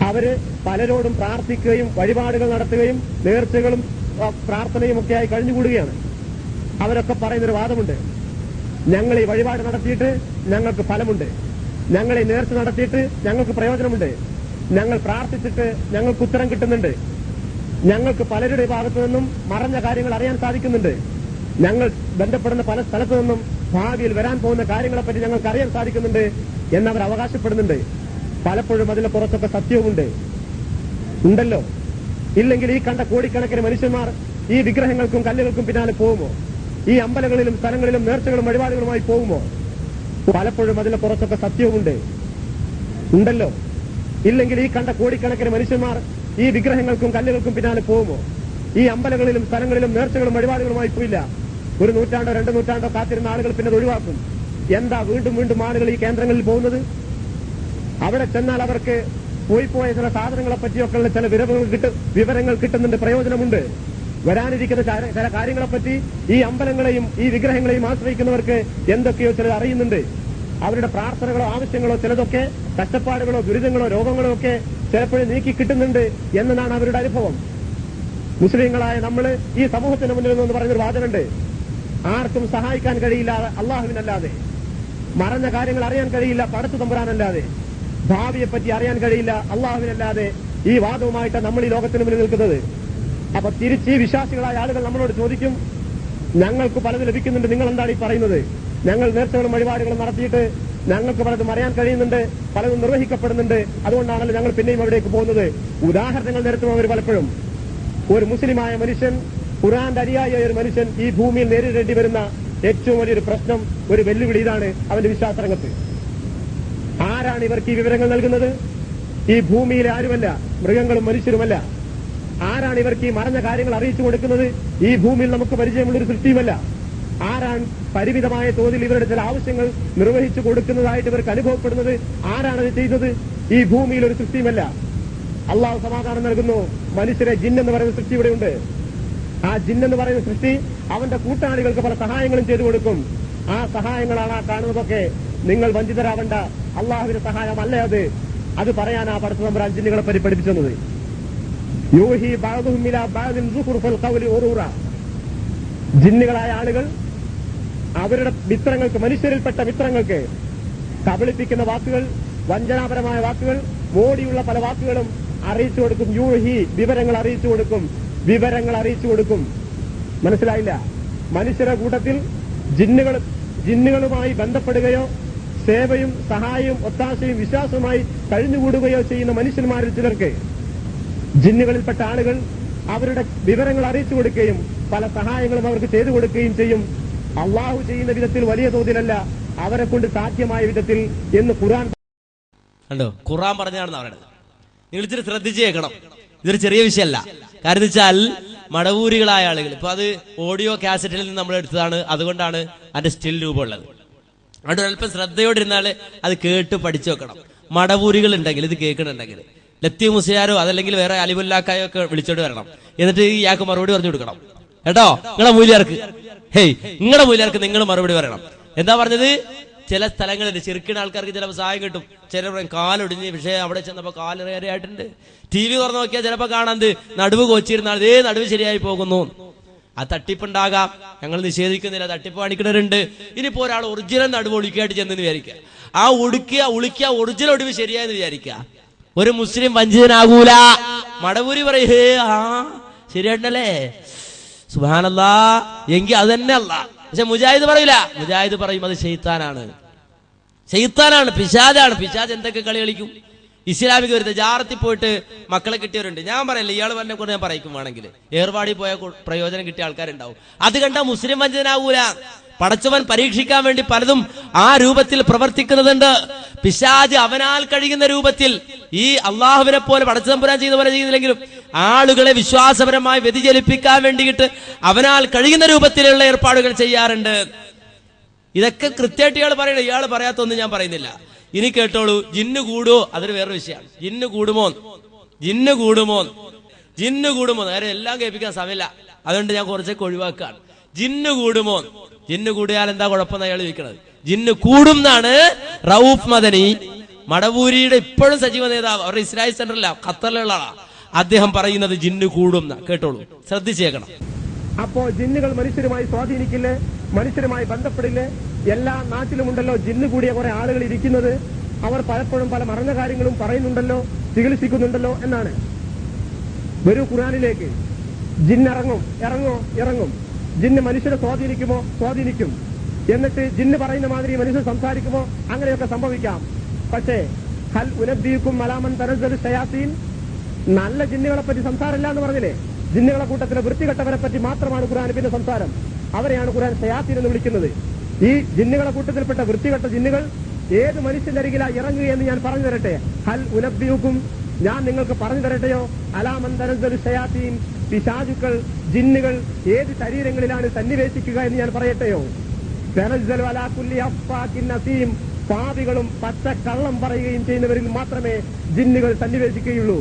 അവര് പലരോടും പ്രാർത്ഥിക്കുകയും വഴിപാടുകൾ നടത്തുകയും നേർച്ചകളും പ്രാർത്ഥനയും ഒക്കെയായി കഴിഞ്ഞുകൂടുകയാണ്. അവരൊക്കെ പറയുന്നൊരു വാദമുണ്ട്. ഞങ്ങൾ ഈ വഴിപാട് നടത്തിയിട്ട് ഞങ്ങൾക്ക് ഫലമുണ്ട്, ഞങ്ങൾ ഈ നേർച്ച നടത്തിയിട്ട് ഞങ്ങൾക്ക് പ്രയോജനമുണ്ട്, ഞങ്ങൾ പ്രാർത്ഥിച്ചിട്ട് ഞങ്ങൾക്ക് ഉത്തരം കിട്ടുന്നുണ്ട്, ഞങ്ങൾക്ക് പലരുടെ ഭാഗത്തു നിന്നും മറഞ്ഞ കാര്യങ്ങൾ അറിയാൻ സാധിക്കുന്നുണ്ട്, ഞങ്ങൾ ബന്ധപ്പെടുന്ന പല സ്ഥലത്തു നിന്നും ഭാവിയിൽ വരാൻ പോകുന്ന കാര്യങ്ങളെപ്പറ്റി ഞങ്ങൾക്ക് അറിയാൻ സാധിക്കുന്നുണ്ട് എന്നവർ അവകാശപ്പെടുന്നുണ്ട്. പലപ്പോഴും അതിൽ കുറച്ചൊക്കെ സത്യവുമുണ്ട്. ഉണ്ടല്ലോ? ഇല്ലെങ്കിൽ ഈ കണ്ട കോടിക്കണക്കിന് മനുഷ്യന്മാർ ഈ വിഗ്രഹങ്ങൾക്കും കല്ലുകൾക്കും പിന്നാലെ പോകുമോ? ഈ അമ്പലങ്ങളിലും സ്ഥലങ്ങളിലും നേർച്ചകളും വഴിപാടുകളുമായി പോകുമോ? പലപ്പോഴും അതിൽ കുറച്ചൊക്കെ സത്യവുമുണ്ട്. ഉണ്ടല്ലോ? ഇല്ലെങ്കിൽ ഈ കണ്ട കോടിക്കണക്കിന് മനുഷ്യന്മാർ ഈ വിഗ്രഹങ്ങൾക്കും കല്ലുകൾക്കും പിന്നാലെ പോകുമോ? ഈ അമ്പലങ്ങളിലും സ്ഥലങ്ങളിലും നേർച്ചകളും വഴിപാടുകളുമായി പോയില്ല. ഒരു നൂറ്റാണ്ടോ 2 നൂറ്റാണ്ടോ കാത്തിരുന്ന ആളുകൾ പിന്നെ അത് ഒഴിവാക്കും. എന്താ വീണ്ടും വീണ്ടും ആളുകൾ ഈ കേന്ദ്രങ്ങളിൽ പോകുന്നത്? അവിടെ ചെന്നാൽ അവർക്ക് പോയ ചില സാധനങ്ങളെ പറ്റിയൊക്കെയുള്ള ചില വിവരങ്ങൾ കിട്ടുന്നുണ്ട്, പ്രയോജനമുണ്ട്. വരാനിരിക്കുന്ന ചില കാര്യങ്ങളെപ്പറ്റി ഈ അമ്പലങ്ങളെയും ഈ വിഗ്രഹങ്ങളെയും ആശ്രയിക്കുന്നവർക്ക് എന്തൊക്കെയോ ചിലത് അറിയുന്നുണ്ട്. അവരുടെ പ്രാർത്ഥനകളോ ആവശ്യങ്ങളോ ചിലതൊക്കെ കഷ്ടപ്പാടുകളോ ദുരിതങ്ങളോ രോഗങ്ങളോ ഒക്കെ ചിലപ്പോഴും നീക്കി കിട്ടുന്നുണ്ട് എന്നതാണ് അവരുടെ അനുഭവം. മുസ്ലിങ്ങളായ നമ്മൾ ഈ സമൂഹത്തിന് മുന്നിൽ നിന്ന് പറയുന്നൊരു വാദമുണ്ട്, ആർക്കും സഹായിക്കാൻ കഴിയില്ല അള്ളാഹുവിനല്ലാതെ, മറഞ്ഞ കാര്യങ്ങൾ അറിയാൻ കഴിയില്ല പടച്ചു തമ്പുരാനല്ലാതെ, ഭാവിയെപ്പറ്റി അറിയാൻ കഴിയില്ല അള്ളാഹുവിനല്ലാതെ. ഈ വാദവുമായിട്ട് നമ്മൾ ഈ ലോകത്തിന് മുന്നിൽ നിൽക്കുന്നത്. അപ്പൊ തിരിച്ച് ഈ വിശ്വാസികളായ ആളുകൾ നമ്മളോട് ചോദിക്കും, ഞങ്ങൾക്ക് പലത് ലഭിക്കുന്നുണ്ട്, നിങ്ങൾ എന്താണ് ഈ പറയുന്നത്? ഞങ്ങൾ നേർച്ചകളും വഴിപാടുകളും നടത്തിയിട്ട് ഞങ്ങൾക്ക് പലതും അറിയാൻ കഴിയുന്നുണ്ട്, പലതും നിർവഹിക്കപ്പെടുന്നുണ്ട്, അതുകൊണ്ടാണല്ലോ ഞങ്ങൾ പിന്നെയും അവിടേക്ക് പോകുന്നത്. ഉദാഹരണങ്ങൾ നിരത്തും അവർ പലപ്പോഴും. ഒരു മുസ്ലിമായ മനുഷ്യൻ, ഖുർആന്റെ അനുയായിയായ ഒരു മനുഷ്യൻ ഈ ഭൂമിയിൽ നേരിടേണ്ടി വരുന്ന ഏറ്റവും വലിയൊരു പ്രശ്നം, ഒരു വെല്ലുവിളി ഇതാണ് അവന്റെ വിശ്വാസരംഗത്ത്. ആരാണ് ഇവർക്ക് ഈ വിവരങ്ങൾ നൽകുന്നത്? ഈ ഭൂമിയിലെ ആരുമല്ല, മൃഗങ്ങളും മനുഷ്യരുമല്ല. ആരാണ് ഇവർക്ക് ഈ മറഞ്ഞ കാര്യങ്ങൾ അറിയിച്ചു കൊടുക്കുന്നത്? ഈ ഭൂമിയിൽ നമുക്ക് പരിചയമുള്ളൊരു സൃഷ്ടിയുമല്ല. ആരാണ് പരിമിതമായ തോതിൽ ഇവരുടെ ചില ആവശ്യങ്ങൾ നിർവഹിച്ചു കൊടുക്കുന്നതായിട്ട് ഇവർക്ക് അനുഭവപ്പെടുന്നത്? ആരാണത് ചെയ്യുന്നത്? ഈ ഭൂമിയിൽ ഒരു സൃഷ്ടിയുമല്ല. അള്ളാഹു സമാധാനം നൽകുന്നു. മനുഷ്യരെ ജിന്നെന്ന് പറയുന്ന സൃഷ്ടി ഇവിടെയുണ്ട്. ആ ജിന്നെന്ന് പറയുന്ന സൃഷ്ടി അവന്റെ കൂട്ടാളികൾക്ക് പല സഹായങ്ങളും ചെയ്തു കൊടുക്കും. ആ സഹായങ്ങളാണ് ആ കാണുന്നതൊക്കെ. നിങ്ങൾ വഞ്ചിതരാവണ്ട, അള്ളാഹുവിന്റെ സഹായമല്ല അത്. അത് പറയാനാ പടച്ച തമ്പുരാൻ ജിന്നുകളെ പറ്റി പഠിപ്പിച്ചത്. യൂഹി ബഅദുഹും ഇലാ ബഅദിൻ സുഖ്റുഫൽ ഖൗലി ഉറൂറ. ജിന്നുകളായ ആളുകൾ അവരുടെ മിത്രങ്ങൾക്ക്, മനുഷ്യരിൽപ്പെട്ട മിത്രങ്ങൾക്ക് കബളിപ്പിക്കുന്ന വാക്കുകൾ, വഞ്ചനാപരമായ വാക്കുകൾ, മോടിയുള്ള പല വാക്കുകളും അറിയിച്ചു കൊടുക്കും. യൂഹി വിവരങ്ങൾ അറിയിച്ചു കൊടുക്കും, വിവരങ്ങൾ അറിയിച്ചു കൊടുക്കും. മനസ്സിലായില്ല? മനുഷ്യരുടെ കൂട്ടത്തിൽ ജിന്നുകളുമായി ബന്ധപ്പെടുകയോ സേവയും സഹായവും ഒത്താശയും വിശ്വാസവുമായി കഴിഞ്ഞുകൂടുകയോ ചെയ്യുന്ന മനുഷ്യന്മാരിൽ ചിലർക്ക് ജിന്നുകളിൽപ്പെട്ട ആളുകൾ അവരുടെ വിവരങ്ങൾ അറിയിച്ചു കൊടുക്കുകയും പല സഹായങ്ങളും അവർക്ക് ചെയ്തു കൊടുക്കുകയും ചെയ്യും. അള്ളാഹു ചെയ്യുന്ന വിധത്തിൽ വലിയ തോതിലല്ല, അവരെ കൊണ്ട് സാധ്യമായ വിധത്തിൽ എന്ന് ഖുർആൻ കണ്ടോ? ഖുർആൻ പറഞ്ഞാണെന്ന് പറയുന്നത്. നിങ്ങൾ ഇച്ചിരി ശ്രദ്ധിച്ചു കേൾക്കണം. ഇതൊരു ചെറിയ വിഷയമല്ല. കാരണം വെച്ചാൽ മടവൂരികളായ ആളുകൾ, ഇപ്പൊ അത് ഓഡിയോ കാസറ്റിൽ നിന്ന് നമ്മൾ എടുത്തതാണ്, അതുകൊണ്ടാണ് അതിന്റെ സ്റ്റിൽ രൂപമുള്ളത്. അതുകൊണ്ട് അല്പം ശ്രദ്ധയോടിരുന്നാല് അത് കേട്ട് പഠിച്ചു വെക്കണം. മടവൂരികൾ ഉണ്ടെങ്കിൽ, ഇത് കേൾക്കണുണ്ടെങ്കിൽ ലത്തി മുസ്ലിയാരോ അതല്ലെങ്കിൽ വേറെ അലിബുല്ലാക്കായോ ഒക്കെ വിളിച്ചോണ്ട് വരണം. എന്നിട്ട് ഇയാൾക്ക് മറുപടി പറഞ്ഞു കൊടുക്കണം. കേട്ടോ? നിങ്ങളെ മൂല്യർക്ക്, നിങ്ങളുടെ മൂല്യർക്ക് നിങ്ങൾ മറുപടി പറയണം. എന്താ പറഞ്ഞത്? ചില സ്ഥലങ്ങളിൽ ചെറുക്കിണ ആൾക്കാർക്ക് ചിലപ്പോൾ സഹായം കിട്ടും. ചിലർ കാലൊടിഞ്ഞ് വിഷയം അവിടെ ചെന്നപ്പോ കാലേറെയായിട്ടുണ്ട്. TV തുറന്നു നോക്കിയാൽ ചിലപ്പോൾ കാണാൻ നടുവ് കോച്ചിരുന്നാൽ നടുവ് ശരിയായി പോകുന്നു. ആ തട്ടിപ്പുണ്ടാകാം, ഞങ്ങൾ നിഷേധിക്കുന്നില്ല. തട്ടിപ്പ് കാണിക്കുന്നവരുണ്ട്. ഇനിയിപ്പോ ഒരാൾ ഒറിജിനൽ നടുവ് ഒളിക്കായിട്ട് ചെന്നെന്ന് വിചാരിക്കുക, ആ ഉളിക്കുക ഒറിജിനൽ ഒടിവ് ശരിയായെന്ന് വിചാരിക്കുക. ഒരു മുസ്ലിം വഞ്ചിതനാകൂല. മടവൂരി പറയേ ആ ശരിയായിട്ടല്ലേ, സുബ്ഹാനല്ലാ, എങ്കിൽ അത് തന്നെ അല്ല. പക്ഷെ മുജാഹിദ് പറയില്ല. മുജാഹിദ് പറയും അത് ശൈത്താനാണ്, പിശാചാണ്. പിശാച് എന്തൊക്കെ കളി കളിക്കും? ഇസ്ലാമിക വരുന്നത് ജാറത്തിൽ പോയിട്ട് മക്കളെ കിട്ടിയവരുണ്ട്. ഞാൻ പറയല്ലേ, ഇയാൾ പറഞ്ഞ കൊണ്ട് ഞാൻ പറയിക്കും വേണമെങ്കിൽ. ഏർവാടി പോയ പ്രയോജനം കിട്ടിയ ആൾക്കാരുണ്ടാവും. അത് കണ്ട മുസ്ലിം വഞ്ചനാകൂല. പടച്ചവൻ പരീക്ഷിക്കാൻ വേണ്ടി പലതും ആ രൂപത്തിൽ പ്രവർത്തിക്കുന്നുണ്ട്. പിശാച് അവനാൽ കഴിയുന്ന രൂപത്തിൽ ഈ അള്ളാഹുവിനെ പോലെ പടച്ചതമ്പുരാൻ ചെയ്യുന്ന പോലെ ചെയ്യുന്നില്ലെങ്കിലും ആളുകളെ വിശ്വാസപരമായി വ്യതിചലിപ്പിക്കാൻ വേണ്ടിയിട്ട് അവനാൽ കഴിയുന്ന രൂപത്തിലുള്ള ഏർപ്പാടുകൾ ചെയ്യാറുണ്ട്. ഇതൊക്കെ കൃത്യമായിട്ട് ഇയാൾ പറയണം. ഇയാൾ പറയാത്തൊന്നും ഞാൻ പറയുന്നില്ല. ഇനി കേട്ടോളൂ. ജിന്ന് കൂടുമോ? അതൊരു വേറൊരു വിഷയമാണ്. ജിന്ന് കൂടുമോ നേരെ എല്ലാം കേൾപ്പിക്കാൻ സമയമില്ല. അതുകൊണ്ട് ഞാൻ കുറച്ചൊക്കെ ഒഴിവാക്കുകയാണ്. ജിന്ന് കൂടിയാൽ എന്താ കുഴപ്പമെന്ന് അയാൾ ചോദിക്കണത്. ജിന്ന് കൂടും എന്നാണ് റൌഫ് മദനി, മടവൂരിയുടെ ഇപ്പോഴും സജീവ നേതാവ്, അവരുടെ ഇസ്രായേൽ സെന്ററില്ല, ഖത്തറിലുള്ള ആളാ. അദ്ദേഹം പറയുന്നത് ജിന്ന് കൂടും. കേട്ടോളൂ, ശ്രദ്ധിച്ചേക്കണം. അപ്പോ ജിന്നുകൾ മനുഷ്യരുമായി സ്വാധീനിക്കില്ലേ? മനുഷ്യരുമായി ബന്ധപ്പെടില്ലേ? എല്ലാ നാട്ടിലുമുണ്ടല്ലോ ജിന്ന് കൂടിയ കുറെ ആളുകൾ ഇരിക്കുന്നത്. അവർ പലപ്പോഴും പല മറന്ന കാര്യങ്ങളും പറയുന്നുണ്ടല്ലോ, ചികിത്സിക്കുന്നുണ്ടല്ലോ എന്നാണ്. വരൂ ഖുർആനിലേക്ക്. ഇറങ്ങും. ജിന്ന് മനുഷ്യരെ സ്വാധീനിക്കുമോ? സ്വാധീനിക്കും. എന്നിട്ട് ജിന്ന് പറയുന്ന മാതിരി മനുഷ്യർ സംസാരിക്കുമോ? അങ്ങനെയൊക്കെ സംഭവിക്കാം. പക്ഷേ ഹൽ ഉനബ്ബിയുക്കും അലാമൻ തനസ്സലു ശയാത്തീൻ, നല്ല ജിന്നുകളെ പറ്റി സംസാരമില്ല എന്ന് പറഞ്ഞില്ലേ? ജിന്നുകളെ കൂട്ടത്തിലെ വൃത്തികെട്ടവരെ പറ്റി മാത്രമാണ് ഖുർആൻ പിന്നെ സംസാരം. അവരെയാണ് ഖുർആൻ ശയാത്തീൻ എന്ന് വിളിക്കുന്നത്. ഈ ജിന്നുകളെ കൂട്ടത്തിൽപ്പെട്ട വൃത്തികെട്ട ജിന്നുകൾ ഏത് മനുഷ്യന്റെ അരികിലാ ഇറങ്ങുകയെന്ന് ഞാൻ പറഞ്ഞു തരട്ടെ. ഹൽ ഉനബ്ബിയുക്കും, ഞാൻ നിങ്ങൾക്ക് പറഞ്ഞു തരട്ടെയോ? അലാമന്തരൽ ശയാത്തീൻ, പിശാചുക്കൾ, ജിന്നുകൾ ഏത് ശരീരങ്ങളിലാണ് സന്നിവേശിക്കുക എന്ന് ഞാൻ പറയട്ടെയോ? തനസ്സലു അലാ കുല്ലി അഫ്ഫാക്കിൻ നസീം, പാപികളും പച്ച കള്ളം പറയുകയും ചെയ്യുന്നവരിൽ മാത്രമേ ജിന്നുകൾ സന്നിവേശിക്കുകയുള്ളൂ.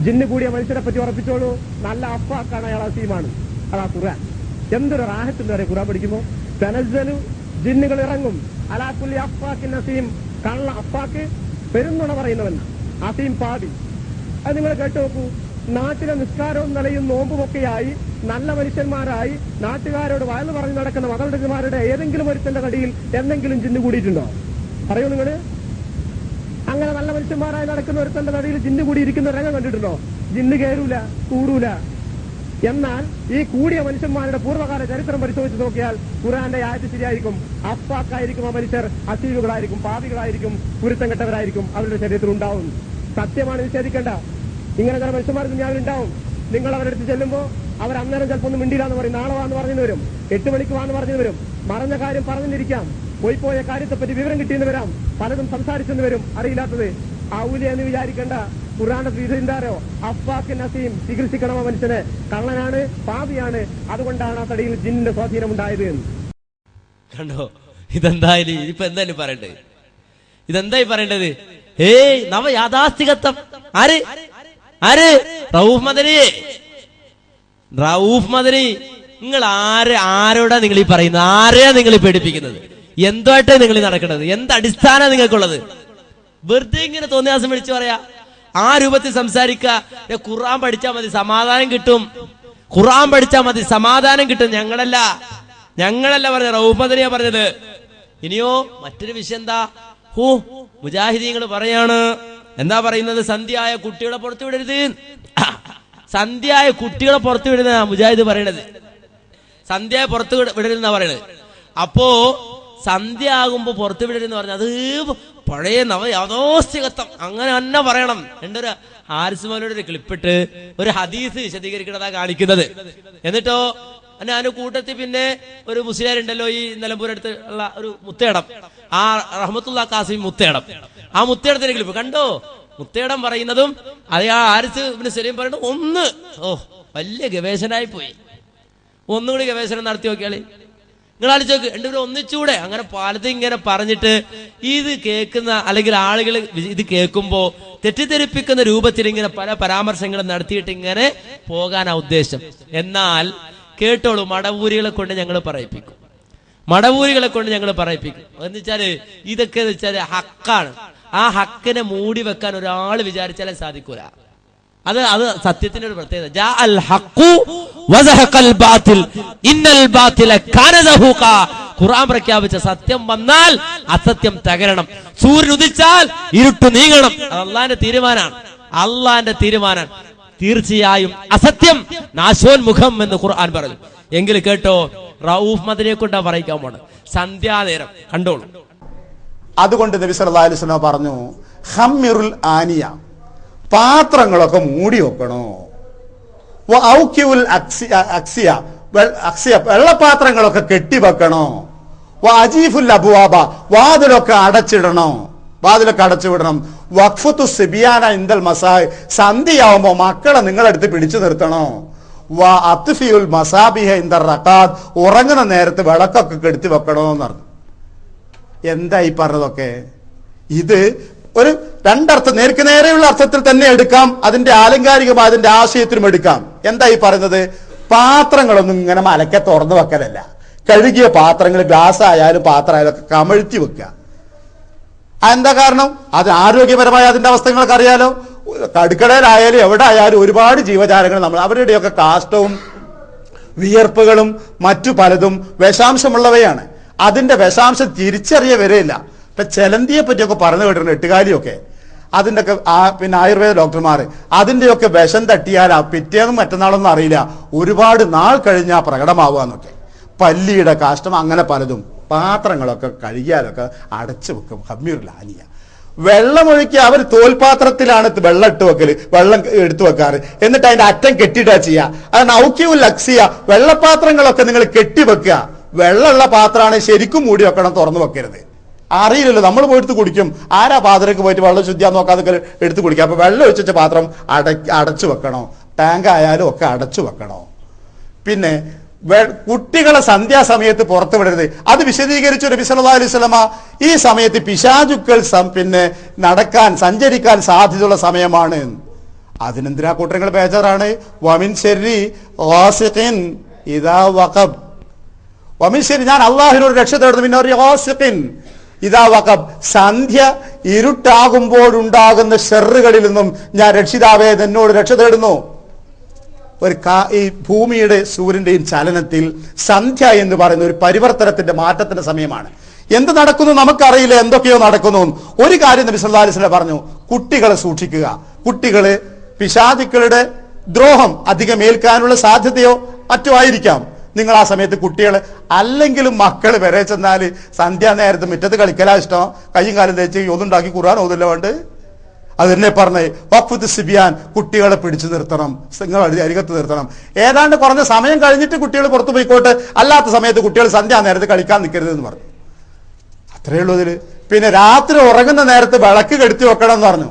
ജിന്ന് കൂടിയ മനുഷ്യരെ പറ്റി ഉറപ്പിച്ചോളൂ, നല്ല അഫ്ഫാക്കാണ്, അയാൾ അസീമാണ്. അതാ ഖുർആൻ. എന്തൊരു റാഹത്ത് പറയാം ഖുർആൻ പഠിക്കുമ്പോ. തനസ്സലു, ജിന്നുകൾ ഇറങ്ങും, അലാ കുല്ലി അഫ്ഫാക്കിൻ നസീം, കള്ള അഫ്ഫാക്ക് പെരുന്നുണ പറയുന്നവൻ, അസീം പാപി. അത് നിങ്ങൾ കേട്ടു നോക്കൂ. നാട്ടിലെ നിസ്കാരവും നിലയും നോമ്പുമൊക്കെയായി നല്ല മനുഷ്യന്മാരായി നാട്ടുകാരോട് വയന്ന് പറഞ്ഞു നടക്കുന്ന മതപണ്ഡിതന്മാരുടെ ഏതെങ്കിലും ഒരുത്തന്റെ കടിയിൽ എന്തെങ്കിലും ജിന്ന് കൂടിയിട്ടുണ്ടോ? പറയൂ നിങ്ങൾ. അങ്ങനെ നല്ല മനുഷ്യന്മാരായി നടക്കുന്ന ഒരുത്തന്റെ കടിയിൽ ജിന്ന് കൂടിയിരിക്കുന്ന രംഗം കണ്ടിട്ടുണ്ടോ? ജിന്ന് കയറൂല, കൂടൂല. എന്നാൽ ഈ കൂടിയ മനുഷ്യന്മാരുടെ പൂർവ്വകാല ചരിത്രം പരിശോധിച്ച് നോക്കിയാൽ ഖുർആന്റെ ആയത്ത് ശരിയായിരിക്കും. അഫ്ഫാക്കായിരിക്കും ആ മനുഷ്യർ, അസീബുകളായിരിക്കും, പാപികളായിരിക്കും, കുരുത്തം കെട്ടവരായിരിക്കും അവരുടെ ശരീരത്തിൽ ഉണ്ടാവും. സത്യമാണ്, നിഷേധിക്കേണ്ട. ഇങ്ങനെ ചില മനുഷ്യന്മാർ ദുനിയാവിലുണ്ടാവും. നിങ്ങൾ അവരെടുത്ത് ചെല്ലുമ്പോൾ അവർ അന്നേരം ചിലപ്പോൾ ഒന്നും മിണ്ടില്ല എന്ന് പറയും, നാളെ വാന്ന് പറഞ്ഞു വരും, 8 മണിക്ക് വാന്ന് പറഞ്ഞു വരും, മറഞ്ഞ കാര്യം പറഞ്ഞിരിക്കാം, പോയ കാര്യത്തെപ്പറ്റി വിവരം കിട്ടിയെന്ന് വരാം, പലതും സംസാരിച്ചെന്ന് വരും, അറിയില്ലാത്തത്. ഔലിയ എന്ന് വിചാരിക്കേണ്ട. ഖുർആന്റെ ശ്രീധരോ അഫ്ഫാക്കിൻ നസീം, ചികിത്സിക്കണമോ മനുഷ്യനെ, കള്ളനാണ്, പാപിയാണ്, അതുകൊണ്ടാണ് ആ തടിയിൽ ജിന്നിന്റെ സ്വാധീനം ഉണ്ടായത്. കണ്ടോ? ഇതെന്തായാലും ഇപ്പൊ എന്തായാലും പറയണ്ടത്, ഇതെന്തായി പറയേണ്ടത്? നവ യാഥാസ്ഥികത്വം. ആര് ആര് റഊഫ് മദനി, റഊഫ് മദനി, നിങ്ങൾ ആരോടാ നിങ്ങൾ ഈ പറയുന്നത്? ആരെയാ നിങ്ങൾ ഈ പേടിപ്പിക്കുന്നത്? എന്തുമായിട്ടാണ് നിങ്ങൾ നടക്കുന്നത്? എന്ത് അടിസ്ഥാനം നിങ്ങൾക്കുള്ളത്? വെറുതെ ഇങ്ങനെ തോന്നിയാസം വിളിച്ചു പറയാ, ആ രൂപത്തിൽ സംസാരിക്കുക. ഖുർആൻ പഠിച്ചാൽ മതി, സമാധാനം കിട്ടും. ഖുർആൻ പഠിച്ചാൽ മതി, സമാധാനം കിട്ടും. ഞങ്ങളല്ല പറഞ്ഞത്, റഊഫ് മദനിയാ പറഞ്ഞത്. ഇനിയോ മറ്റൊരു വിഷയം എന്താ? മുജാഹിദീങ്ങൾ പറയാണ്, എന്താ പറയുന്നത്? സന്ധ്യയായ കുട്ടികളെ പുറത്തു വിടരുത്. സന്ധ്യയായ കുട്ടികളെ പുറത്തു വിടുന്ന മുജാഹിദ് പറയണത്, സന്ധ്യയെ പുറത്തു വിടരുതെന്നാ പറയണത്. അപ്പോ സന്ധ്യ ആകുമ്പോ പുറത്തു വിടരുതെന്ന് പറഞ്ഞാൽ അത് പഴയ നവ യാഥാസ്ഥികത്വം, അങ്ങനെ തന്നെ പറയണം. എന്റെ ഒരു ഹാരിസ്മാനോട് ഒരു ക്ലിപ്പിട്ട് ഒരു ഹദീസ് വിശദീകരിക്കണതാ കാണിക്കുന്നത്. എന്നിട്ടോ ഞാൻ കൂട്ടത്തിൽ പിന്നെ ഒരു മുസ്ലിയാരുണ്ടല്ലോ, ഈ നിലമ്പൂരടുത്ത് ഉള്ള ഒരു മുത്തേടം, ആ റഹ്മത്തുള്ള കാസിം മുത്തേടം, ആ മുത്തേടത്തിന്റെ ക്ലിപ്പ് കണ്ടോ? മുത്തേടം പറയുന്നതും അത് ആ ഹാരിസ് പിന്നെ സലീം പറയുന്നത് വലിയ ഗവേഷണമായി പോയി. ഒന്നുകൂടി ഗവേഷണം നടത്തി നോക്കിയാളി. നിങ്ങൾ ആലോചിച്ചോക്ക്, രണ്ടുപേരും ഒന്നിച്ചൂടെ. അങ്ങനെ പലതും ഇങ്ങനെ പറഞ്ഞിട്ട് ഇത് കേൾക്കുന്ന അല്ലെങ്കിൽ ആളുകൾ ഇത് കേൾക്കുമ്പോ തെറ്റിദ്ധരിപ്പിക്കുന്ന രൂപത്തിൽ ഇങ്ങനെ പല പരാമർശങ്ങളും നടത്തിയിട്ട് ഇങ്ങനെ പോകാനാ ഉദ്ദേശം. എന്നാൽ കേട്ടോളൂ, മടവൂരികളെ കൊണ്ട് ഞങ്ങൾ പറയിപ്പിക്കും, മടവൂരികളെ കൊണ്ട് ഞങ്ങൾ പറയിപ്പിക്കും. എന്ന് വെച്ചാല് ഇതൊക്കെ വെച്ചാല് ഹക്കാണ്. ആ ഹക്കിനെ മൂടി വെക്കാൻ ഒരാൾ വിചാരിച്ചാലേ സാധിക്കൂല. അത് സത്യത്തിന്റെ ഒരു പ്രത്യേകത. ജാ അൽ ഹഖു വസഹഖൽ ബാതിൽ ഇന്നൽ ബാതില കാന സഹൂഖാ. ഖുർആൻ പ്രഖ്യാപിച്ച സത്യം വന്നാൽ അസത്യം തകരണം. സൂര്യൻ ഉദിച്ചാൽ ഇരുട്ട് നീങ്ങണം. അള്ളാന്റെ തീരുമാനമാണ്, അള്ളാന്റെ തീരുമാനം. തീർച്ചയായും അസത്യം നാശോന്മുഖം എന്ന് ഖുർആൻ പറഞ്ഞു. എങ്കിൽ കേട്ടോ, റഊഫ് മദനിയെ കൊണ്ടാ പറയിക്കാൻ പോണ്. സന്ധ്യാനേരം കണ്ടോളൂ. അതുകൊണ്ട് നബി സല്ലല്ലാഹു അലൈഹി വസല്ലം പറഞ്ഞു, ഖമ്മിറുൽ ആനിയ, പാത്രങ്ങളൊക്കെ മൂടി വെക്കണോ. വെള്ളപാത്രങ്ങളൊക്കെ കെട്ടിവെക്കണോ. അജീഫുൽ അബ്വാബ, വാതിലൊക്കെ അടച്ചിടണോ, വാതിലൊക്കെ അടച്ചുവിടണം. വഖ്ഫത്തു സിബിയാന ഇൻദൽ മസായ്, സന്ധ്യയാവുമ്പോ മക്കളെ നിങ്ങളെടുത്ത് പിടിച്ചു നിർത്തണോ. അത്ഫിയുൽ മസാബിഹ ഇൻദർ റഖാത്ത്, ഉറങ്ങുന്ന നേരത്ത് വിളക്കൊക്കെ കെടുത്തി വെക്കണോ എന്ന് പറഞ്ഞു. എന്താ ഈ പറഞ്ഞതൊക്കെ? ഇത് ഒരു രണ്ടർത്ഥം, നേർക്ക് നേരെയുള്ള അർത്ഥത്തിൽ തന്നെ എടുക്കാം, അതിന്റെ ആലങ്കാരികമായ അതിന്റെ ആശയത്തിനും എടുക്കാം. എന്താ ഈ പറയുന്നത്? പാത്രങ്ങളൊന്നും ഇങ്ങനെ മലക്കെ തുറന്നു വെക്കലല്ല. കഴുകിയ പാത്രങ്ങൾ, ഗ്ലാസ് ആയാലും പാത്രം ആയാലും ഒക്കെ കമഴ്ത്തി വെക്കുക. എന്താ കാരണം? അത് ആരോഗ്യപരമായ അതിന്റെ അവസ്ഥകളൊക്കെ അറിയാലോ. അടുക്കളയിലായാലും എവിടെ ആയാലും ഒരുപാട് ജീവജാലങ്ങൾ നമ്മൾ അവരുടെയൊക്കെ കാഷ്ടവും വിയർപ്പുകളും മറ്റു പലതും വിഷാംശമുള്ളവയാണ്. അതിന്റെ വിഷാംശം തിരിച്ചറിയ വരെയില്ല. ഇപ്പൊ ചെലന്തിയെ പറ്റിയൊക്കെ പറഞ്ഞു കേട്ടിട്ടുണ്ട്, എട്ടുകാലിയൊക്കെ. അതിന്റെ ഒക്കെ പിന്നെ ആയുർവേദ ഡോക്ടർമാർ അതിന്റെയൊക്കെ വിഷം തട്ടിയാൽ പിറ്റേന്നും മറ്റന്നാളൊന്നും അറിയില്ല, ഒരുപാട് നാൾ കഴിഞ്ഞാൽ പ്രകടമാവുക എന്നൊക്കെ. പല്ലിയുടെ കാഷ്ടം, അങ്ങനെ പലതും. പാത്രങ്ങളൊക്കെ കഴുകിയാലൊക്കെ അടച്ചു വെക്കും. ഹമ്മീറുൽ ആനിയ. വെള്ളമൊഴിക്കുക, അവർ തോൽപാത്രത്തിലാണ് വെള്ളം ഇട്ട് വെക്കല്, വെള്ളം എടുത്തു വെക്കാറ്. എന്നിട്ട് അതിന്റെ അറ്റം കെട്ടിയിട്ടാ ചെയ്യുക. അതാണ് ഔക്യവുൽ അക്സിയ. വെള്ളപാത്രങ്ങളൊക്കെ നിങ്ങൾ കെട്ടിവെക്കുക. വെള്ളമുള്ള പാത്രമാണ് ശരിക്കും മൂടി വെക്കണം, തുറന്നു വെക്കരുത്. അറിയില്ലല്ലോ, നമ്മൾ പോയിട്ട് കുടിക്കും. ആരാ പാത്രക്ക് പോയിട്ട് വെള്ളം ശുദ്ധിയാന്ന് നോക്കാതെ എടുത്ത് കുടിക്കുക. അപ്പൊ വെള്ളം ഒഴിച്ച പാത്രം അടച്ചു വെക്കണോ, ടാങ്ക് ആയാലും ഒക്കെ അടച്ചു വെക്കണോ. പിന്നെ കുട്ടികളെ സന്ധ്യാസമയത്ത് പുറത്തു വിടരുത്. അത് വിശദീകരിച്ചു നബി സല്ലല്ലാഹു അലൈഹി വസല്ലമ. ഈ സമയത്ത് പിശാചുക്കൾ പിന്നെ സഞ്ചരിക്കാൻ സാധ്യതയുള്ള സമയമാണ്. അതിനെന്തിനാ കൂട്ടങ്ങൾ ബേജാറാണ്? വമിൻ ശർരി ഗാസിഖിൻ ഇദാ വഖബ്. വമിൻ ശർരി, ഞാൻ അല്ലാഹുവിനോട് രക്ഷ തേടുന്നു. മിൻ ശർരി ഗാസിഖിൻ ഇദാ വഖബ്, സന്ധ്യ ഇരുട്ടാകുമ്പോഴുണ്ടാകുന്ന ഷർറുകളിൽ നിന്നും ഞാൻ രക്ഷിതാവേ എന്നോട് രക്ഷ തേടുന്നു. ഈ ഭൂമിയുടെ സൂര്യന്റെയും ചലനത്തിൽ സന്ധ്യ എന്ന് പറയുന്ന ഒരു പരിവർത്തനത്തിന്റെ മാറ്റത്തിന്റെ സമയമാണ്. എന്ത് നടക്കുന്നു നമുക്കറിയില്ല, എന്തൊക്കെയോ നടക്കുന്നു. ഒരു കാര്യം നബി സല്ലല്ലാഹു അലൈഹി വസല്ലം പറഞ്ഞു, കുട്ടികളെ സൂക്ഷിക്കുക. കുട്ടികള് പിശാചുക്കളുടെ ദ്രോഹം അധികം ഏൽക്കാനുള്ള സാധ്യതയോ മറ്റോ ആയിരിക്കാം. നിങ്ങൾ ആ സമയത്ത് കുട്ടികളെ, അല്ലെങ്കിലും മക്കൾ വരെ ചെന്നാല് സന്ധ്യാനേരത്ത് മുറ്റത്ത് കളിക്കലാ ഇഷ്ടം, കയ്യും കാലം തേച്ച് ഒന്നുണ്ടാക്കി ഖുർആൻ ഓതില്ല വേണ്ട. അത് തന്നെ പറഞ്ഞേ, വഖ്ഫുത്ത് സിബിയാൻ, കുട്ടികളെ പിടിച്ചു നിർത്തണം, നിങ്ങൾ അരികത്ത് നിർത്തണം. ഏതാണ്ട് കുറഞ്ഞ സമയം കഴിഞ്ഞിട്ട് കുട്ടികൾ പുറത്തു പോയിക്കോട്ടെ, അല്ലാത്ത സമയത്ത് കുട്ടികൾ സന്ധ്യാനേരത്ത് കളിക്കാൻ നിൽക്കരുത് എന്ന് പറഞ്ഞു. അത്രയേ ഉള്ളൂ ഇതില്. പിന്നെ രാത്രി ഉറങ്ങുന്ന നേരത്ത് വിളക്ക് കെടുത്തി വെക്കണം എന്ന് പറഞ്ഞു.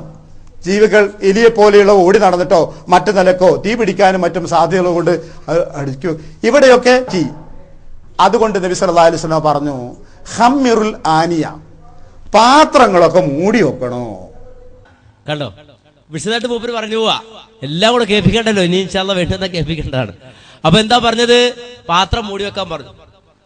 ജീവികൾ എലിയെ പോലെയുള്ള ഓടി നടന്നിട്ടോ മറ്റു നിലക്കോ തീ പിടിക്കാനും മറ്റും സാധ്യതകൾ കൊണ്ട് അടിക്കൂ. ഇവിടെയൊക്കെ അതുകൊണ്ട് നബി സല്ലല്ലാഹു അലൈഹി വസല്ലം പറഞ്ഞു, ഹമ്മിറുൽ ആനിയ, പാത്രങ്ങളൊക്കെ മൂടി വെക്കണോ. കണ്ടോ, വിശദമായിട്ട് മൂപ്പര് പറഞ്ഞു പോവാ. എല്ലാം കൂടെ കേൾപ്പിക്കണ്ടല്ലോ, ഇനി ഇൻഷാ അല്ലാഹ് വേണ്ടതാ കേൾപ്പിക്കേണ്ടതാണ്. അപ്പൊ എന്താ പറഞ്ഞത്? പാത്രം മൂടി വെക്കാൻ പറഞ്ഞു.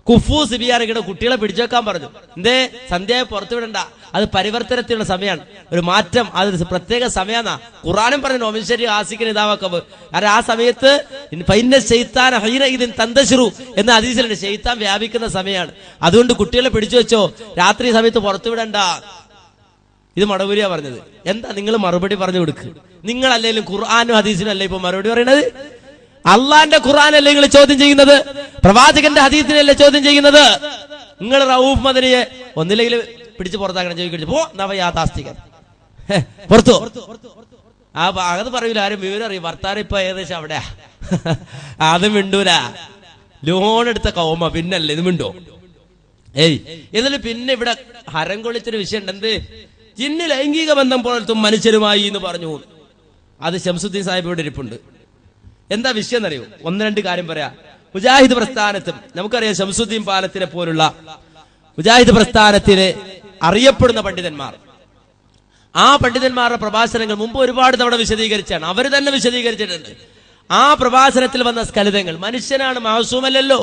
കുഫു സിബിയാറിയുടെ കുട്ടികളെ പിടിച്ചു വെക്കാൻ പറഞ്ഞു. എന്തേ? സന്ധ്യയെ പുറത്തു വിടണ്ട, അത് പരിവർത്തനത്തിലുള്ള സമയമാണ്, ഒരു മാറ്റം, അത് പ്രത്യേക സമയമാ. ഖുർആനും പറഞ്ഞു ഒമിൻശരി ആസിക്കിന് ഇതാവാക്കബ്. കാരണം ആ സമയത്ത് തന്തശിറു എന്ന ഹദീസിലുണ്ട്, ശൈത്താൻ വ്യാപിക്കുന്ന സമയമാണ്. അതുകൊണ്ട് കുട്ടികളെ പിടിച്ചു വെച്ചോ, രാത്രി സമയത്ത് പുറത്തു വിടണ്ട. ഇത് മടവൂരിയാ പറഞ്ഞത്. എന്താ നിങ്ങൾ മറുപടി പറഞ്ഞു കൊടുക്ക്? നിങ്ങൾ അല്ലെങ്കിലും ഖുർആനും ഹദീസിനും അല്ലേ ഇപ്പൊ മറുപടി പറയണത്? അള്ളാന്റെ ഖുർആനല്ലേ നിങ്ങൾ ചോദ്യം ചെയ്യുന്നത്? പ്രവാചകന്റെ ഹദീസിനല്ലേ ചോദ്യം ചെയ്യുന്നത്? നിങ്ങൾ റഊഫ് മദനിയെ ഒന്നില്ലെങ്കിൽ പിടിച്ച് പുറത്താക്കണം, ചോദിക്കടിച്ചു പോ നവയാഥാസ്തികൻ പുറത്തു. ആ അത് പറയൂല, ആരും വിവരം അറിയും. ഭർത്താവ് ഇപ്പൊ ഏകദേശം അവിടെയാ, അത് മിണ്ടൂല. ലോൺ എടുത്ത കൗമ പിന്നല്ലേ ഇത് മിണ്ടോ? എന്നിട്ട് പിന്നെ ഇവിടെ ഹരം കൊള്ളിച്ചൊരു വിഷയം ഉണ്ട്. എന്ത്? ജിന്ന് ലൈംഗിക ബന്ധം പോലത്തും മനുഷ്യരുമായി എന്ന് പറഞ്ഞു. അത് ശംസുദ്ദീൻ സാഹിബ് ഇവിടെ ഇരിപ്പുണ്ട്. എന്താ വിഷയം എന്നറിയോ? ഒന്ന് രണ്ട് കാര്യം പറയാം. മുജാഹിദ് പ്രസ്ഥാനത്തും നമുക്കറിയാം, ശംസുദ്ദീൻ പാലത്തിനെ പോലുള്ള മുജാഹിദ് പ്രസ്ഥാനത്തിന് അറിയപ്പെടുന്ന പണ്ഡിതന്മാർ, ആ പണ്ഡിതന്മാരുടെ പ്രഭാഷണങ്ങൾ മുമ്പ് ഒരുപാട് തവണ വിശദീകരിച്ചാണ്. അവർ തന്നെ വിശദീകരിച്ചിട്ടുണ്ട്. ആ പ്രഭാഷണത്തിൽ വന്ന സ്ഖലിതങ്ങൾ, മനുഷ്യനാണ്, മാസൂമല്ലല്ലോ.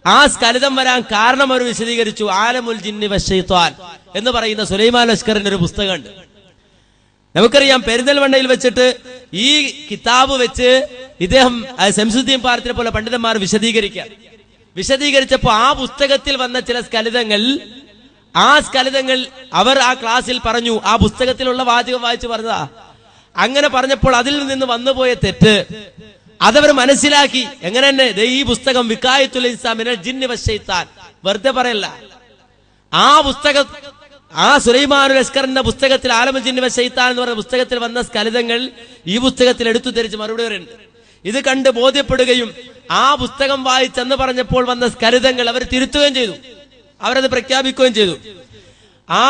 ആ സ്ഖലിതം വരാൻ കാരണം അവർ വിശദീകരിച്ചു. ആലമുൽ ജിന്നി വശൈത്വാൻ എന്ന് പറയുന്ന സുലൈമാൻ ലഷ്കറിന്റെ ഒരു പുസ്തകമുണ്ട്. നമുക്കറിയാം, പെരിന്തൽമണ്ണയിൽ വെച്ചിട്ട് ഈ കിതാബ് വെച്ച് ഇദ്ദേഹം ശംസുദ്ദീൻ പാലത്തിനെ പോലെ പണ്ഡിതന്മാർ വിശദീകരിച്ചപ്പോ ആ പുസ്തകത്തിൽ വന്ന ചില സ്ഖലിതങ്ങൾ, അവർ ആ ക്ലാസ്സിൽ പറഞ്ഞു. ആ പുസ്തകത്തിലുള്ള വാചകം വായിച്ച് പറഞ്ഞതാ. അങ്ങനെ പറഞ്ഞപ്പോൾ അതിൽ നിന്ന് വന്നുപോയ തെറ്റ് അതവർ മനസ്സിലാക്കി. എങ്ങനെ തന്നെ ഈ പുസ്തകം വികായത്തുൽ ഇൻസാൻ മിനൽ ജിന്നി വശൈത്താൻ, വെറുതെ പറയല്ല. ആ പുസ്തകം, ആ സുലൈമാനുൽ ലഷ്കറിന്റെ പുസ്തകത്തിൽ ആലമുൽ ജിന്നി വശൈത്താൻ എന്ന് പറയുന്ന പുസ്തകത്തിൽ വന്ന സ്ഖലിതങ്ങൾ ഈ പുസ്തകത്തിൽ എടുത്തു ധരിച്ച് മറുപടി പറയുന്നുണ്ട്. ഇത് കണ്ട് ബോധ്യപ്പെടുകയും ആ പുസ്തകം വായിച്ചെന്ന് പറഞ്ഞപ്പോൾ വന്ന സ്ഖലിതങ്ങൾ അവർ തിരുത്തുകയും ചെയ്തു, അവരത് പ്രഖ്യാപിക്കുകയും ചെയ്തു. ആ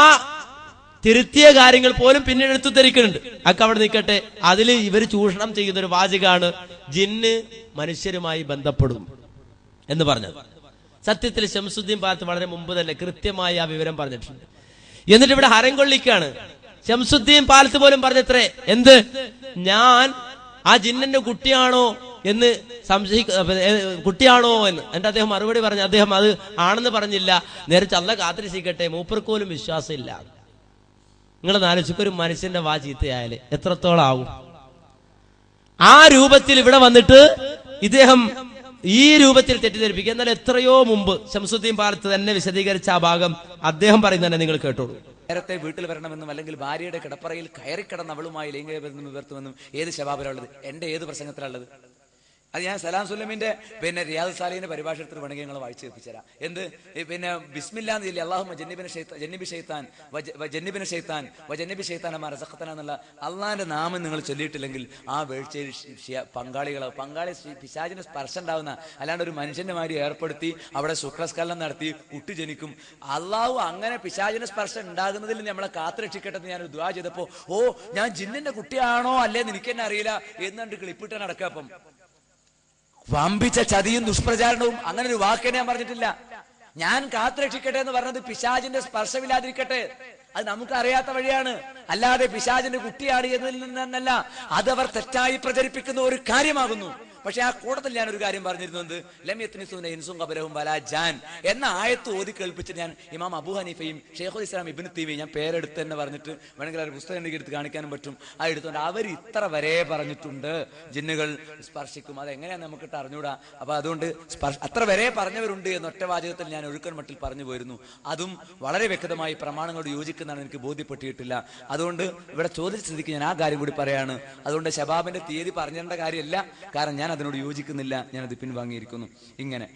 തിരുത്തിയ കാര്യങ്ങൾ പോലും പിന്നീട് എടുത്തു ധരിക്കുന്നുണ്ട്. അതൊക്കെ അവിടെ നിൽക്കട്ടെ. അതിൽ ഇവർ ചൂഷണം ചെയ്യുന്ന ഒരു വാചകാണ് ജിന്ന് മനുഷ്യരുമായി ബന്ധപ്പെടും എന്ന് പറഞ്ഞത്. സത്യത്തിൽ ശംസുദ്ദീൻ പാലത്ത് വളരെ മുമ്പ് തന്നെ കൃത്യമായി ആ വിവരം പറഞ്ഞിട്ടുണ്ട്. എന്നിട്ട് ഇവിടെ ഹരം കൊള്ളിക്കാണ്. ശംസുദ്ദീൻ പാലത്ത് പോലും പറഞ്ഞത്രേ, എന്ത്, ഞാൻ ആ ജിന്നന്റെ കുട്ടിയാണോ എന്ന് കുട്ടിയാണോ എന്ന്. എന്നിട്ട് അദ്ദേഹം മറുപടി പറഞ്ഞു, അദ്ദേഹം അത് ആണെന്ന് പറഞ്ഞില്ല. നേരെ ചല്ല കാത്തിരിക്കട്ടെ, മൂപ്പർക്കോലും വിശ്വാസമില്ല. നിങ്ങൾ നാലോചിക്ക്, ഒരു മനുഷ്യന്റെ വാ ചീത്തയായാല് എത്രത്തോളം ആവും? ആ രൂപത്തിൽ ഇവിടെ വന്നിട്ട് ഇദ്ദേഹം ഈ രൂപത്തിൽ തെറ്റിദ്ധരിപ്പിക്കുക. എന്നാൽ എത്രയോ മുമ്പ് ശംസുദ്ദീൻ പാലത്ത് തന്നെ വിശദീകരിച്ച ആ ഭാഗം അദ്ദേഹം പറയുന്നത് നിങ്ങൾ കേട്ടോളൂ. നേരത്തെ വീട്ടിൽ വരണമെന്നും അല്ലെങ്കിൽ ഭാര്യയുടെ കിടപ്പറയിൽ കയറിക്കിടന്ന അവളുമായി ലൈംഗിക ബന്ധം ഉയർത്തുമെന്നും ഏത് ശബാബിലുള്ളത്? എന്റെ ഏത് പ്രസംഗത്തിലുള്ളത്? അത് ഞാൻ സലാം സുല്ലമിന്റെ പിന്നെ റിയാദ് സാലിഹിന്റെ പരിഭാഷ എടുത്തിട്ട് വേണമെങ്കിൽ നിങ്ങൾ വായിച്ചു കേൾപ്പിച്ചുതരാം. എന്ത് പിന്നെ ബിസ്മില്ലാന്ന് ചൊല്ലി അല്ലാഹുമ്മ ജന്നിബിന ഷൈത്താൻ അമാ റസഖ്തനാ എന്നുള്ള അള്ളാന്റെ നാമം നിങ്ങൾ ചൊല്ലിയിട്ടില്ലെങ്കിൽ ആ വീഴ്ചയിൽ പങ്കാളി പിശാചിന് സ്പർശം ഉണ്ടാവുന്ന, അല്ലാണ്ട് ഒരു മനുഷ്യന്റെ മാതിരി ഏർപ്പെടുത്തി അവിടെ ശുക്രസ്കലനം നടത്തി കുട്ടി ജനിക്കും. അള്ളാഹു അങ്ങനെ പിശാചിന് സ്പർശം ഉണ്ടാകുന്നതിൽ നമ്മളെ കാത്തുരക്ഷിക്കട്ടെ എന്ന് ഞാനൊരു ദുആ ചെയ്തപ്പോ, ഓ ഞാൻ ജിന്നിന്റെ കുട്ടിയാണോ അല്ലേന്ന് എനിക്ക് തന്നെ അറിയില്ല എന്നിട്ട് ക്ലിപ്പിട്ട് നടക്കാം. അപ്പം വമ്പിച്ച ചതിയും ദുഷ്പ്രചാരണവും, അങ്ങനെ ഒരു വാക്ക് ഞാൻ പറഞ്ഞിട്ടില്ല. ഞാൻ കാത്തുരക്ഷിക്കട്ടെ എന്ന് പറഞ്ഞത് പിശാചിന്റെ സ്പർശമില്ലാതിരിക്കട്ടെ, അത് നമുക്ക് അറിയാത്ത വഴിയാണ്, അല്ലാതെ പിശാചിന്റെ കുട്ടിയാണ് എന്നതിൽ നിന്നല്ല. അതവർ തെറ്റായി പ്രചരിപ്പിക്കുന്ന ഒരു കാര്യമാകുന്നു. പക്ഷെ ആ കൂട്ടത്തിൽ ഞാൻ ഒരു കാര്യം പറഞ്ഞിരുന്നത് എന്ന ആയത്ത് ഓതി കേൾപ്പിച്ചിട്ട് ഞാൻ ഇമാം അബൂ ഹനീഫയും ഷെയ്ഖുൽ ഇസ്ലാം ഇബ്നു തൈമിയ്യ ഞാൻ പേരെടുത്ത് തന്നെ പറഞ്ഞിട്ട് വേണമെങ്കിൽ ഒരു പുസ്തകം എനിക്ക് എടുത്ത് കാണിക്കാനും പറ്റും. ആ എടുത്തുകൊണ്ട് അവർ ഇത്ര വരെ പറഞ്ഞിട്ടുണ്ട് ജിന്നുകൾ സ്പർശിക്കും. അതെങ്ങനെയാണ് നമുക്കിട്ട് അറിഞ്ഞൂടാ. അപ്പൊ അതുകൊണ്ട് അത്ര വരെ പറഞ്ഞവരുണ്ട് എന്ന ഒറ്റ വാചകത്തിൽ ഞാൻ ഒഴുക്കൻ മട്ടിൽ പറഞ്ഞു പോയിരുന്നു. അതും വളരെ വ്യക്തമായി പ്രമാണങ്ങളോട് യോജിക്കുന്നതാണ് എനിക്ക് ബോധ്യപ്പെട്ടിട്ടില്ല. അതുകൊണ്ട് ഇവിടെ ചോദിച്ച സ്ഥിതിക്ക് ഞാൻ ആ കാര്യം കൂടി പറയാണ്. അതുകൊണ്ട് ശബാബിന്റെ തീയതി പറഞ്ഞിരേണ്ട കാര്യമല്ല, കാരണം ഞാൻ അതിനോട് യോജിക്കുന്നില്ല, ഞാനത് പിൻവാങ്ങിയിരിക്കുന്നു. ഇങ്ങനെ